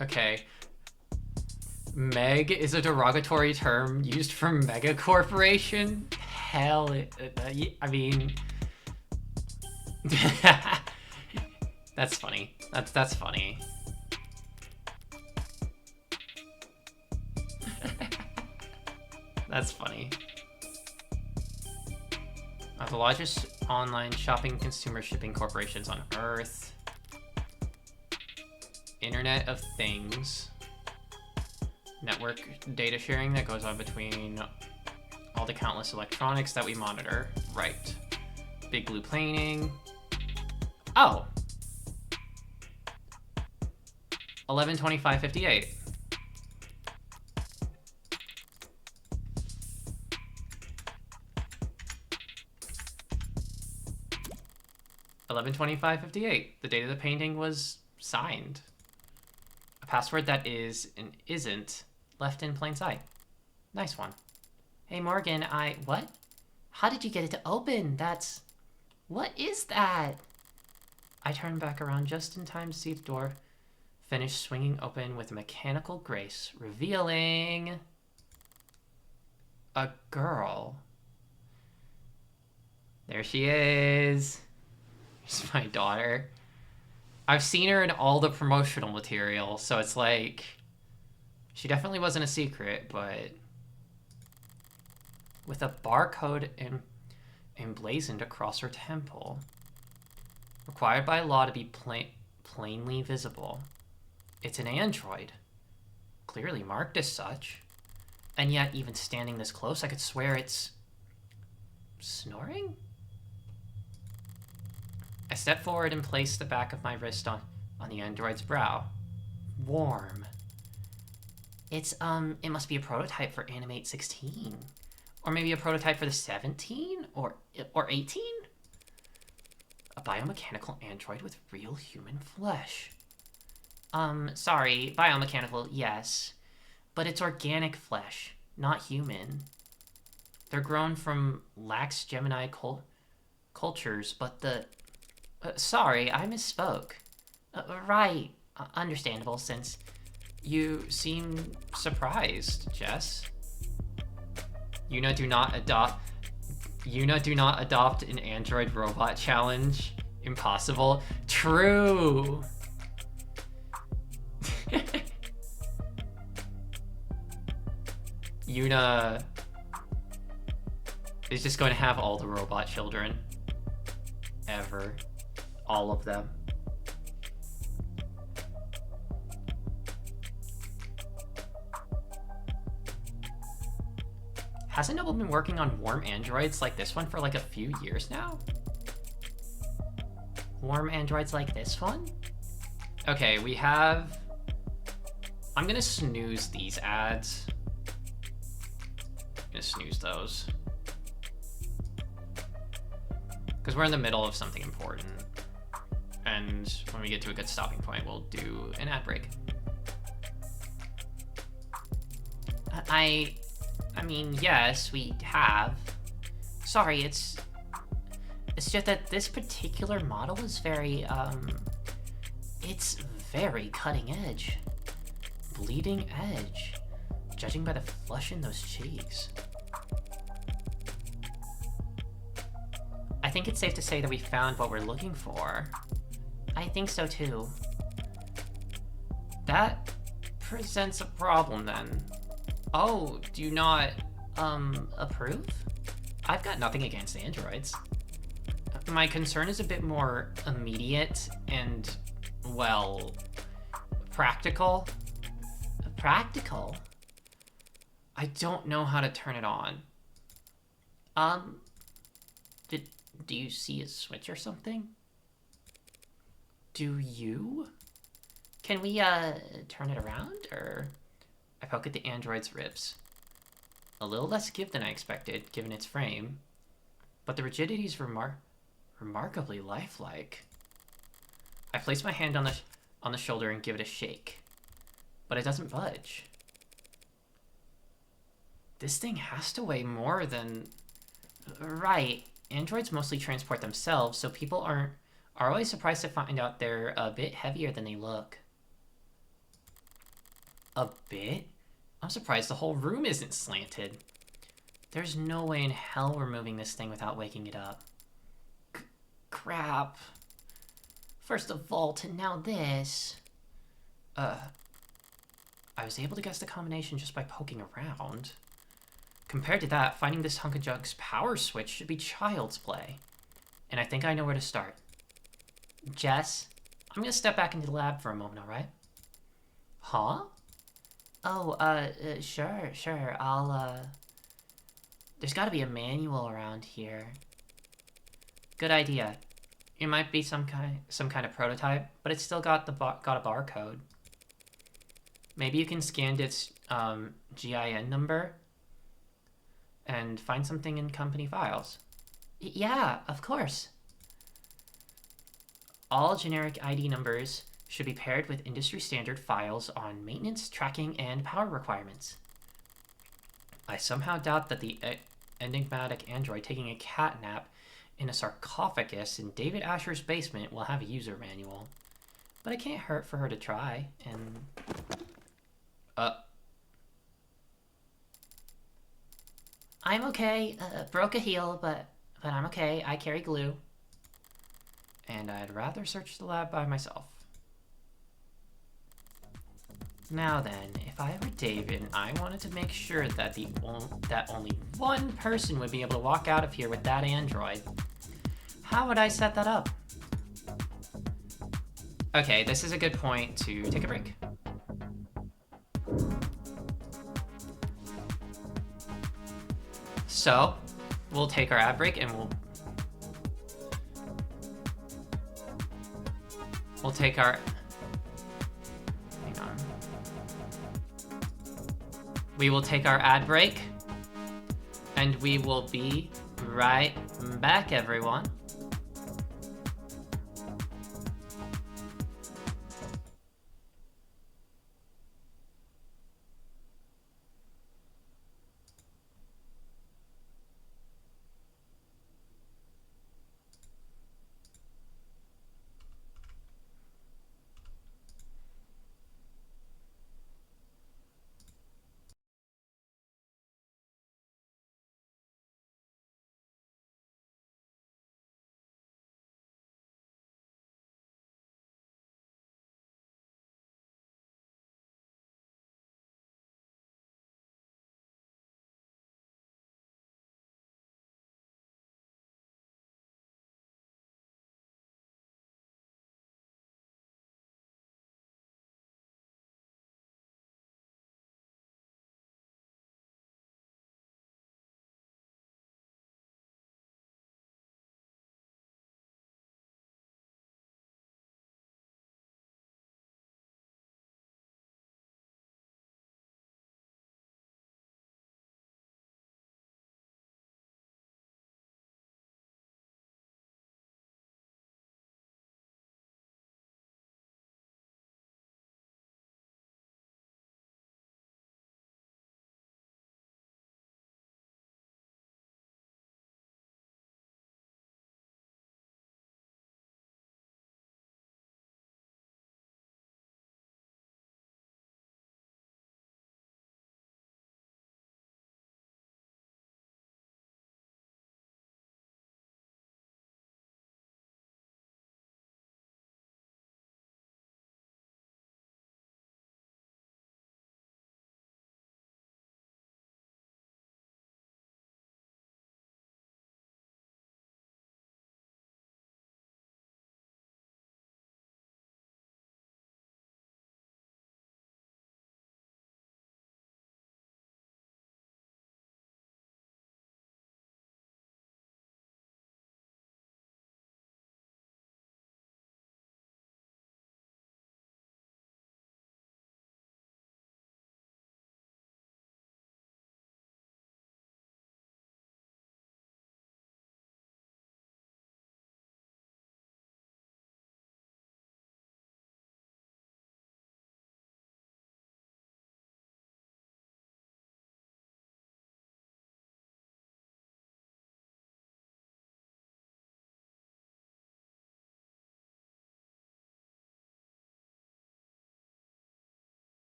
Okay. Meg is a derogatory term used for mega corporation? Hell, I mean... That's funny. That's funny. That's funny. The largest online shopping consumer shipping corporations on Earth. Internet of Things. Network data sharing that goes on between all the countless electronics that we monitor. Right. Big Blue Planing. Oh. 11/25/58. The date of the painting was signed. A password that is and isn't left in plain sight. Nice one. Hey Morgan, what? How did you get it to open? What is that? I turned back around just in time to see the door finish swinging open with mechanical grace, revealing a girl. There she is. Here's my daughter. I've seen her in all the promotional material, so it's like... She definitely wasn't a secret, but... With a barcode emblazoned across her temple. Required by law to be plainly visible. It's an android. Clearly marked as such. And yet, even standing this close, I could swear it's... snoring? I stepped forward and placed the back of my wrist on the android's brow. Warm. It must be a prototype for Animate 16. Or maybe a prototype for the 17? Or 18? A biomechanical android with real human flesh. Sorry, biomechanical, yes. But it's organic flesh, not human. They're grown from lax Gemini cultures, but the... sorry, I misspoke. Right, understandable, since you seem surprised, Jess. Yuna, do not adopt an android robot challenge. Impossible. True. Yuna is just going to have all the robot children. Ever. All of them. Hasn't Noble been working on warm androids like this one for like a few years now? Warm androids like this one? Okay, we have... I'm gonna snooze these ads. I'm gonna snooze those. Because we're in the middle of something important. And when we get to a good stopping point, we'll do an ad break. I mean, yes, we have. Sorry, it's just that this particular model is very, it's very cutting edge. Bleeding edge. Judging by the flush in those cheeks. I think it's safe to say that we found what we're looking for. I think so too. That presents a problem then. Oh, do you not, approve? I've got nothing against androids. My concern is a bit more immediate and, well, practical. Practical? I don't know how to turn it on. Do you see a switch or something? Do you? Can we, turn it around, or... I poke at the android's ribs. A little less give than I expected, given its frame, but the rigidity is remarkably lifelike. I place my hand on the shoulder and give it a shake, but it doesn't budge. This thing has to weigh more than... Right, androids mostly transport themselves, so people are always surprised to find out they're a bit heavier than they look. A bit? I'm surprised the whole room isn't slanted. There's no way in hell we're moving this thing without waking it up. Crap. First a vault and now this. I was able to guess the combination just by poking around. Compared to that, finding this hunk of junk's power switch should be child's play. And I think I know where to start. Jess, I'm gonna step back into the lab for a moment, alright? Huh? Oh, sure, I'll, there's gotta be a manual around here. Good idea. It might be some kind of prototype, but it's still got a barcode. Maybe you can scan its, GIN number and find something in company files. Yeah, of course. All generic ID numbers should be paired with industry standard files on maintenance, tracking, and power requirements. I somehow doubt that the enigmatic android taking a cat nap in a sarcophagus in David Asher's basement will have a user manual. But it can't hurt for her to try, and... I'm okay. Broke a heel, but I'm okay. I carry glue. And I'd rather search the lab by myself. Now then, if I were David and I wanted to make sure that that only one person would be able to walk out of here with that android, how would I set that up? Okay, this is a good point to take a break. So, we'll take our ad break and we'll take our... Hang on. we will take our ad break, and we will be right back, everyone.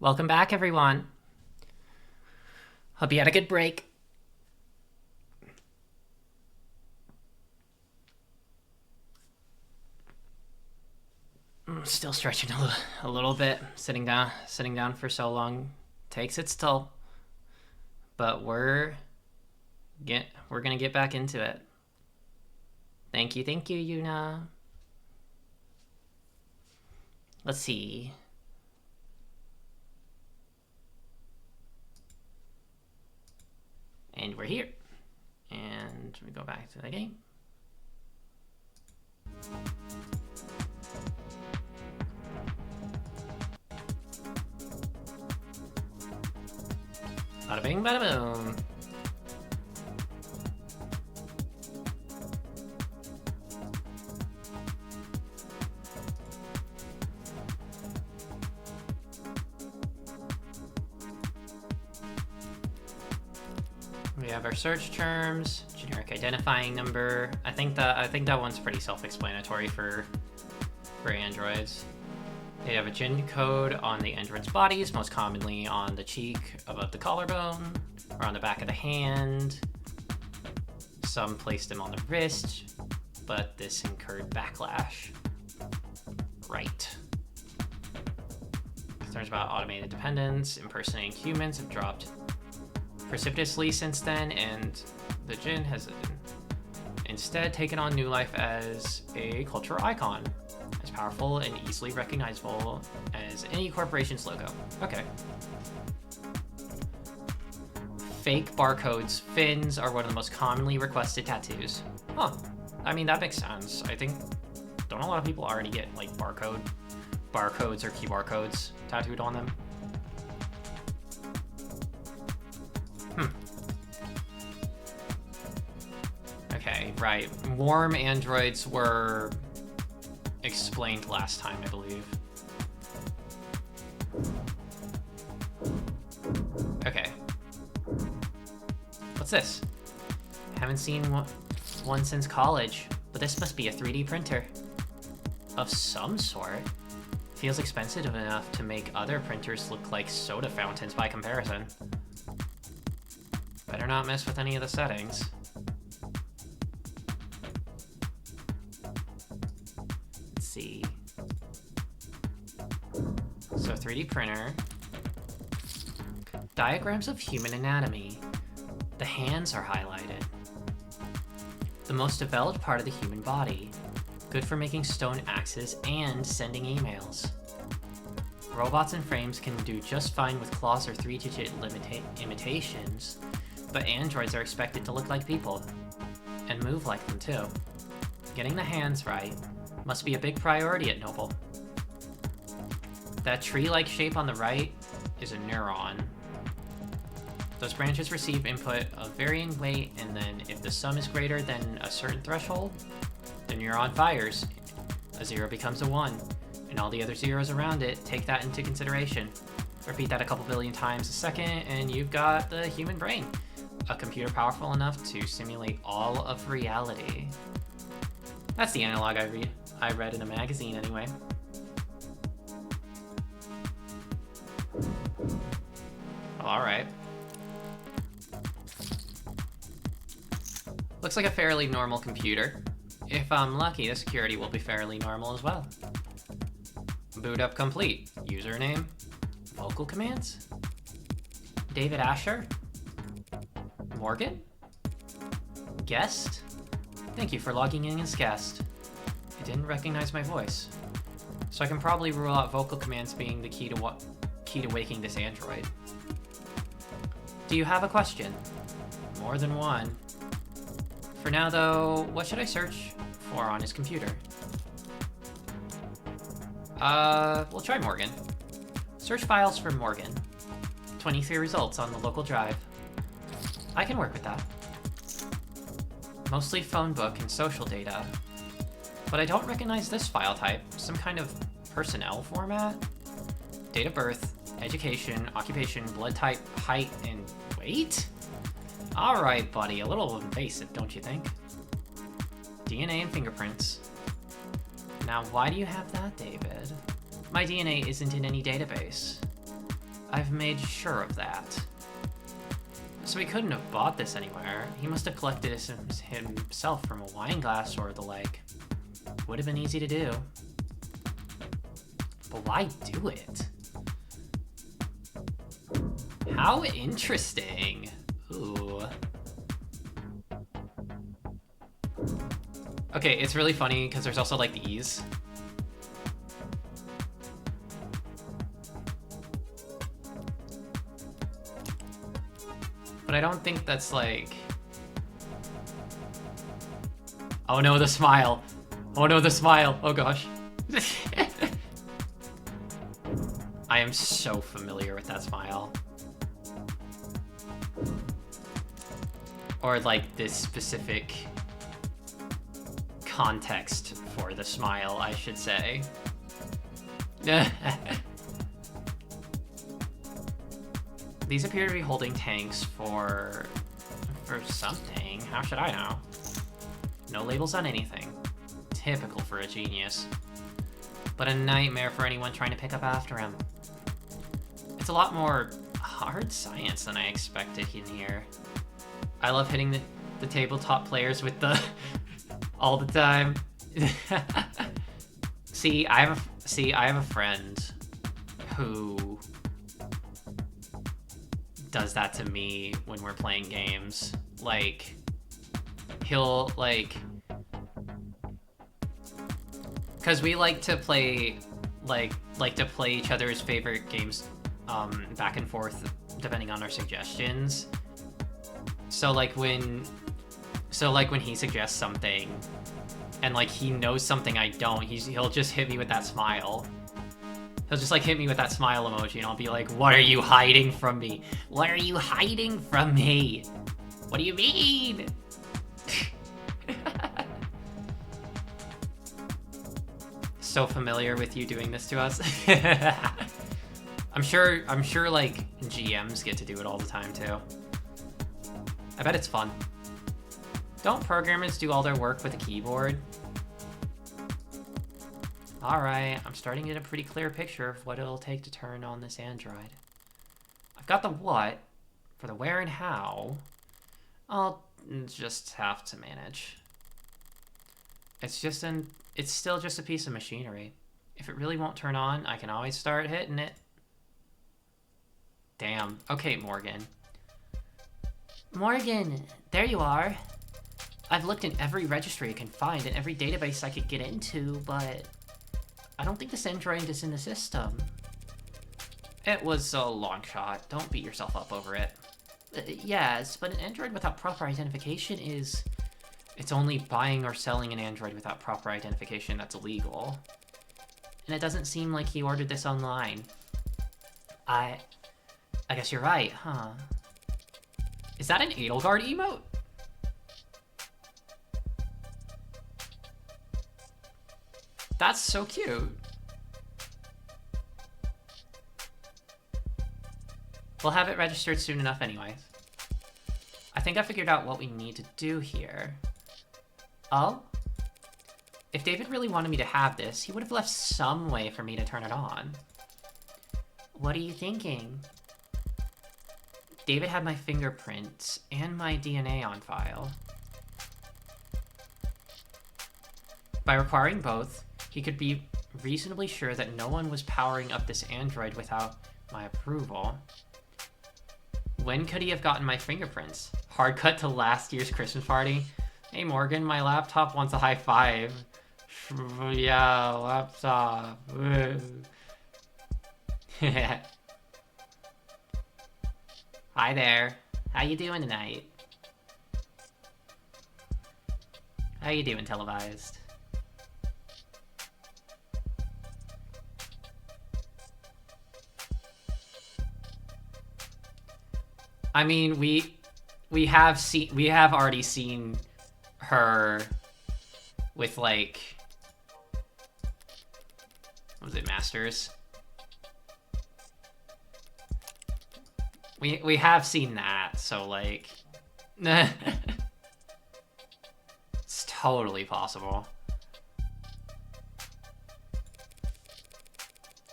Welcome back, everyone. Hope you had a good break. I'm still stretching a little bit. Sitting down for so long takes its toll. But we're gonna get back into it. Thank you, Yuna. Let's see. And we're here. And we go back to the game. Bada bing, bada boom. We have our search terms, generic identifying number. I think that one's pretty self-explanatory for androids. They have a gen code on the android's bodies, most commonly on the cheek above the collarbone or on the back of the hand. Some placed them on the wrist, but this incurred backlash. Right. Concerns about automated dependence, impersonating humans have dropped precipitously since then, and the gen has instead taken on new life as a cultural icon, as powerful and easily recognizable as any corporation's logo. Okay. Fake barcodes. Fins are one of the most commonly requested tattoos. Huh. I mean, that makes sense. I think, don't a lot of people already get like barcodes or QR codes tattooed on them? Okay, right. Warm androids were explained last time, I believe. Okay. What's this? Haven't seen one since college, but this must be a 3D printer. Of some sort. Feels expensive enough to make other printers look like soda fountains by comparison. Better not mess with any of the settings. Let's see. So 3D printer. Diagrams of human anatomy. The hands are highlighted. The most developed part of the human body. Good for making stone axes and sending emails. Robots and frames can do just fine with claws or 3-digit imitations, but androids are expected to look like people. And move like them too. Getting the hands right must be a big priority at Noble. That tree-like shape on the right is a neuron. Those branches receive input of varying weight, and then if the sum is greater than a certain threshold, the neuron fires. A 0 becomes a 1, and all the other zeros around it take that into consideration. Repeat that a couple billion times a second, and you've got the human brain. A computer powerful enough to simulate all of reality. That's the analog I read in a magazine anyway. Alright. Looks like a fairly normal computer. If I'm lucky, the security will be fairly normal as well. Boot up complete. Username. Vocal commands. David Asher. Morgan. Guest. Thank you for logging in as guest. It didn't recognize my voice. So I can probably rule out vocal commands being the key to waking this android. Do you have a question? More than one. For now though, what should I search for on his computer? We'll try Morgan. Search files for Morgan. 23 results on the local drive. I can work with that. Mostly phone book and social data. But I don't recognize this file type. Some kind of personnel format? Date of birth, education, occupation, blood type, height, and weight? Alright, buddy, a little invasive, don't you think? DNA and fingerprints. Now, why do you have that, David? My DNA isn't in any database. I've made sure of that. So he couldn't have bought this anywhere. He must have collected it himself from a wine glass or the like. Would have been easy to do. But why do it? How interesting. Ooh. Okay, it's really funny because there's also like these. But I don't think that's like... Oh no, the smile. Oh no, the smile. Oh gosh. I am so familiar with that smile. Or like this specific context for the smile, I should say. These appear to be holding tanks for something. How should I know? No labels on anything. Typical for a genius. But a nightmare for anyone trying to pick up after him. It's a lot more hard science than I expected in here. I love hitting the tabletop players with the all the time. See, I have a friend who does that to me when we're playing games. Like, he'll like Because we like to play, like to play each other's favorite games, back and forth, depending on our suggestions. So like when he suggests something, and like he knows something I don't, he'll just hit me with that smile. He'll just like hit me with that smile emoji, and I'll be like, "What are you hiding from me? What are you hiding from me? What do you mean?" So familiar with you doing this to us. I'm sure like GMs get to do it all the time too. I bet it's fun. Don't programmers do all their work with a keyboard? Alright, I'm starting to get a pretty clear picture of what it'll take to turn on this Android. I've got the what, for the where and how, I'll just have to manage. It's still just a piece of machinery. If it really won't turn on, I can always start hitting it. Damn. Okay, Morgan. Morgan, there you are. I've looked in every registry I can find and every database I could get into, but I don't think this Android is in the system. It was a long shot. Don't beat yourself up over it. Yes, but an Android without proper identification is... It's only buying or selling an Android without proper identification that's illegal. And it doesn't seem like he ordered this online. I guess you're right, huh? Is that an Edelgard emote? That's so cute. We'll have it registered soon enough anyways. I think I figured out what we need to do here. Oh? If David really wanted me to have this, he would have left some way for me to turn it on. What are you thinking? David had my fingerprints and my DNA on file. By requiring both, he could be reasonably sure that no one was powering up this Android without my approval. When could he have gotten my fingerprints? Hard cut to last year's Christmas party. Hey Morgan, my laptop wants a high five. Yeah, laptop. Hi there. How you doing tonight? How you doing, televised? I mean, we have already seen her with like, what was it, Masters? We have seen that, so like, it's totally possible.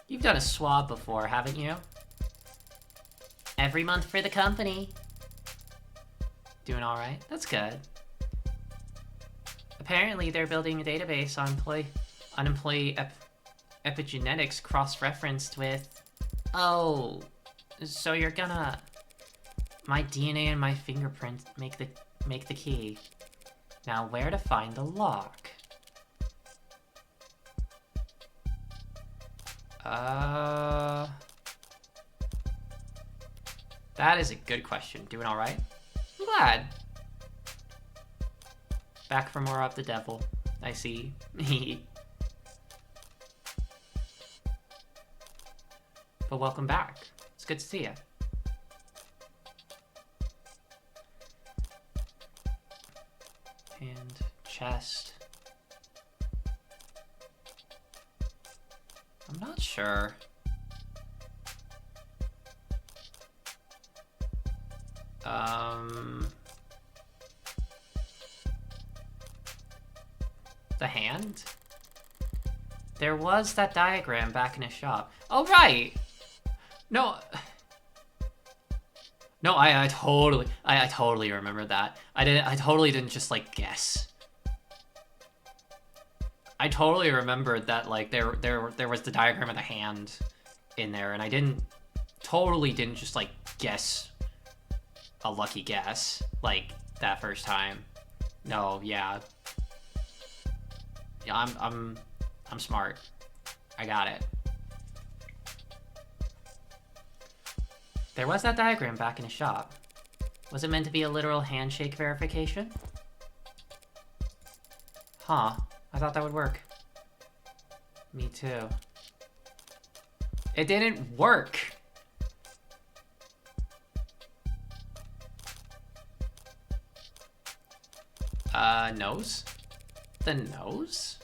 You've done a swab before, haven't you? Every month for the company. Doing alright? That's good. Apparently they're building a database on employee epigenetics cross-referenced with... Oh, so you're gonna... My DNA and my fingerprint make the key. Now where to find the lock? That is a good question. Doing alright? I'm glad. Back for more of the devil, I see. But welcome back. It's good to see you. And chest. I'm not sure. The hand? There was that diagram back in his shop. Oh, right! No. No, I totally remember that. I totally didn't just like guess. I totally remembered that like there was the diagram of the hand in there, and I totally didn't just like guess a lucky guess like that first time. No, yeah. Yeah, I'm smart. I got it. There was that diagram back in his shop. Was it meant to be a literal handshake verification? Huh. I thought that would work. Me too. It didn't work! Nose? The nose?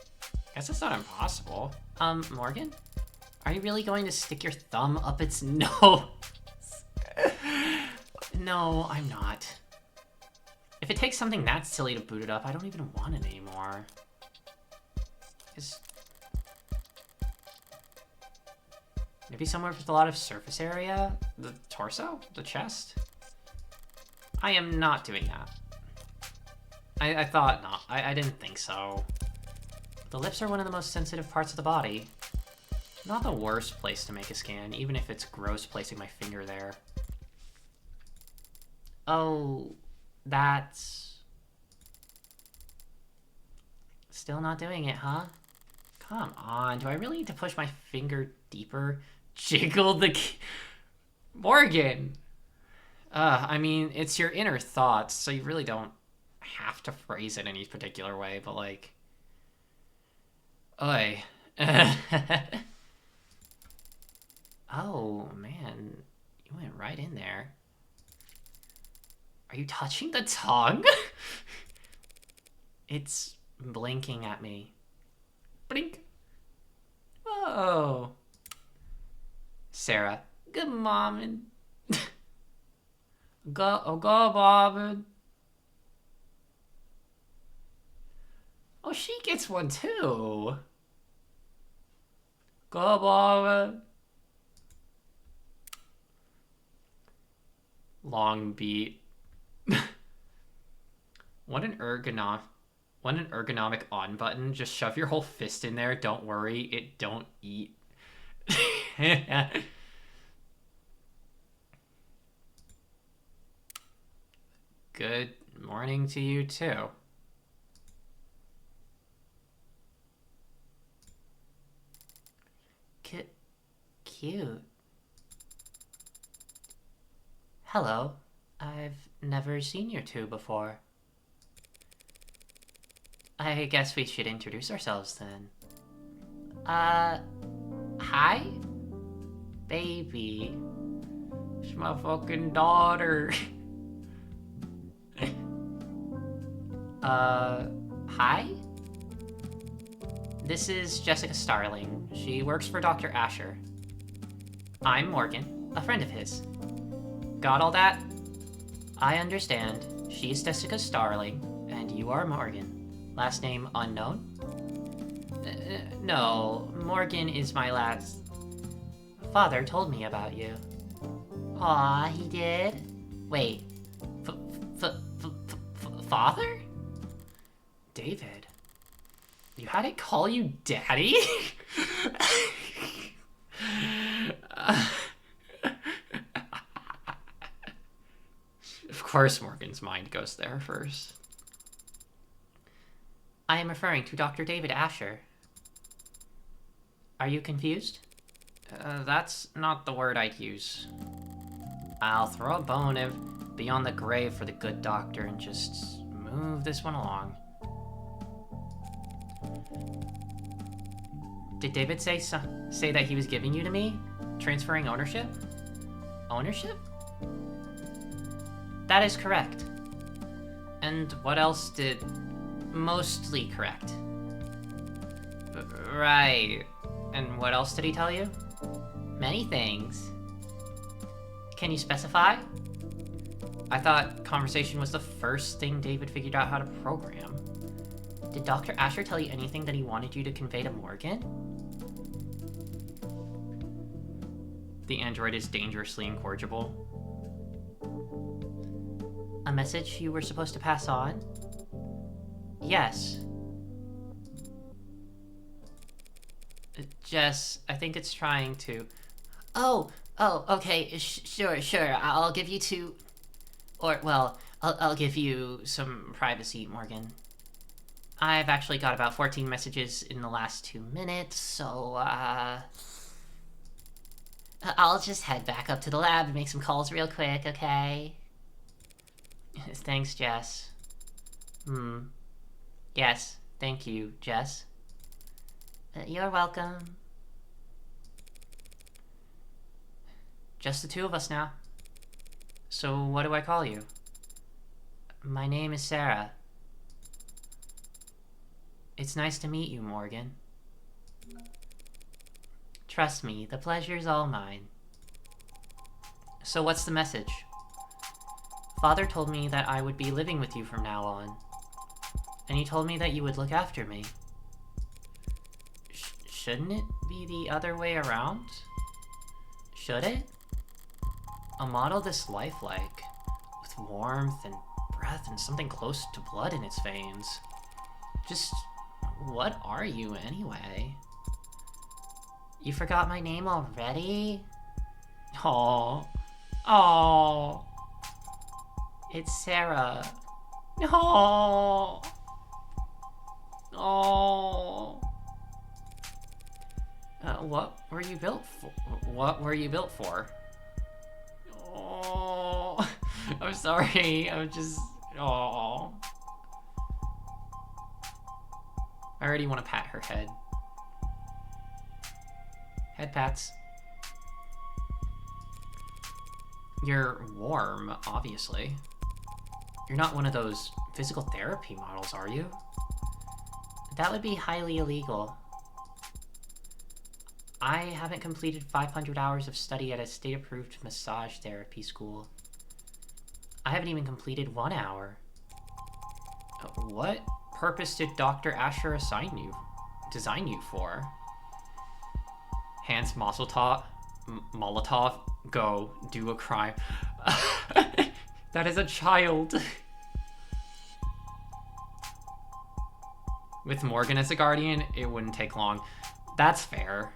Guess it's not impossible. Morgan? Are you really going to stick your thumb up its nose? No, I'm not. If it takes something that silly to boot it up, I don't even want it anymore. Maybe somewhere with a lot of surface area? The torso? The chest? I am not doing that. I thought not. I didn't think so. The lips are one of the most sensitive parts of the body. Not the worst place to make a scan, even if it's gross placing my finger there. Oh, that's... Still not doing it, huh? Come on, do I really need to push my finger deeper? Jiggle the... Morgan! I mean, it's your inner thoughts, so you really don't have to phrase it any particular way, but like... Oi. Oh, man. You went right in there. Are you touching the tongue? It's blinking at me. Blink. Whoa. Sarah. Good mom. Go, Bob. Oh, she gets one too. Go, Bob. Long beat. What an ergonomic on button. Just shove your whole fist in there. Don't worry, it don't eat. Good morning to you too. Cute. Hello. I've never seen you two before. I guess we should introduce ourselves then. Hi? Baby. It's my fucking daughter. Hi? This is Jessica Starling. She works for Dr. Asher. I'm Morgan, a friend of his. Got all that? I understand. She's Jessica Starling, and you are Morgan. Last name unknown? No, Morgan is my last... Father told me about you. Aw, he did? Wait, father? David, you had it call you daddy? Of course Morgan's mind goes there first. I am referring to Dr. David Asher. Are you confused? That's not the word I'd use. I'll throw a bone beyond the grave for the good doctor and just move this one along. Did David say that he was giving you to me? Transferring ownership? Ownership? That is correct. And what else did... Mostly correct. Right. And what else did he tell you? Many things. Can you specify? I thought conversation was the first thing David figured out how to program. Did Dr. Asher tell you anything that he wanted you to convey to Morgan? The android is dangerously incorrigible. A message you were supposed to pass on? Yes. Jess, I think it's trying to... Oh, okay, sure. I'll give you two... Or, well, I'll give you some privacy, Morgan. I've actually got about 14 messages in the last 2 minutes, so, I'll just head back up to the lab and make some calls real quick, okay? Thanks, Jess. Yes, thank you, Jess. You're welcome. Just the two of us now. So what do I call you? My name is Sarah. It's nice to meet you, Morgan. Trust me, the pleasure's all mine. So what's the message? Father told me that I would be living with you from now on. And he told me that you would look after me. Shouldn't it be the other way around? Should it? A model this lifelike, with warmth and breath and something close to blood in its veins. Just, what are you anyway? You forgot my name already? Aww. Aww. It's Sarah. Aww. Aww. What were you built for? What were you built for? Oh, I'm sorry. I'm just. Oh. I already want to pat her head. Head pats. You're warm, obviously. You're not one of those physical therapy models, are you? That would be highly illegal. I haven't completed 500 hours of study at a state-approved massage therapy school. I haven't even completed 1 hour. What purpose did Dr. Asher design you for? Hans Molotov, go do a crime. That is a child. With Morgan as a guardian, it wouldn't take long. That's fair.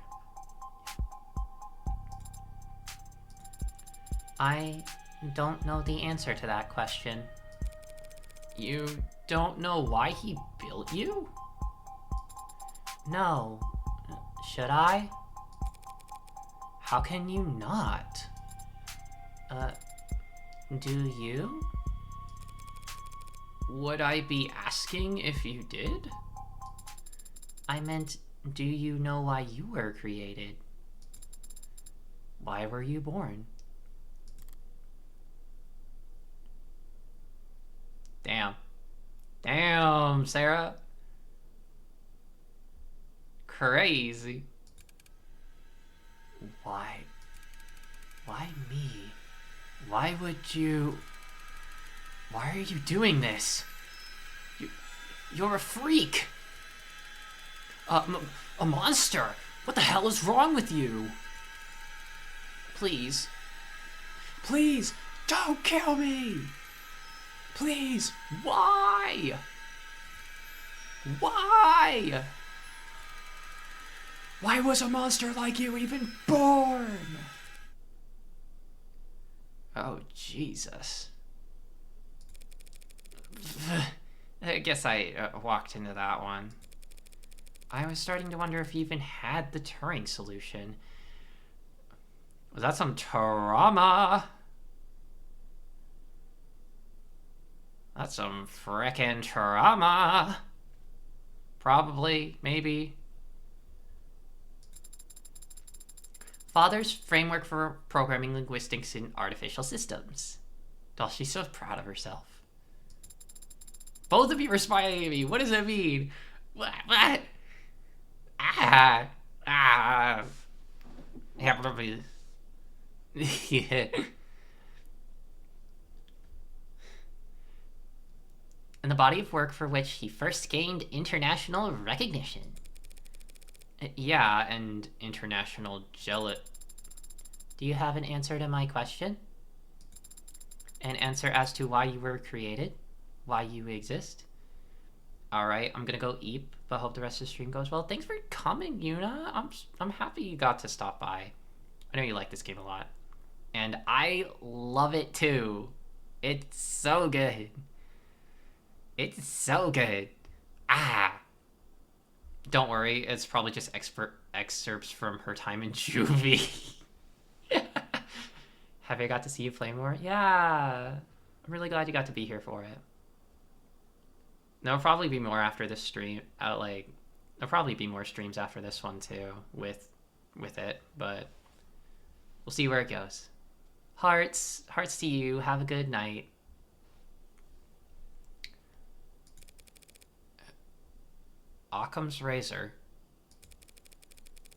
I don't know the answer to that question. You don't know why he built you? No. Should I? How can you not? Do you? Would I be asking if you did? I meant, do you know why you were created? Why were you born? Damn. Damn, Sarah. Crazy. Why? Why me? Why would you... Why are you doing this? You're a freak. A monster. What the hell is wrong with you? Please. Please, don't kill me. Please, why? Why? Why was a monster like you even born? Oh, Jesus. I guess I walked into that one. I was starting to wonder if you even had the Turing solution. Was that some trauma? That's some frickin' trauma. Probably, maybe. Father's framework for programming linguistics in artificial systems. Oh, she's so proud of herself. Both of you are smiling at me. What does that mean? What? Ah. Yeah. And the body of work for which he first gained international recognition. Yeah, and international jealous. Do you have an answer to my question? An answer as to why you were created? Why you exist? Alright, I'm gonna go eat, but hope the rest of the stream goes well. Thanks for coming, Yuna. I'm happy you got to stop by. I know you like this game a lot. And I love it too. It's so good. It's so good. Ah! Don't worry, it's probably just excerpts from her time in juvie. Have I got to see you play more? Yeah. I'm really glad you got to be here for it. There'll probably be more after this stream. There'll probably be more streams after this one too with it, but we'll see where it goes. Hearts to you. Have a good night. Occam's razor.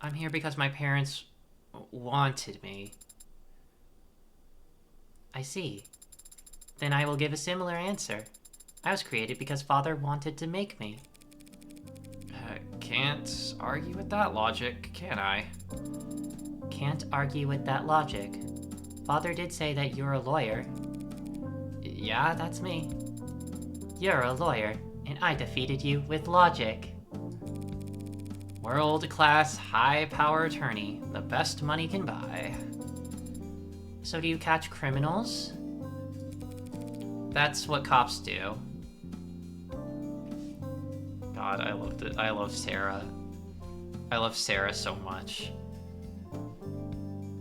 I'm here because my parents wanted me. I see. Then I will give a similar answer. I was created because Father wanted to make me. Can't argue with that logic, can I? Can't argue with that logic. Father did say that you're a lawyer. Yeah, that's me. You're a lawyer, and I defeated you with logic. World-class, high-power attorney. The best money can buy. So do you catch criminals? That's what cops do. God, I loved it. I love Sarah. I love Sarah so much.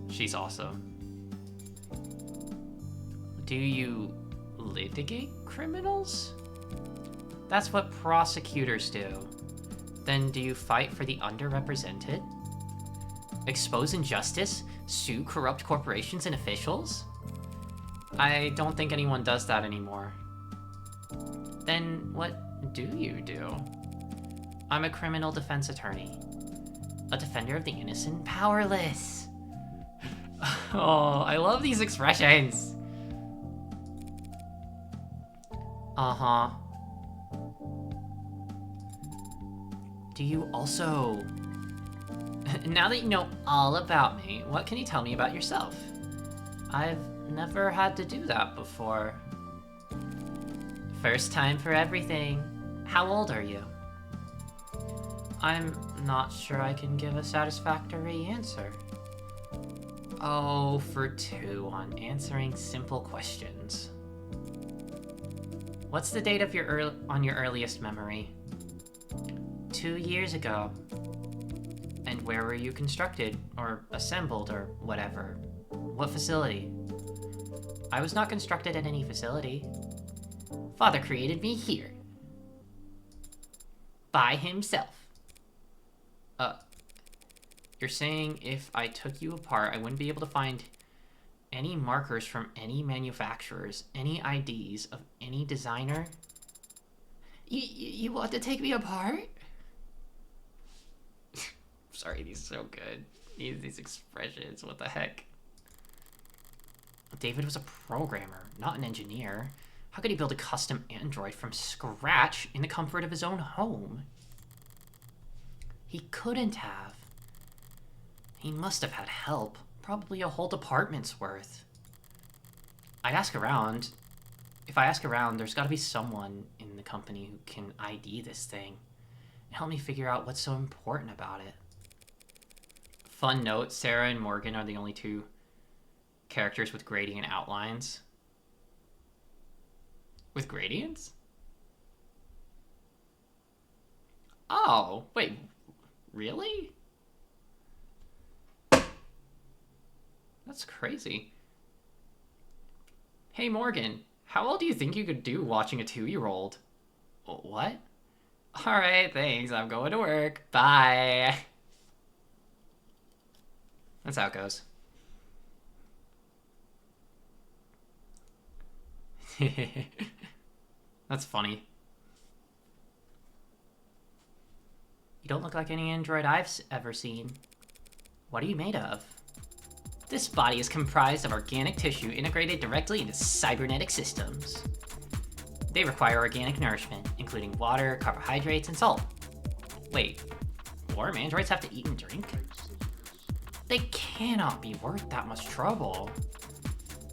She's awesome. Do you litigate criminals? That's what prosecutors do. Then do you fight for the underrepresented? Expose injustice? Sue corrupt corporations and officials? I don't think anyone does that anymore. Then what do you do? I'm a criminal defense attorney. A defender of the innocent and powerless. Oh, I love these expressions. Uh-huh. Do you also... Now that you know all about me, what can you tell me about yourself? I've never had to do that before. First time for everything. How old are you? I'm not sure I can give a satisfactory answer. Oh, for 2 on answering simple questions. What's the date of your earliest memory? 2 years ago. And where were you constructed, or assembled, or whatever? What facility? I was not constructed at any facility. Father created me here. By himself. You're saying if I took you apart, I wouldn't be able to find any markers from any manufacturers, any IDs of any designer? You want to take me apart? Sorry, these are so good. These expressions, what the heck? David was a programmer, not an engineer. How could he build a custom android from scratch in the comfort of his own home? He couldn't have. He must have had help, probably a whole department's worth. I'd ask around. If I ask around, there's gotta be someone in the company who can ID this thing and help me figure out what's so important about it. Fun note, Sarah and Morgan are the only 2 characters with gradient outlines. With gradients? Oh, wait, really? That's crazy. Hey Morgan, how well do you think you could do watching a 2-year-old? What? Alright, thanks, I'm going to work. Bye. That's how it goes. That's funny. You don't look like any android I've ever seen. What are you made of? This body is comprised of organic tissue integrated directly into cybernetic systems. They require organic nourishment, including water, carbohydrates, and salt. Wait, warm androids have to eat and drink? They cannot be worth that much trouble.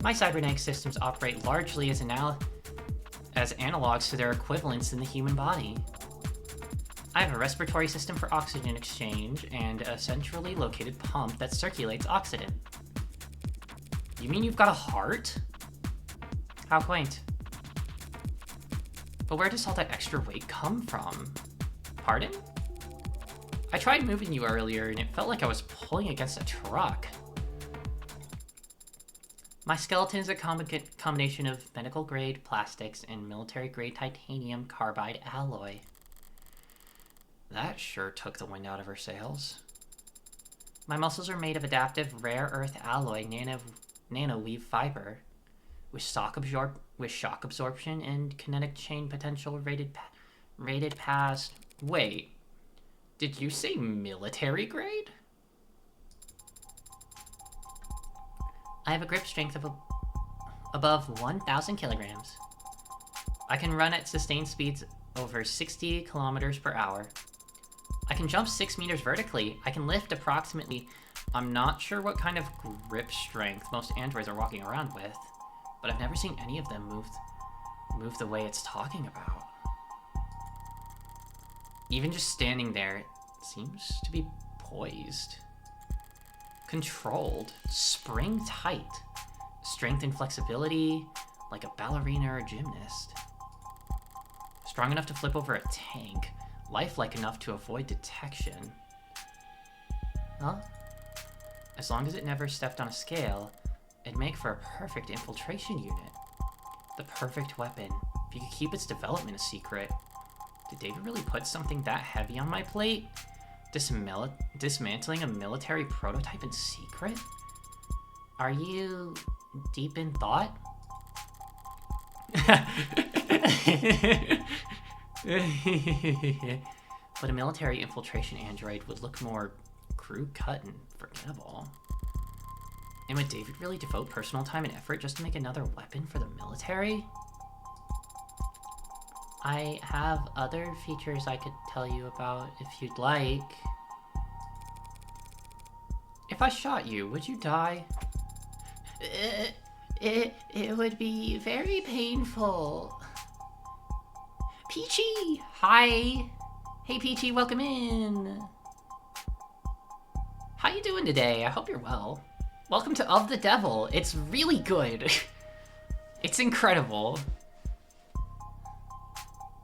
My cybernetic systems operate largely as analogs to their equivalents in the human body. I have a respiratory system for oxygen exchange and a centrally located pump that circulates oxygen. You mean you've got a heart? How quaint. But where does all that extra weight come from? Pardon? I tried moving you earlier and it felt like I was pulling against a truck. My skeleton is a combination of medical-grade plastics and military-grade titanium carbide alloy. That sure took the wind out of her sails. My muscles are made of adaptive rare earth alloy nanoweave fiber with shock absorption and kinetic chain potential rated past... Wait, did you say military grade? I have a grip strength of above 1,000 kilograms. I can run at sustained speeds over 60 kilometers per hour. I can jump 6 meters vertically. I can lift approximately... I'm not sure what kind of grip strength most androids are walking around with, but I've never seen any of them move the way it's talking about. Even just standing there, it seems to be poised. Controlled, spring tight, strength and flexibility, like a ballerina or a gymnast. Strong enough to flip over a tank, lifelike enough to avoid detection. Well, as long as it never stepped on a scale, it'd make for a perfect infiltration unit. The perfect weapon, if you could keep its development a secret. Did David really put something that heavy on my plate? Dismantling a military prototype in secret? Are you deep in thought? But a military infiltration android would look more crude-cut and forgettable. And would David really devote personal time and effort just to make another weapon for the military? I have other features I could tell you about if you'd like. If I shot you, would you die? It would be very painful. Peachy! Hi! Hey Peachy, welcome in! How you doing today? I hope you're well. Welcome to Of the Devil. It's really good. It's incredible.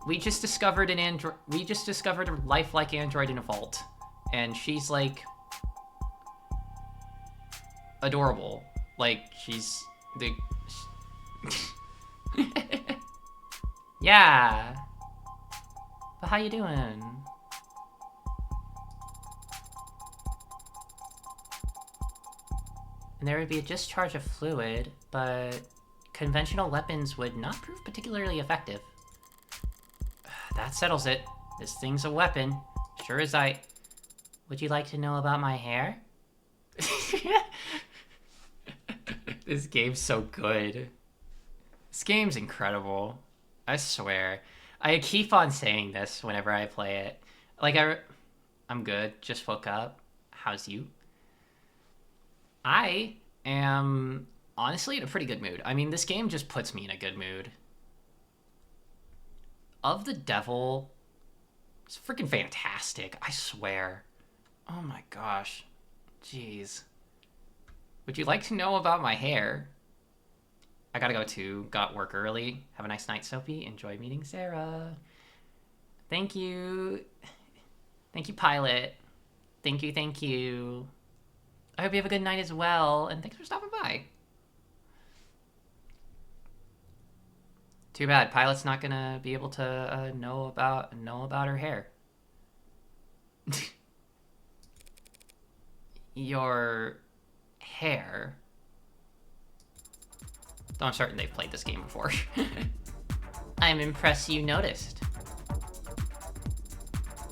We just discovered a lifelike android in a vault, and she's like adorable. Like she's the yeah. But how you doing? And there would be a discharge of fluid, but conventional weapons would not prove particularly effective. That settles it. This thing's a weapon. Sure as I... Would you like to know about my hair? This game's so good. This game's incredible. I swear. I keep on saying this whenever I play it. Like, I'm good. Just woke up. How's you? I am honestly in a pretty good mood. I mean, this game just puts me in a good mood. Of the Devil is freaking fantastic, I swear. Oh my gosh. Jeez. Would you like to know about my hair? I gotta go too. Got work early. Have a nice night, Sophie. Enjoy meeting Sarah. Thank you. Thank you, Pilot. Thank you, thank you. I hope you have a good night as well, and thanks for stopping by. Too bad, Pilot's not gonna be able to know about her hair. Your hair. Though I'm certain they've played this game before. I'm impressed you noticed.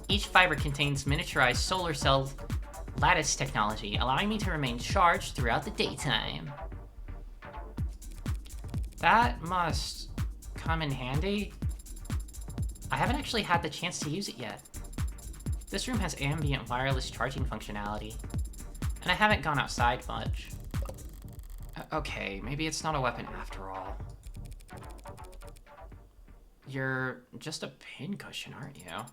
Each fiber contains miniaturized solar cell lattice technology, allowing me to remain charged throughout the daytime. That must come in handy. I haven't actually had the chance to use it yet. This room has ambient wireless charging functionality, and I haven't gone outside much. Okay, maybe it's not a weapon after all. You're just a pincushion, aren't you?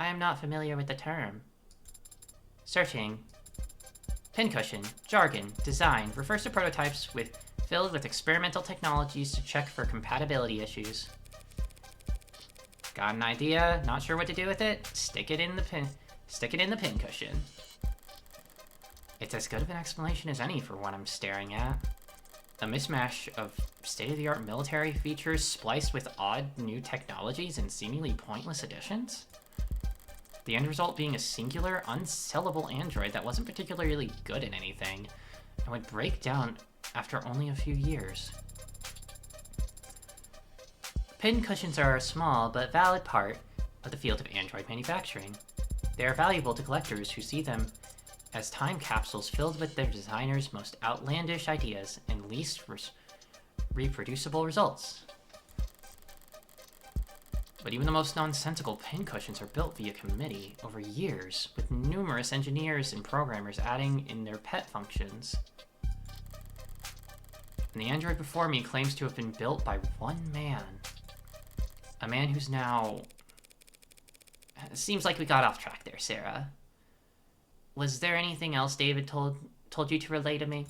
I am not familiar with the term. Searching. Pincushion, jargon, design, refers to prototypes filled with experimental technologies to check for compatibility issues. Got an idea? Not sure what to do with it? Stick it in the pincushion. It's as good of an explanation as any for what I'm staring at. A mismatch of state-of-the-art military features spliced with odd new technologies and seemingly pointless additions? The end result being a singular, unsellable android that wasn't particularly good at anything and would break down after only a few years. Pincushions are a small but valid part of the field of android manufacturing. They are valuable to collectors who see them as time capsules filled with their designers' most outlandish ideas and least reproducible results. But even the most nonsensical pincushions are built via committee over years, with numerous engineers and programmers adding in their pet functions. And the android before me claims to have been built by one man. A man who's now... Seems like we got off track there, Sarah. Was there anything else David told you to relay to me?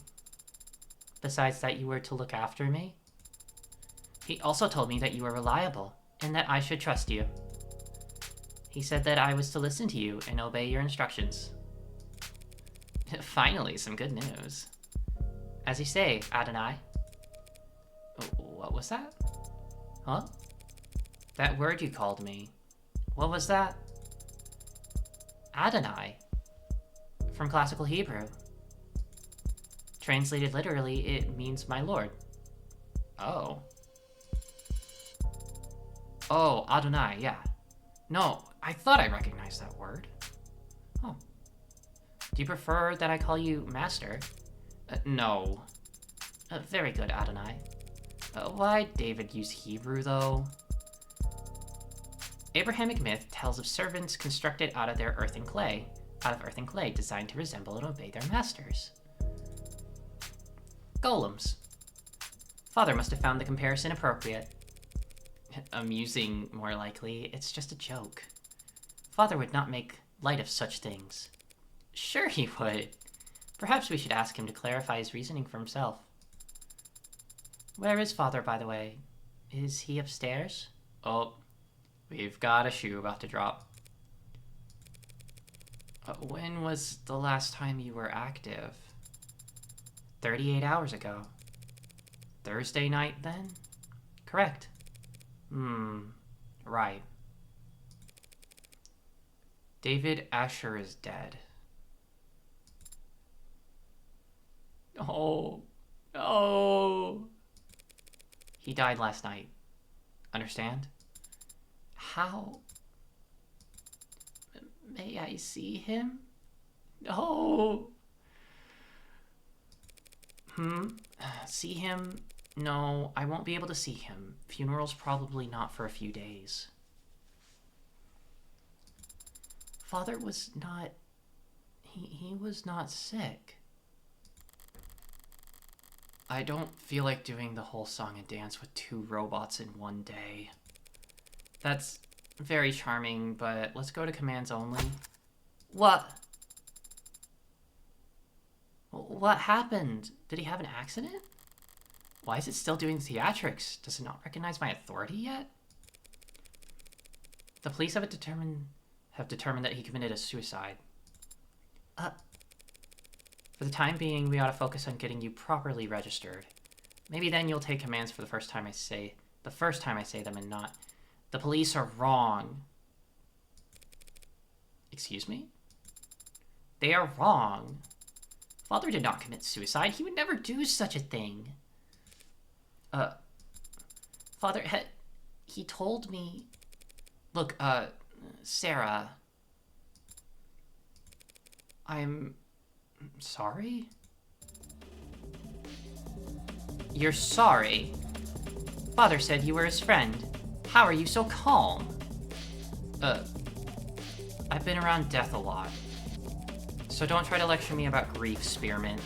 Besides that you were to look after me? He also told me that you were reliable, and that I should trust you. He said that I was to listen to you and obey your instructions. Finally, some good news. As you say, Adonai. What was that? Huh? That word you called me. What was that? Adonai. From classical Hebrew. Translated literally, it means my lord. Oh. Oh, Adonai, yeah. No, I thought I recognized that word. Oh. Do you prefer that I call you Master? No. Very good, Adonai. Why David use Hebrew, though? Abrahamic myth tells of servants constructed out of earth and clay, designed to resemble and obey their masters. Golems. Father must have found the comparison appropriate. Amusing, more likely. It's just a joke. Father would not make light of such things. Sure he would. Perhaps we should ask him to clarify his reasoning for himself. Where is Father, by the way? Is he upstairs? Oh, we've got a shoe about to drop. When was the last time you were active? 38 hours ago. Thursday night, then? Correct. Right. David Asher is dead. Oh, no. He died last night. Understand? How? May I see him? No. See him? No, I won't be able to see him. Funeral's probably not for a few days. Father was not... He was not sick. I don't feel like doing the whole song and dance with 2 robots in one day. That's very charming, but let's go to commands only. What? What happened? Did he have an accident? Why is it still doing theatrics? Does it not recognize my authority yet? The police have determined that he committed a suicide. For the time being, we ought to focus on getting you properly registered. Maybe then you'll take commands for the first time I say them and not, the police are wrong. Excuse me? They are wrong. Father did not commit suicide. He would never do such a thing. Father he told me... Look, Sarah... I'm... sorry? You're sorry? Father said you were his friend. How are you so calm? I've been around death a lot. So don't try to lecture me about grief, Spearmint.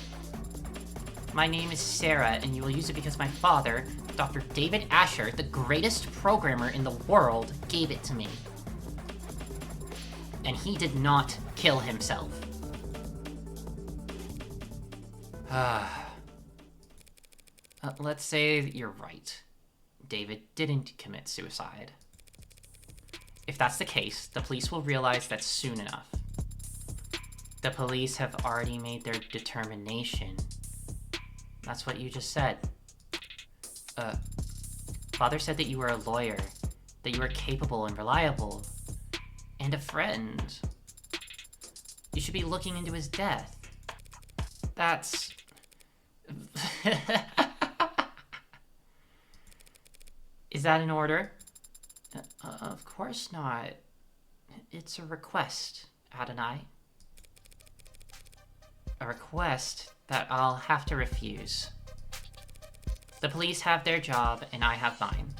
My name is Sarah, and you will use it because my father, Dr. David Asher, the greatest programmer in the world, gave it to me. And he did not kill himself. Let's say you're right. David didn't commit suicide. If that's the case, the police will realize that soon enough. The police have already made their determination. That's what you just said. Father said that you were a lawyer, that you were capable and reliable, and a friend. You should be looking into his death. That's... Is that in order? Of course not. It's a request, Adonai. A request that I'll have to refuse. The police have their job, and I have mine.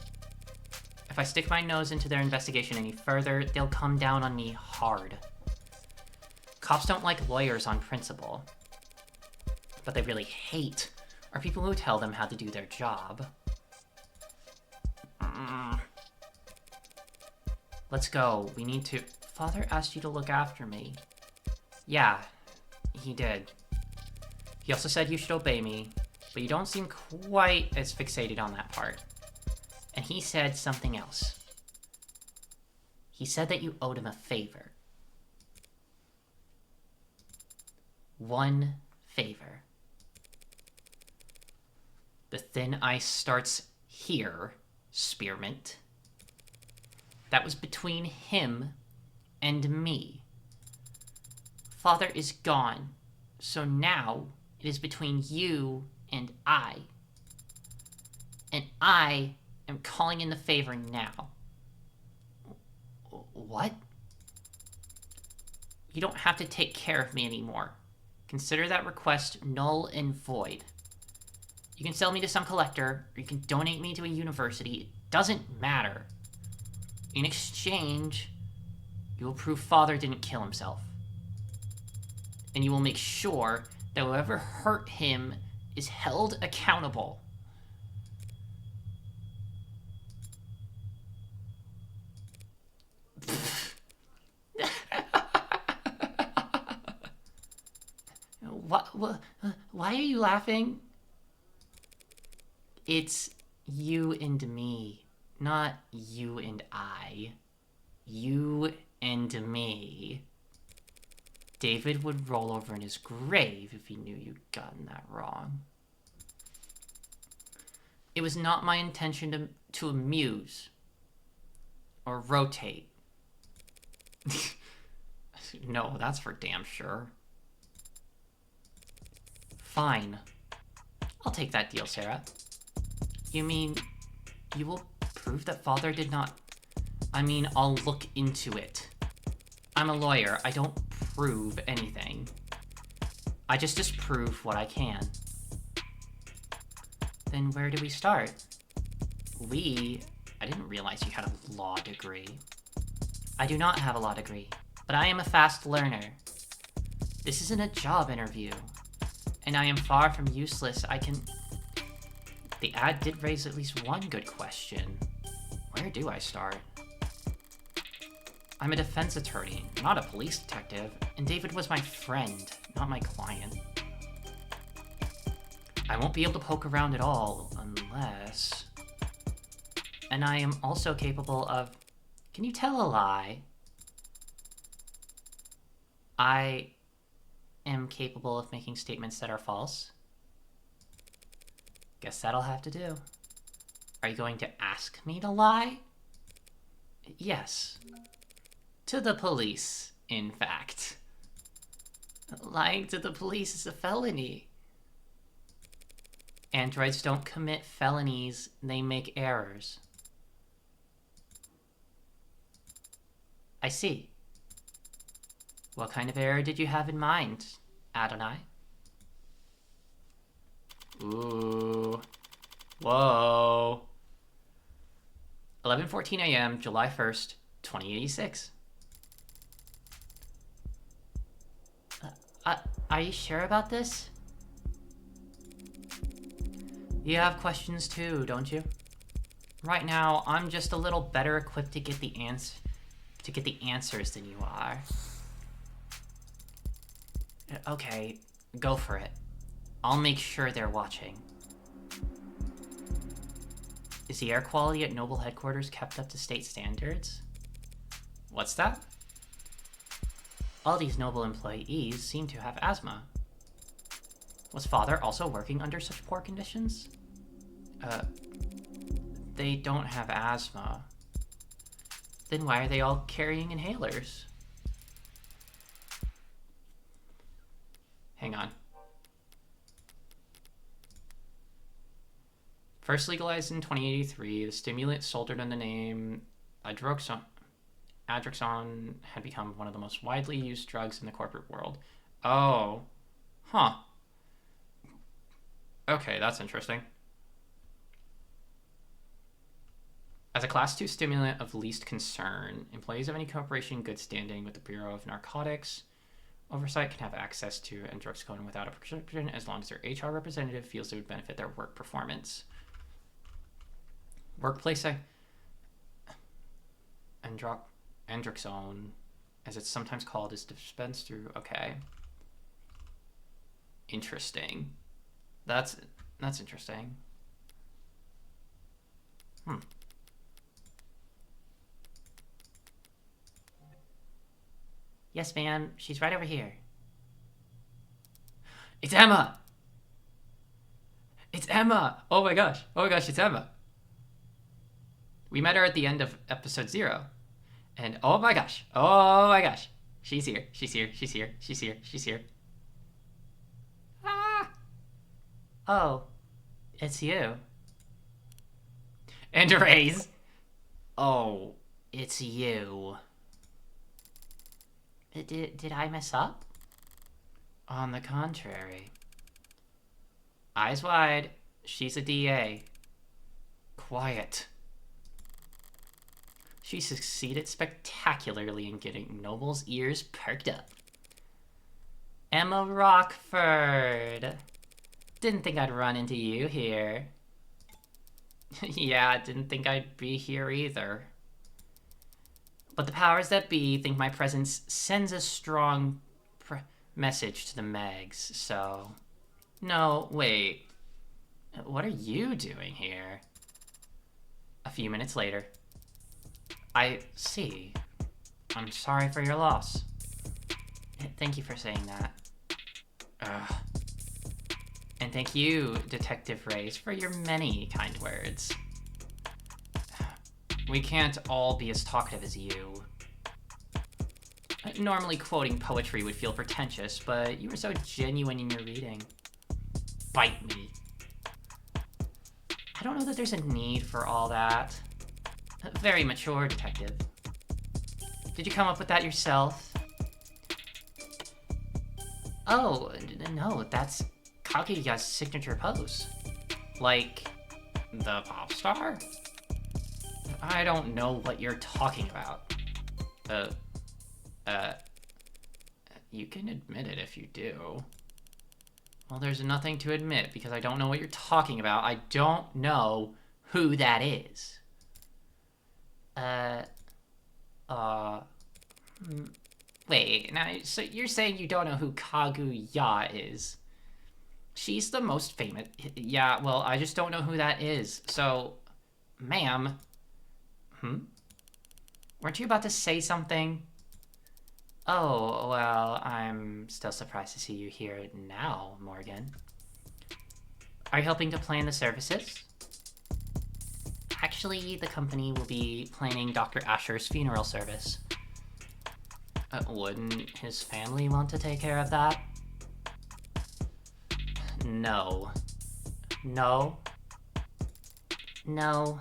If I stick my nose into their investigation any further, they'll come down on me hard. Cops don't like lawyers on principle. What they really hate are people who tell them how to do their job. Let's go. We need to... Father asked you to look after me. Yeah, he did. He also said you should obey me, but you don't seem quite as fixated on that part. And he said something else. He said that you owed him a favor. One favor. The thin ice starts here, Spearmint. That was between him and me. Father is gone, so now it is between you and I. And I am calling in the favor now. What? You don't have to take care of me anymore. Consider that request null and void. You can sell me to some collector, or you can donate me to a university. It doesn't matter. In exchange, you will prove Father didn't kill himself. And you will make sure that whoever hurt him is held accountable. Why are you laughing? It's you and me, not you and I. You and me. David would roll over in his grave if he knew you'd gotten that wrong. It was not my intention to amuse or rotate. No, that's for damn sure. Fine. I'll take that deal, Sarah. You mean you will prove that Father did not... I mean, I'll look into it. I'm a lawyer. I don't prove anything. I just disprove what I can. Then where do we start? I didn't realize you had a law degree. I do not have a law degree, but I am a fast learner. This isn't a job interview, and I am far from useless. The ad did raise at least one good question. Where do I start? I'm a defense attorney, not a police detective, and David was my friend, not my client. I won't be able to poke around at all, unless... And I am also capable of... Can you tell a lie? I am capable of making statements that are false. Guess that'll have to do. Are you going to ask me to lie? Yes. To the police, in fact. Lying to the police is a felony. Androids don't commit felonies, they make errors. I see. What kind of error did you have in mind, Adonai? Ooh. Whoa. 11:14 a.m., July 1st, 2086. Are you sure about this? You have questions too, don't you? Right now, I'm just a little better equipped to get the answers than you are. Okay, go for it. I'll make sure they're watching. Is the air quality at Noble headquarters kept up to state standards? What's that? All these noble employees seem to have asthma. Was Father also working under such poor conditions? They don't have asthma. Then why are they all carrying inhalers? Hang on. First legalized in 2083, the stimulant sold under the name Adroxon had become one of the most widely used drugs in the corporate world. Oh. Huh. Okay, that's interesting. As a Class 2 stimulant of least concern, employees of any corporation in good standing with the Bureau of Narcotics Oversight can have access to androxycodone without a prescription as long as their HR representative feels it would benefit their work performance. Workplace androxone, as it's sometimes called, is dispensed through... Okay. Interesting. That's interesting. Yes, ma'am. She's right over here. It's Emma! It's Emma! Oh my gosh, it's Emma. We met her at the end of episode 0. And oh my gosh. She's here. Ah! Oh, it's you. And a raise. Oh, it's you. Did I mess up? On the contrary. Eyes wide. She's a DA. Quiet. She succeeded spectacularly in getting Noble's ears perked up. Emma Rockford. Didn't think I'd run into you here. Yeah, didn't think I'd be here either. But the powers that be think my presence sends a strong message to the Megs, so... No, wait. What are you doing here? A few minutes later. I see. I'm sorry for your loss. Thank you for saying that. And thank you, Detective Reyes, for your many kind words. We can't all be as talkative as you. Normally quoting poetry would feel pretentious, but you were so genuine in your reading. Bite me. I don't know that there's a need for all that. Very mature, Detective. Did you come up with that yourself? Oh, no, that's Kaguya's signature pose. Like, the pop star? I don't know what you're talking about. You can admit it if you do. Well, there's nothing to admit because I don't know what you're talking about. I don't know who that is. Wait, now, so you're saying you don't know who Kaguya is? She's the most famous. Yeah, well, I just don't know who that is. So, ma'am. Weren't you about to say something? Oh, well, I'm still surprised to see you here now, Morgan. Are you helping to plan the services? Actually, the company will be planning Dr. Asher's funeral service. Wouldn't his family want to take care of that? No. No? No.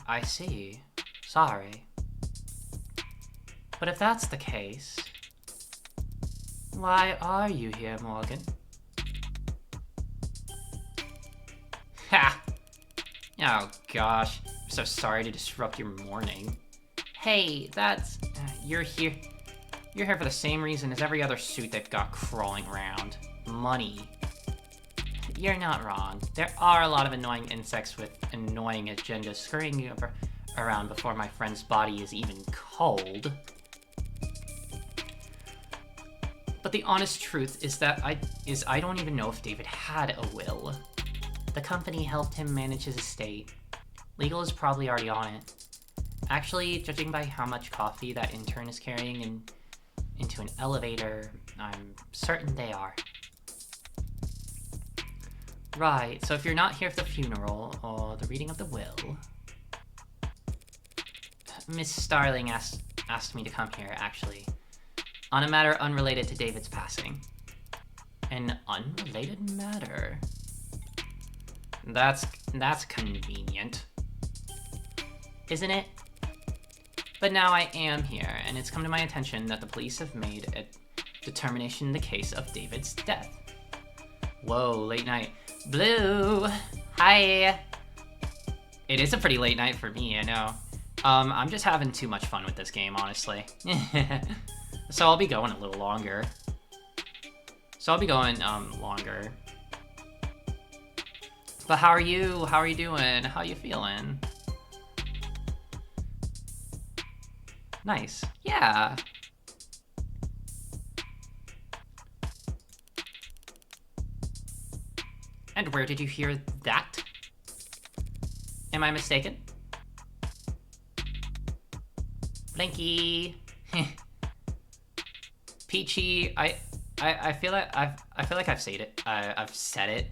I see. Sorry. But if that's the case, why are you here, Morgan? Ha! Oh gosh, I'm so sorry to disrupt your morning. Hey, that's... You're here for the same reason as every other suit they've got crawling around. Money. You're not wrong. There are a lot of annoying insects with annoying agendas scurrying around before my friend's body is even cold. But the honest truth is that I don't even know if David had a will. The company helped him manage his estate. Legal is probably already on it. Actually, judging by how much coffee that intern is carrying into an elevator, I'm certain they are. Right, so if you're not here for the funeral or the reading of the will... Miss Starling asked me to come here, actually. On a matter unrelated to David's passing. An unrelated matter? That's convenient. Isn't it? But now I am here, and it's come to my attention that the police have made a determination in the case of David's death. Whoa, late night. Blue! Hi! It is a pretty late night for me, I know. I'm just having too much fun with this game, honestly. So I'll be going a little longer. Longer. But how are you? How are you doing? How you feeling? Nice. Yeah. And where did you hear that? Am I mistaken? Blinky. Peachy. I feel like I've said it. I've said it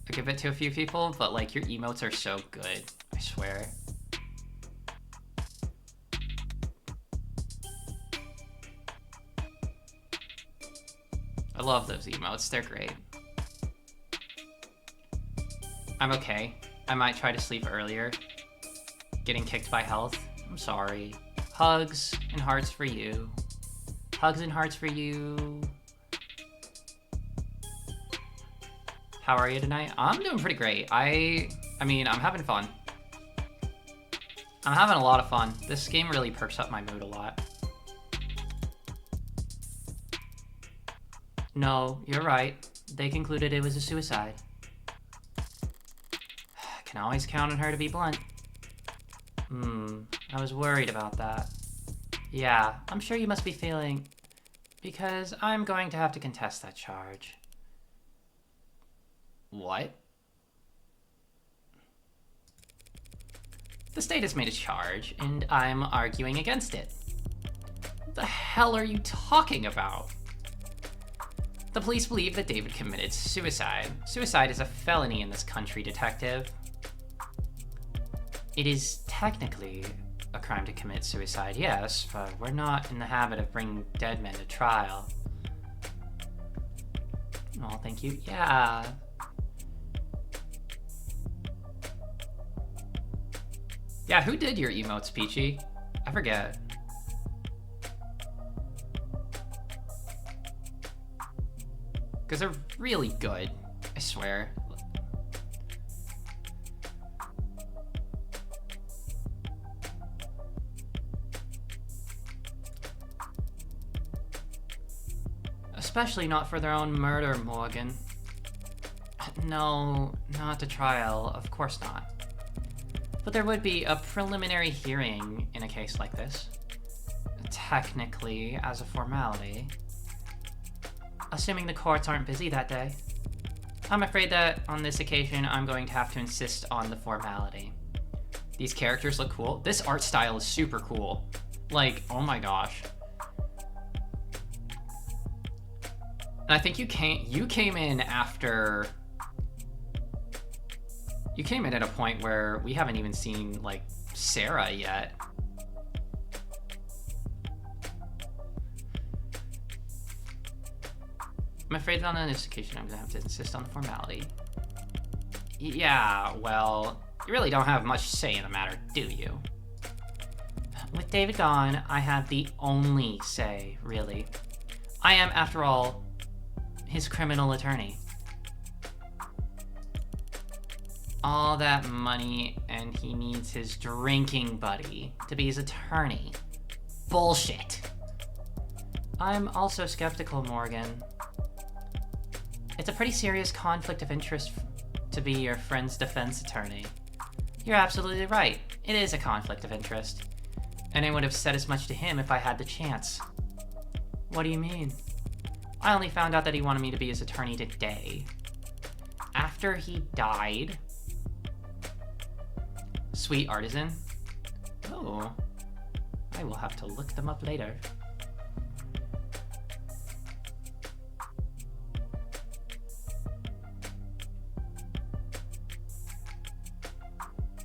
a good bit to a few people, but like your emotes are so good. I swear. I love those emotes. They're great. I'm okay. I might try to sleep earlier. Getting kicked by health. I'm sorry. Hugs and hearts for you. Hugs and hearts for you. How are you tonight? I'm doing pretty great. I mean, I'm having fun. I'm having a lot of fun. This game really perks up my mood a lot. No, you're right. They concluded it was a suicide. Can always count on her to be blunt. I was worried about that. Yeah, I'm sure you must be feeling... Because I'm going to have to contest that charge. What? The state has made a charge, and I'm arguing against it. What the hell are you talking about? The police believe that David committed suicide. Suicide is a felony in this country, detective. It is technically a crime to commit suicide, yes, but we're not in the habit of bringing dead men to trial. Oh, thank you. Yeah. Yeah, who did your emotes, Peachy? I forget. Because they're really good, I swear. Especially not for their own murder, Morgan. No, not a trial, of course not. But there would be a preliminary hearing in a case like this. Technically, as a formality. Assuming the courts aren't busy that day. I'm afraid that on this occasion, I'm going to have to insist on the formality. These characters look cool. This art style is super cool. Like, oh my gosh. And I think you came in after... You came in at a point where we haven't even seen, like, Sarah yet. I'm afraid that on this occasion I'm gonna have to insist on the formality. Yeah, well, you really don't have much say in the matter, do you? With David gone, I have the only say, really. I am, after all, his criminal attorney. All that money, and he needs his drinking buddy to be his attorney. Bullshit. I'm also skeptical, Morgan. It's a pretty serious conflict of interest to be your friend's defense attorney. You're absolutely right. It is a conflict of interest. And I would have said as much to him if I had the chance. What do you mean? I only found out that he wanted me to be his attorney today. After he died... Sweet artisan. Oh. I will have to look them up later.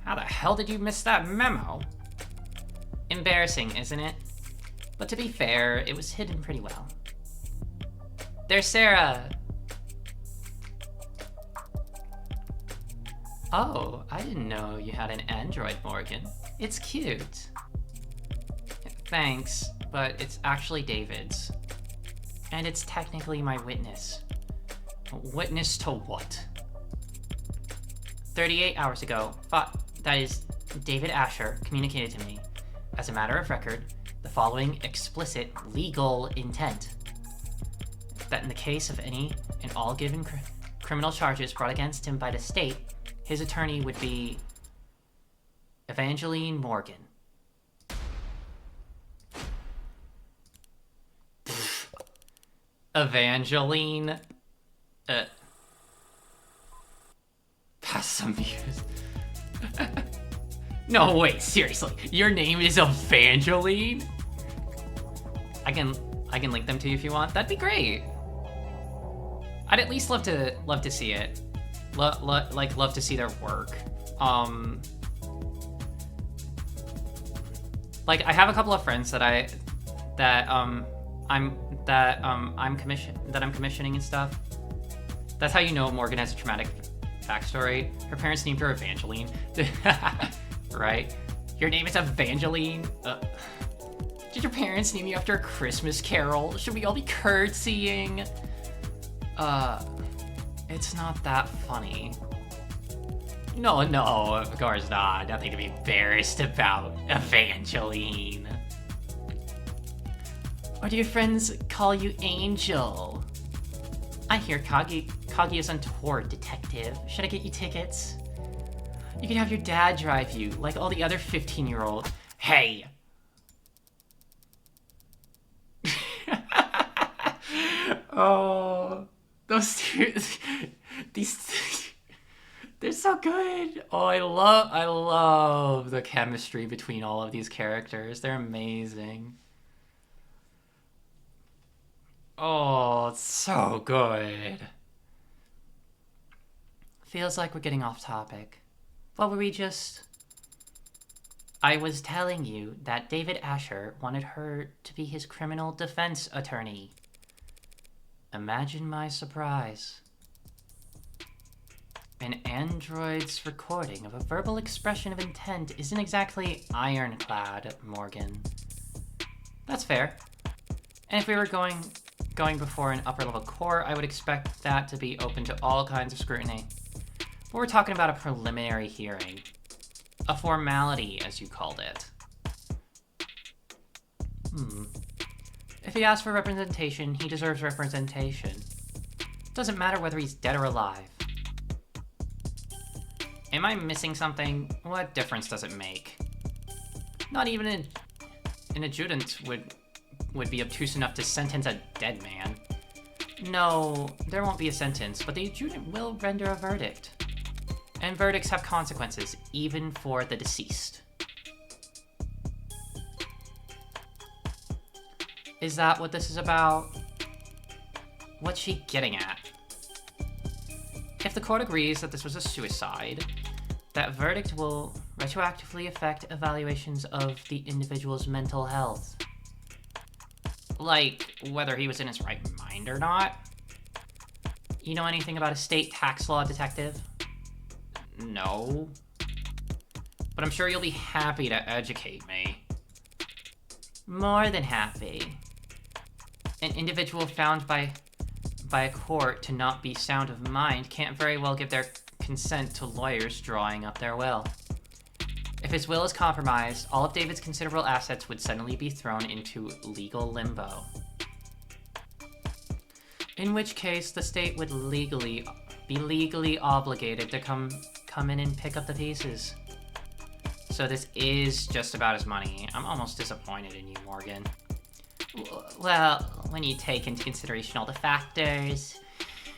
How the hell did you miss that memo? Embarrassing, isn't it? But to be fair, it was hidden pretty well. There's Sarah! Oh, I didn't know you had an Android, Morgan. It's cute. Thanks, but it's actually David's. And it's technically my witness. Witness to what? 38 hours ago, that is, David Asher communicated to me, as a matter of record, the following explicit legal intent. That in the case of any and all given criminal charges brought against him by the state, his attorney would be Evangeline Morgan. Evangeline? Pass some views. No, wait, seriously. Your name is Evangeline? I can link them to you if you want. That'd be great. I'd at least love to see it. Love to see their work. Like I have a couple of friends that I'm commissioning and stuff. That's how you know Morgan has a traumatic backstory. Her parents named her Evangeline. Right? Your name is Evangeline? Did your parents name you after a Christmas carol? Should we all be curtsying? It's not that funny. No, of course not. Nothing to be embarrassed about, Evangeline. Or do your friends call you Angel? I hear Kagi is on tour, detective. Should I get you tickets? You can have your dad drive you, like all the other 15-year-olds. Hey! Oh, those two, they're so good. Oh, I love the chemistry between all of these characters. They're amazing. Oh, it's so good. Feels like we're getting off topic. What were we just... I was telling you that David Asher wanted her to be his criminal defense attorney. Imagine my surprise. An android's recording of a verbal expression of intent isn't exactly ironclad, Morgan. That's fair. And if we were going before an upper-level court, I would expect that to be open to all kinds of scrutiny. But we're talking about a preliminary hearing. A formality, as you called it. If he asks for representation, he deserves representation. Doesn't matter whether he's dead or alive. Am I missing something? What difference does it make? Not even an adjutant would be obtuse enough to sentence a dead man. No, there won't be a sentence, but the adjutant will render a verdict. And verdicts have consequences, even for the deceased. Is that what this is about? What's she getting at? If the court agrees that this was a suicide, that verdict will retroactively affect evaluations of the individual's mental health. Like, whether he was in his right mind or not? You know anything about a state tax law, detective? No. But I'm sure you'll be happy to educate me. More than happy. An individual found by a court to not be sound of mind can't very well give their consent to lawyers drawing up their will. If his will is compromised, all of David's considerable assets would suddenly be thrown into legal limbo. In which case, the state would be legally obligated to come in and pick up the pieces. So this is just about his money. I'm almost disappointed in you, Morgan. Well, when you take into consideration all the factors,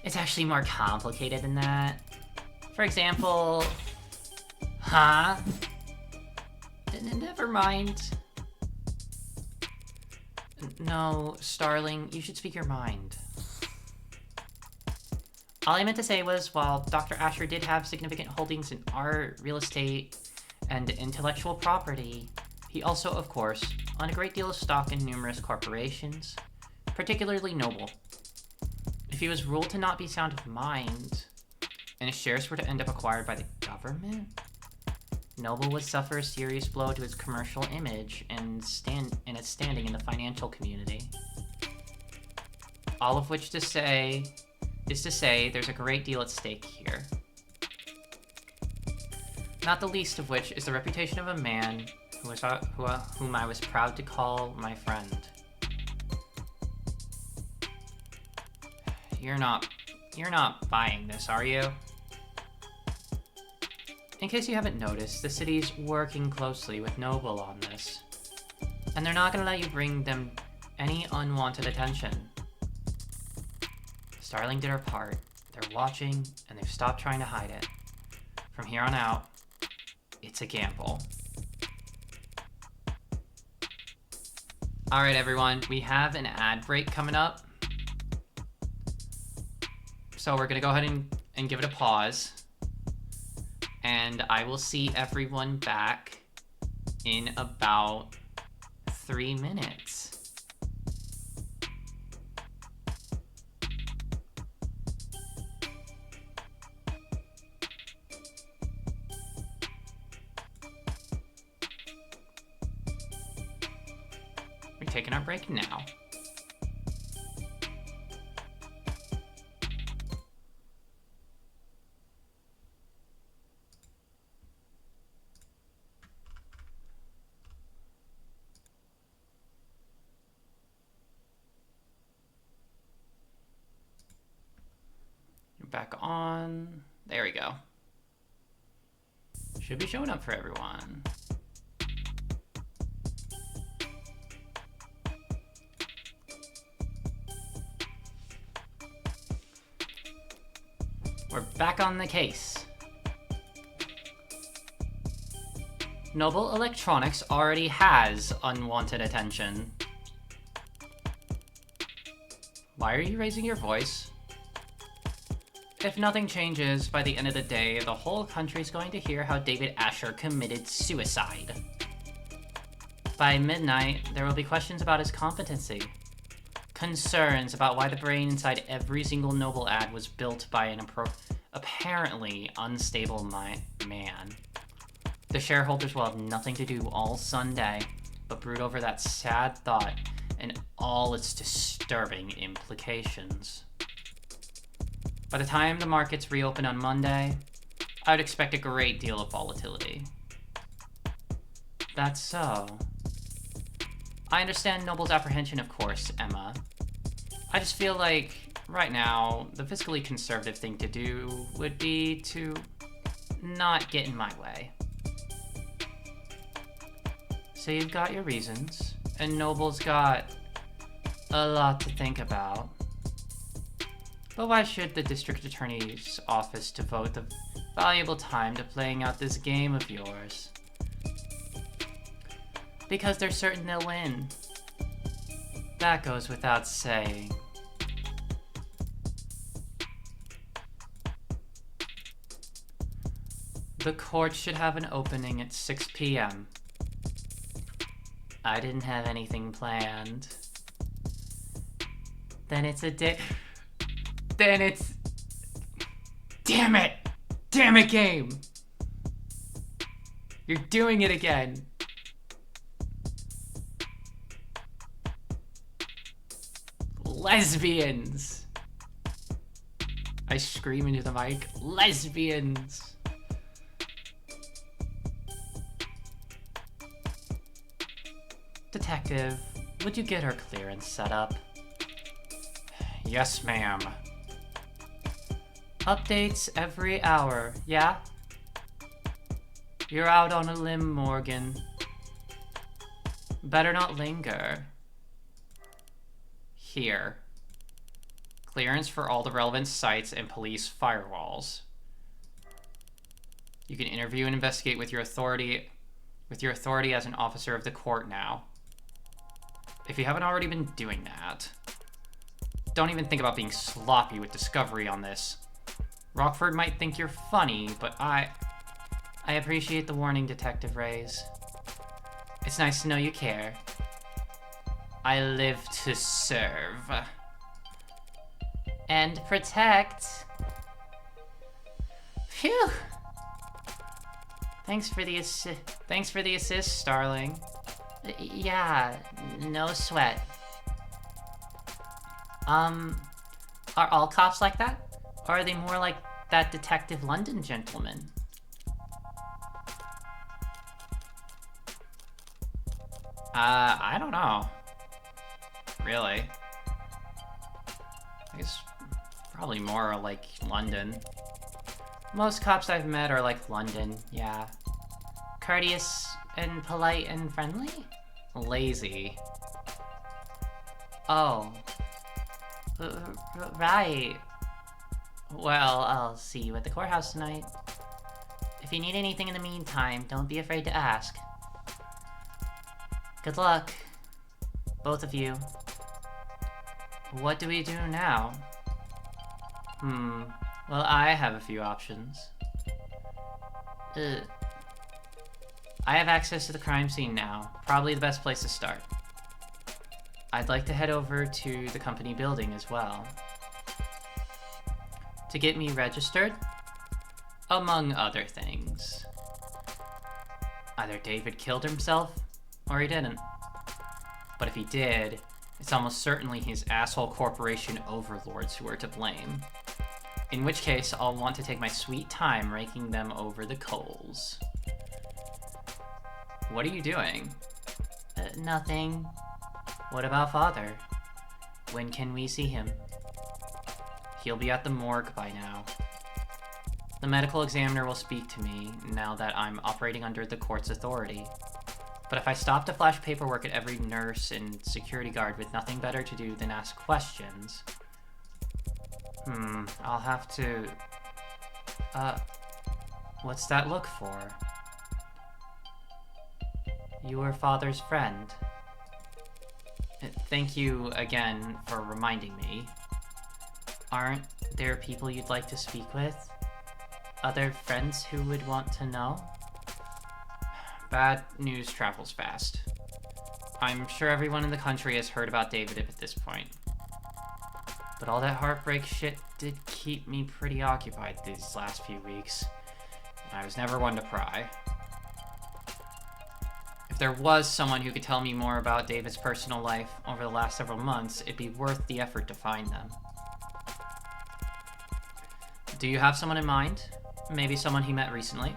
it's actually more complicated than that. For example... Huh? Never mind. No, Starling, you should speak your mind. All I meant to say was, while Dr. Asher did have significant holdings in art, real estate, and intellectual property, he also, of course, owned a great deal of stock in numerous corporations, particularly Noble. If he was ruled to not be sound of mind, and his shares were to end up acquired by the government, Noble would suffer a serious blow to his commercial image and its standing in the financial community. All of which is to say there's a great deal at stake here. Not the least of which is the reputation of a man whom I was proud to call my friend. You're not buying this, are you? In case you haven't noticed, the city's working closely with Noble on this, and they're not gonna let you bring them any unwanted attention. Starling did her part. They're watching, and they've stopped trying to hide it. From here on out, it's a gamble. Alright everyone, we have an ad break coming up. So we're gonna go ahead and give it a pause. And I will see everyone back in about 3 minutes. We're taking our break now. Back on. There we go. Should be showing up for everyone. We're back on the case. Noble Electronics already has unwanted attention. Why are you raising your voice? If nothing changes, by the end of the day, the whole country's going to hear how David Asher committed suicide. By midnight, there will be questions about his competency. Concerns about why the brain inside every single Noble ad was built by an apparently unstable man. The shareholders will have nothing to do all Sunday but brood over that sad thought and all its disturbing implications. By the time the markets reopen on Monday, I would expect a great deal of volatility. That's so. I understand Noble's apprehension, of course, Emma. I just feel like, right now, the fiscally conservative thing to do would be to not get in my way. So you've got your reasons, and Noble's got a lot to think about. But why should the district attorney's office devote the valuable time to playing out this game of yours? Because they're certain they'll win. That goes without saying. The court should have an opening at 6 p.m. I didn't have anything planned. Then it's a day... Then it's... Damn it! Damn it, game! You're doing it again. Lesbians! I scream into the mic. Lesbians! Detective, would you get her clearance set up? Yes, ma'am. Updates every hour, yeah? You're out on a limb, Morgan. Better not linger. Here. Clearance for all the relevant sites and police firewalls. You can interview and investigate with your authority with your authority as an officer of the court now. If you haven't already been doing that, don't even think about being sloppy with discovery on this. Rockford might think you're funny, but I appreciate the warning, Detective Reyes. It's nice to know you care. I live to serve. And protect. Phew! Thanks for the assist, Starling. Yeah, no sweat. Are all cops like that? Or are they more like that Detective London gentleman? I don't know. Really. I guess probably more like London. Most cops I've met are like London, yeah. Courteous and polite and friendly? Lazy. Oh. Right. Well, I'll see you at the courthouse tonight. If you need anything in the meantime, don't be afraid to ask. Good luck, both of you. What do we do now? Well, I have a few options. I have access to the crime scene now. Probably the best place to start. I'd like to head over to the company building as well. To get me registered, among other things. Either David killed himself, or he didn't. But if he did, it's almost certainly his asshole corporation overlords who are to blame. In which case, I'll want to take my sweet time raking them over the coals. What are you doing? Nothing. What about Father? When can we see him? He'll be at the morgue by now. The medical examiner will speak to me now that I'm operating under the court's authority. But if I stop to flash paperwork at every nurse and security guard with nothing better to do than ask questions... I'll have to... what's that look for? You were Father's friend. Thank you again for reminding me. Aren't there people you'd like to speak with? Other friends who would want to know? Bad news travels fast. I'm sure everyone in the country has heard about David at this point. But all that heartbreak shit did keep me pretty occupied these last few weeks. And I was never one to pry. If there was someone who could tell me more about David's personal life over the last several months, it'd be worth the effort to find them. Do you have someone in mind? Maybe someone he met recently?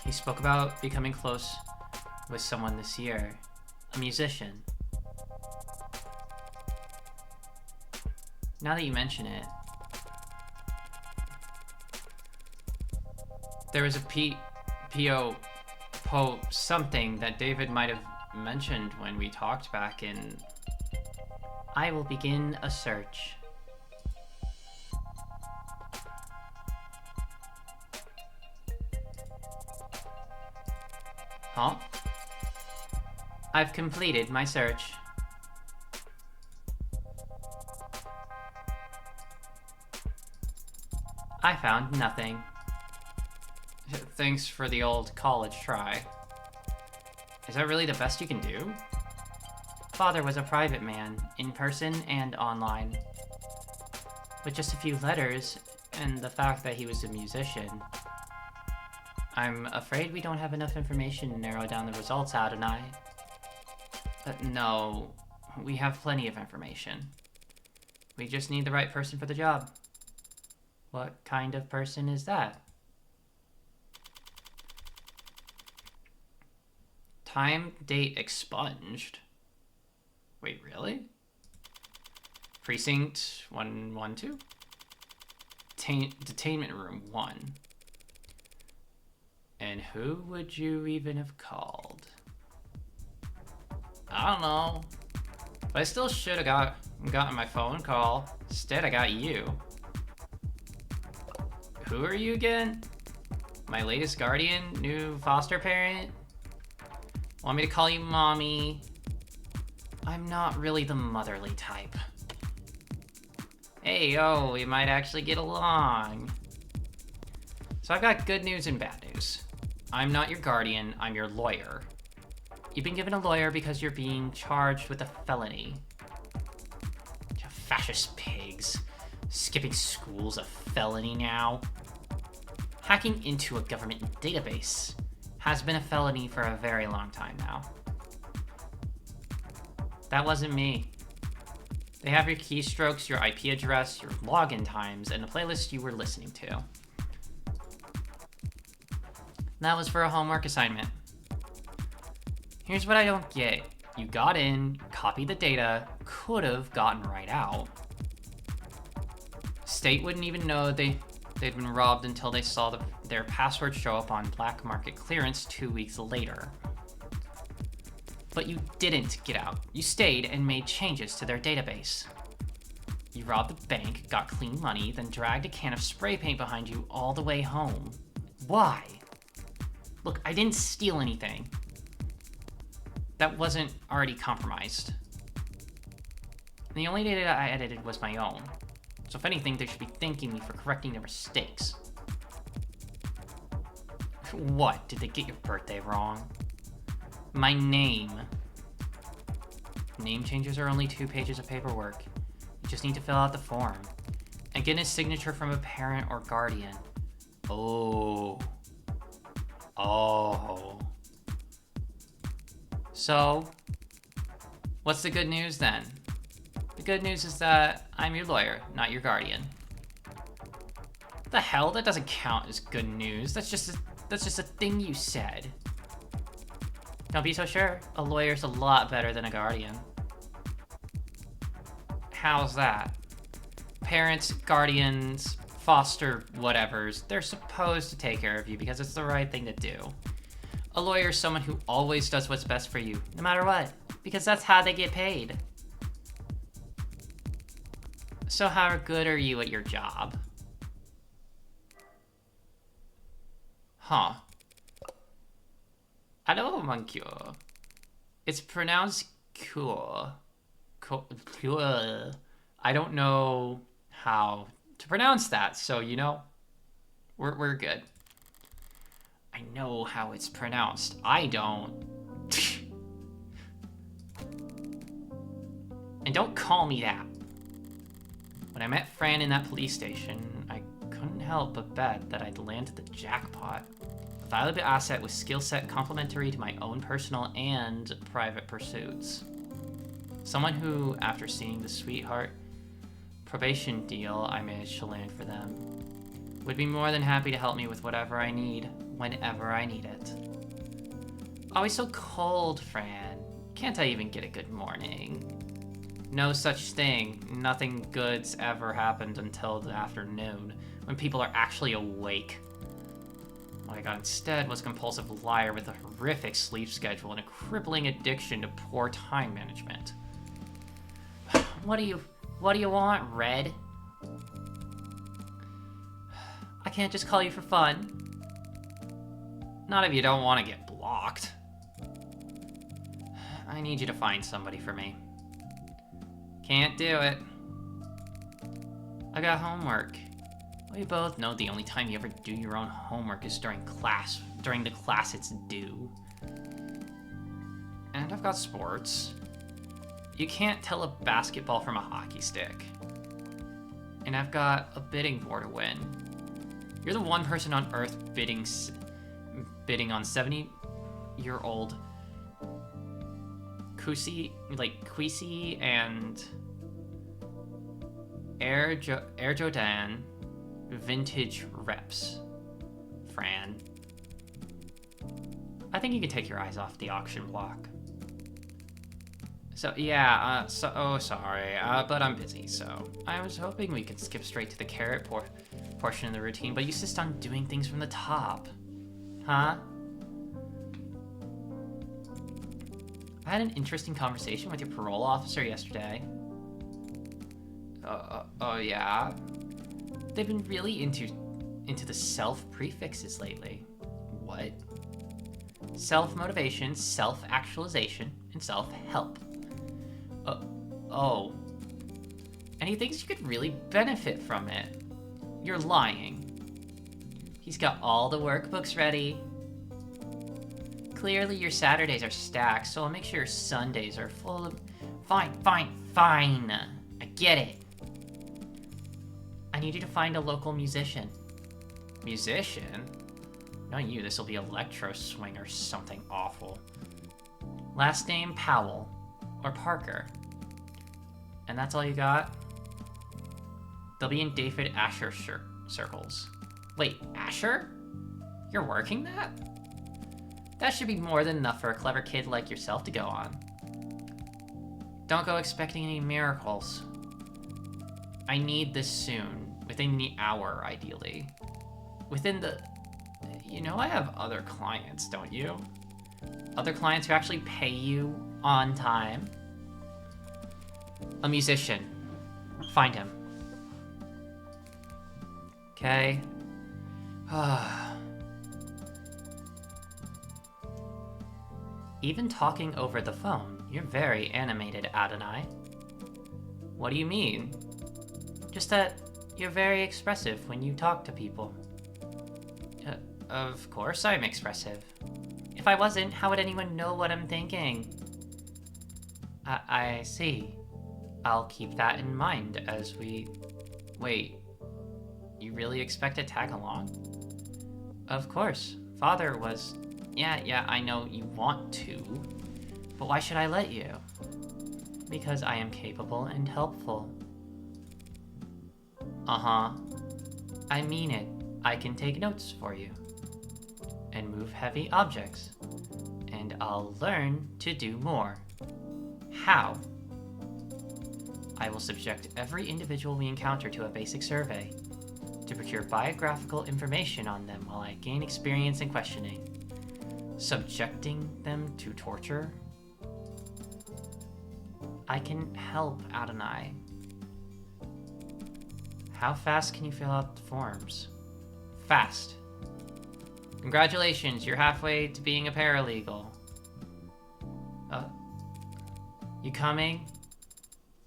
He spoke about becoming close with someone this year. A musician. Now that you mention it, there was a P.O. something that David might have mentioned when we talked back in... I will begin a search. Huh? I've completed my search. I found nothing. Thanks for the old college try. Is that really the best you can do? Father was a private man, in person and online. With just a few letters, and the fact that he was a musician, I'm afraid we don't have enough information to narrow down the results, Adonai. But no, we have plenty of information. We just need the right person for the job. What kind of person is that? Time, date expunged. Wait, really? Precinct 112? Detainment room 1. And who would you even have called? I don't know. But I still should have gotten my phone call. Instead, I got you. Who are you again? My latest guardian? New foster parent? Want me to call you mommy? I'm not really the motherly type. Hey, yo, we might actually get along. So I've got good news and bad news. I'm not your guardian, I'm your lawyer. You've been given a lawyer because you're being charged with a felony. You fascist pigs. Skipping school's a felony now. Hacking into a government database has been a felony for a very long time now. That wasn't me. They have your keystrokes, your IP address, your login times, and the playlist you were listening to. That was for a homework assignment. Here's what I don't get. You got in, copied the data, could have gotten right out. State wouldn't even know they'd been robbed until they saw their password show up on black market clearance 2 weeks later. But you didn't get out. You stayed and made changes to their database. You robbed the bank, got clean money, then dragged a can of spray paint behind you all the way home. Why? Look, I didn't steal anything that wasn't already compromised. And the only data I edited was my own. So if anything, they should be thanking me for correcting their mistakes. What? Did they get your birthday wrong? My name. Name changes are only 2 pages of paperwork. You just need to fill out the form and get a signature from a parent or guardian. Oh. So, what's the good news then? The good news is that I'm your lawyer, not your guardian. What the hell? That doesn't count as good news. That's just a thing you said. Don't be so sure. A lawyer's a lot better than a guardian. How's that? Parents, guardians, foster whatevers, they're supposed to take care of you because it's the right thing to do. A lawyer is someone who always does what's best for you, no matter what, because that's how they get paid. So how good are you at your job? Huh. Hello, Mancure. It's pronounced cool. Cool. I don't know how to pronounce that, so you know, we're good. I know how it's pronounced. I don't. And don't call me that. When I met Fran in that police station, I couldn't help but bet that I'd landed the jackpot. A valuable asset with skill set complementary to my own personal and private pursuits. Someone who, after seeing the sweetheart probation deal I managed to land for them, would be more than happy to help me with whatever I need, whenever I need it. Always so cold, Fran. Can't I even get a good morning? No such thing. Nothing good's ever happened until the afternoon, when people are actually awake. What I got instead was a compulsive liar with a horrific sleep schedule and a crippling addiction to poor time management. What do you want, Red? I can't just call you for fun. Not if you don't want to get blocked. I need you to find somebody for me. Can't do it. I got homework. We both know the only time you ever do your own homework is during the class it's due. And I've got sports. You can't tell a basketball from a hockey stick. And I've got a bidding war to win. You're the one person on Earth bidding on 70-year-old Quisi and Air Jordan vintage reps, Fran. I think you can take your eyes off the auction block. So yeah, sorry, but I'm busy, so I was hoping we could skip straight to the carrot portion of the routine, but you insist on doing things from the top. Huh? I had an interesting conversation with your parole officer yesterday. Oh yeah? They've been really into the self prefixes lately. What? self-motivation, self-actualization, and self-help. Oh. And he thinks you could really benefit from it. You're lying. He's got all the workbooks ready. Clearly your Saturdays are stacked, so I'll make sure your Sundays are full of... Fine. I get it. I need you to find a local musician. Musician? Not you, this'll be electro swing or something awful. Last name Powell. Or Parker. And that's all you got? They'll be in David Asher circles. Wait, Asher? You're working that? That should be more than enough for a clever kid like yourself to go on. Don't go expecting any miracles. I need this soon. Within the hour, ideally. Within the... You know I have other clients, don't you? Other clients who actually pay you on time. A musician. Find him. Okay. Even talking over the phone, you're very animated, Adonai. What do you mean? Just that you're very expressive when you talk to people. Of course I'm expressive. If I wasn't, how would anyone know what I'm thinking? I see. I'll keep that in mind as we... Wait, you really expect to tag along? Of course. Father was... Yeah, I know you want to. But why should I let you? Because I am capable and helpful. Uh-huh. I mean it. I can take notes for you. And move heavy objects. And I'll learn to do more. How? I will subject every individual we encounter to a basic survey to procure biographical information on them while I gain experience in questioning. Subjecting them to torture? I can help, Adonai. How fast can you fill out the forms? Fast. Congratulations, you're halfway to being a paralegal. You coming?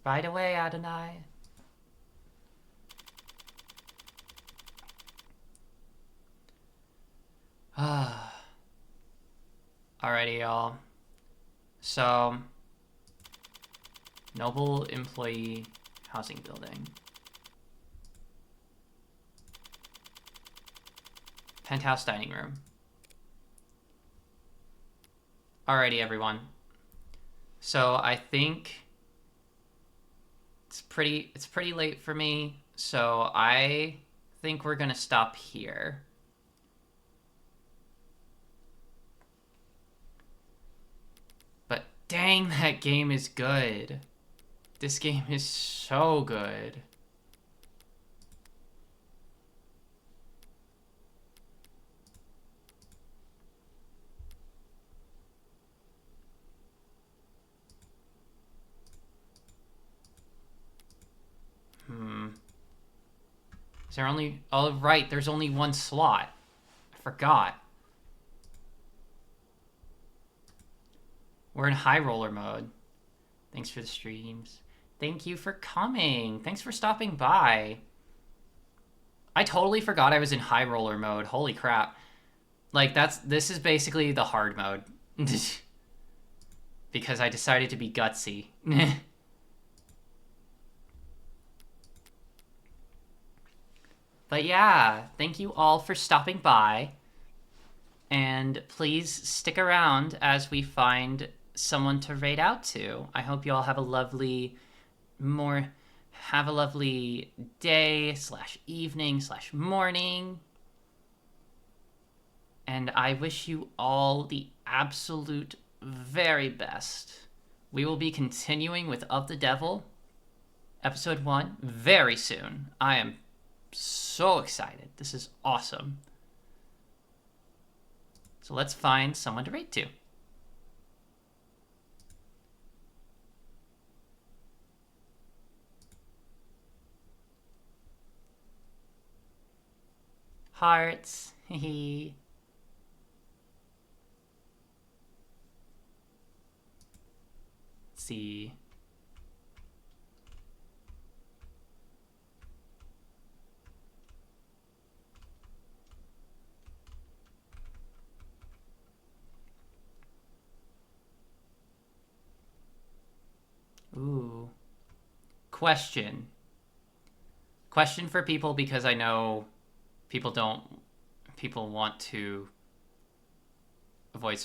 Right away, Adonai. Alrighty, y'all. So, Noble Employee Housing Building. Penthouse dining room. Alrighty, everyone. So I think it's pretty late for me, so I think we're gonna stop here. But dang, that game is good. This game is so good. Is there only... Oh, right, there's only one slot. I forgot. We're in high roller mode. Thanks for the streams. Thank you for coming. Thanks for stopping by. I totally forgot I was in high roller mode. Holy crap. Like, this is basically the hard mode. Because I decided to be gutsy. But yeah, thank you all for stopping by. And please stick around as we find someone to raid out to. I hope you all have a lovely day / evening / morning. And I wish you all the absolute very best. We will be continuing with Of the Devil, episode 1, very soon. I am so excited. This is awesome. So let's find someone to raid to. Hearts. Hee. see. Ooh. Question. Question for people, because I know people want to avoid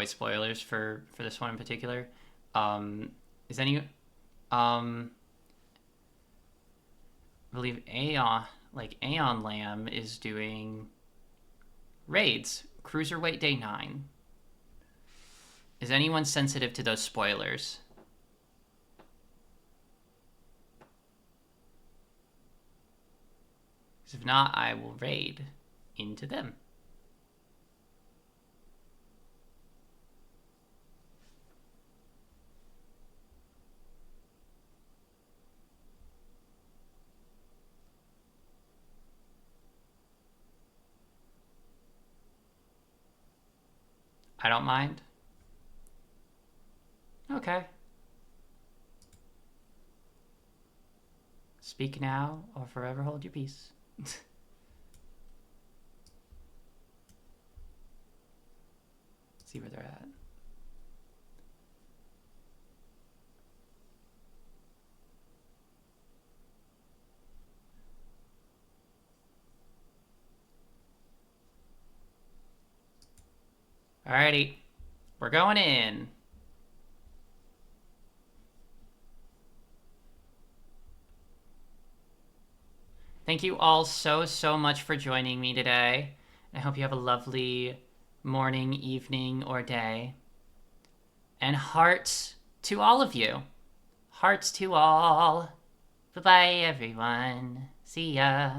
spoilers for this one in particular. Is any I believe Aeon Lamb is doing raids, Cruiserweight Day 9. Is anyone sensitive to those spoilers? Because if not, I will raid into them. I don't mind. Okay. Speak now or forever hold your peace. See where they're at. Alrighty. We're going in. Thank you all so much for joining me today. I hope you have a lovely morning, evening, or day. And hearts to all of you. Hearts to all. Bye-bye, everyone. See ya.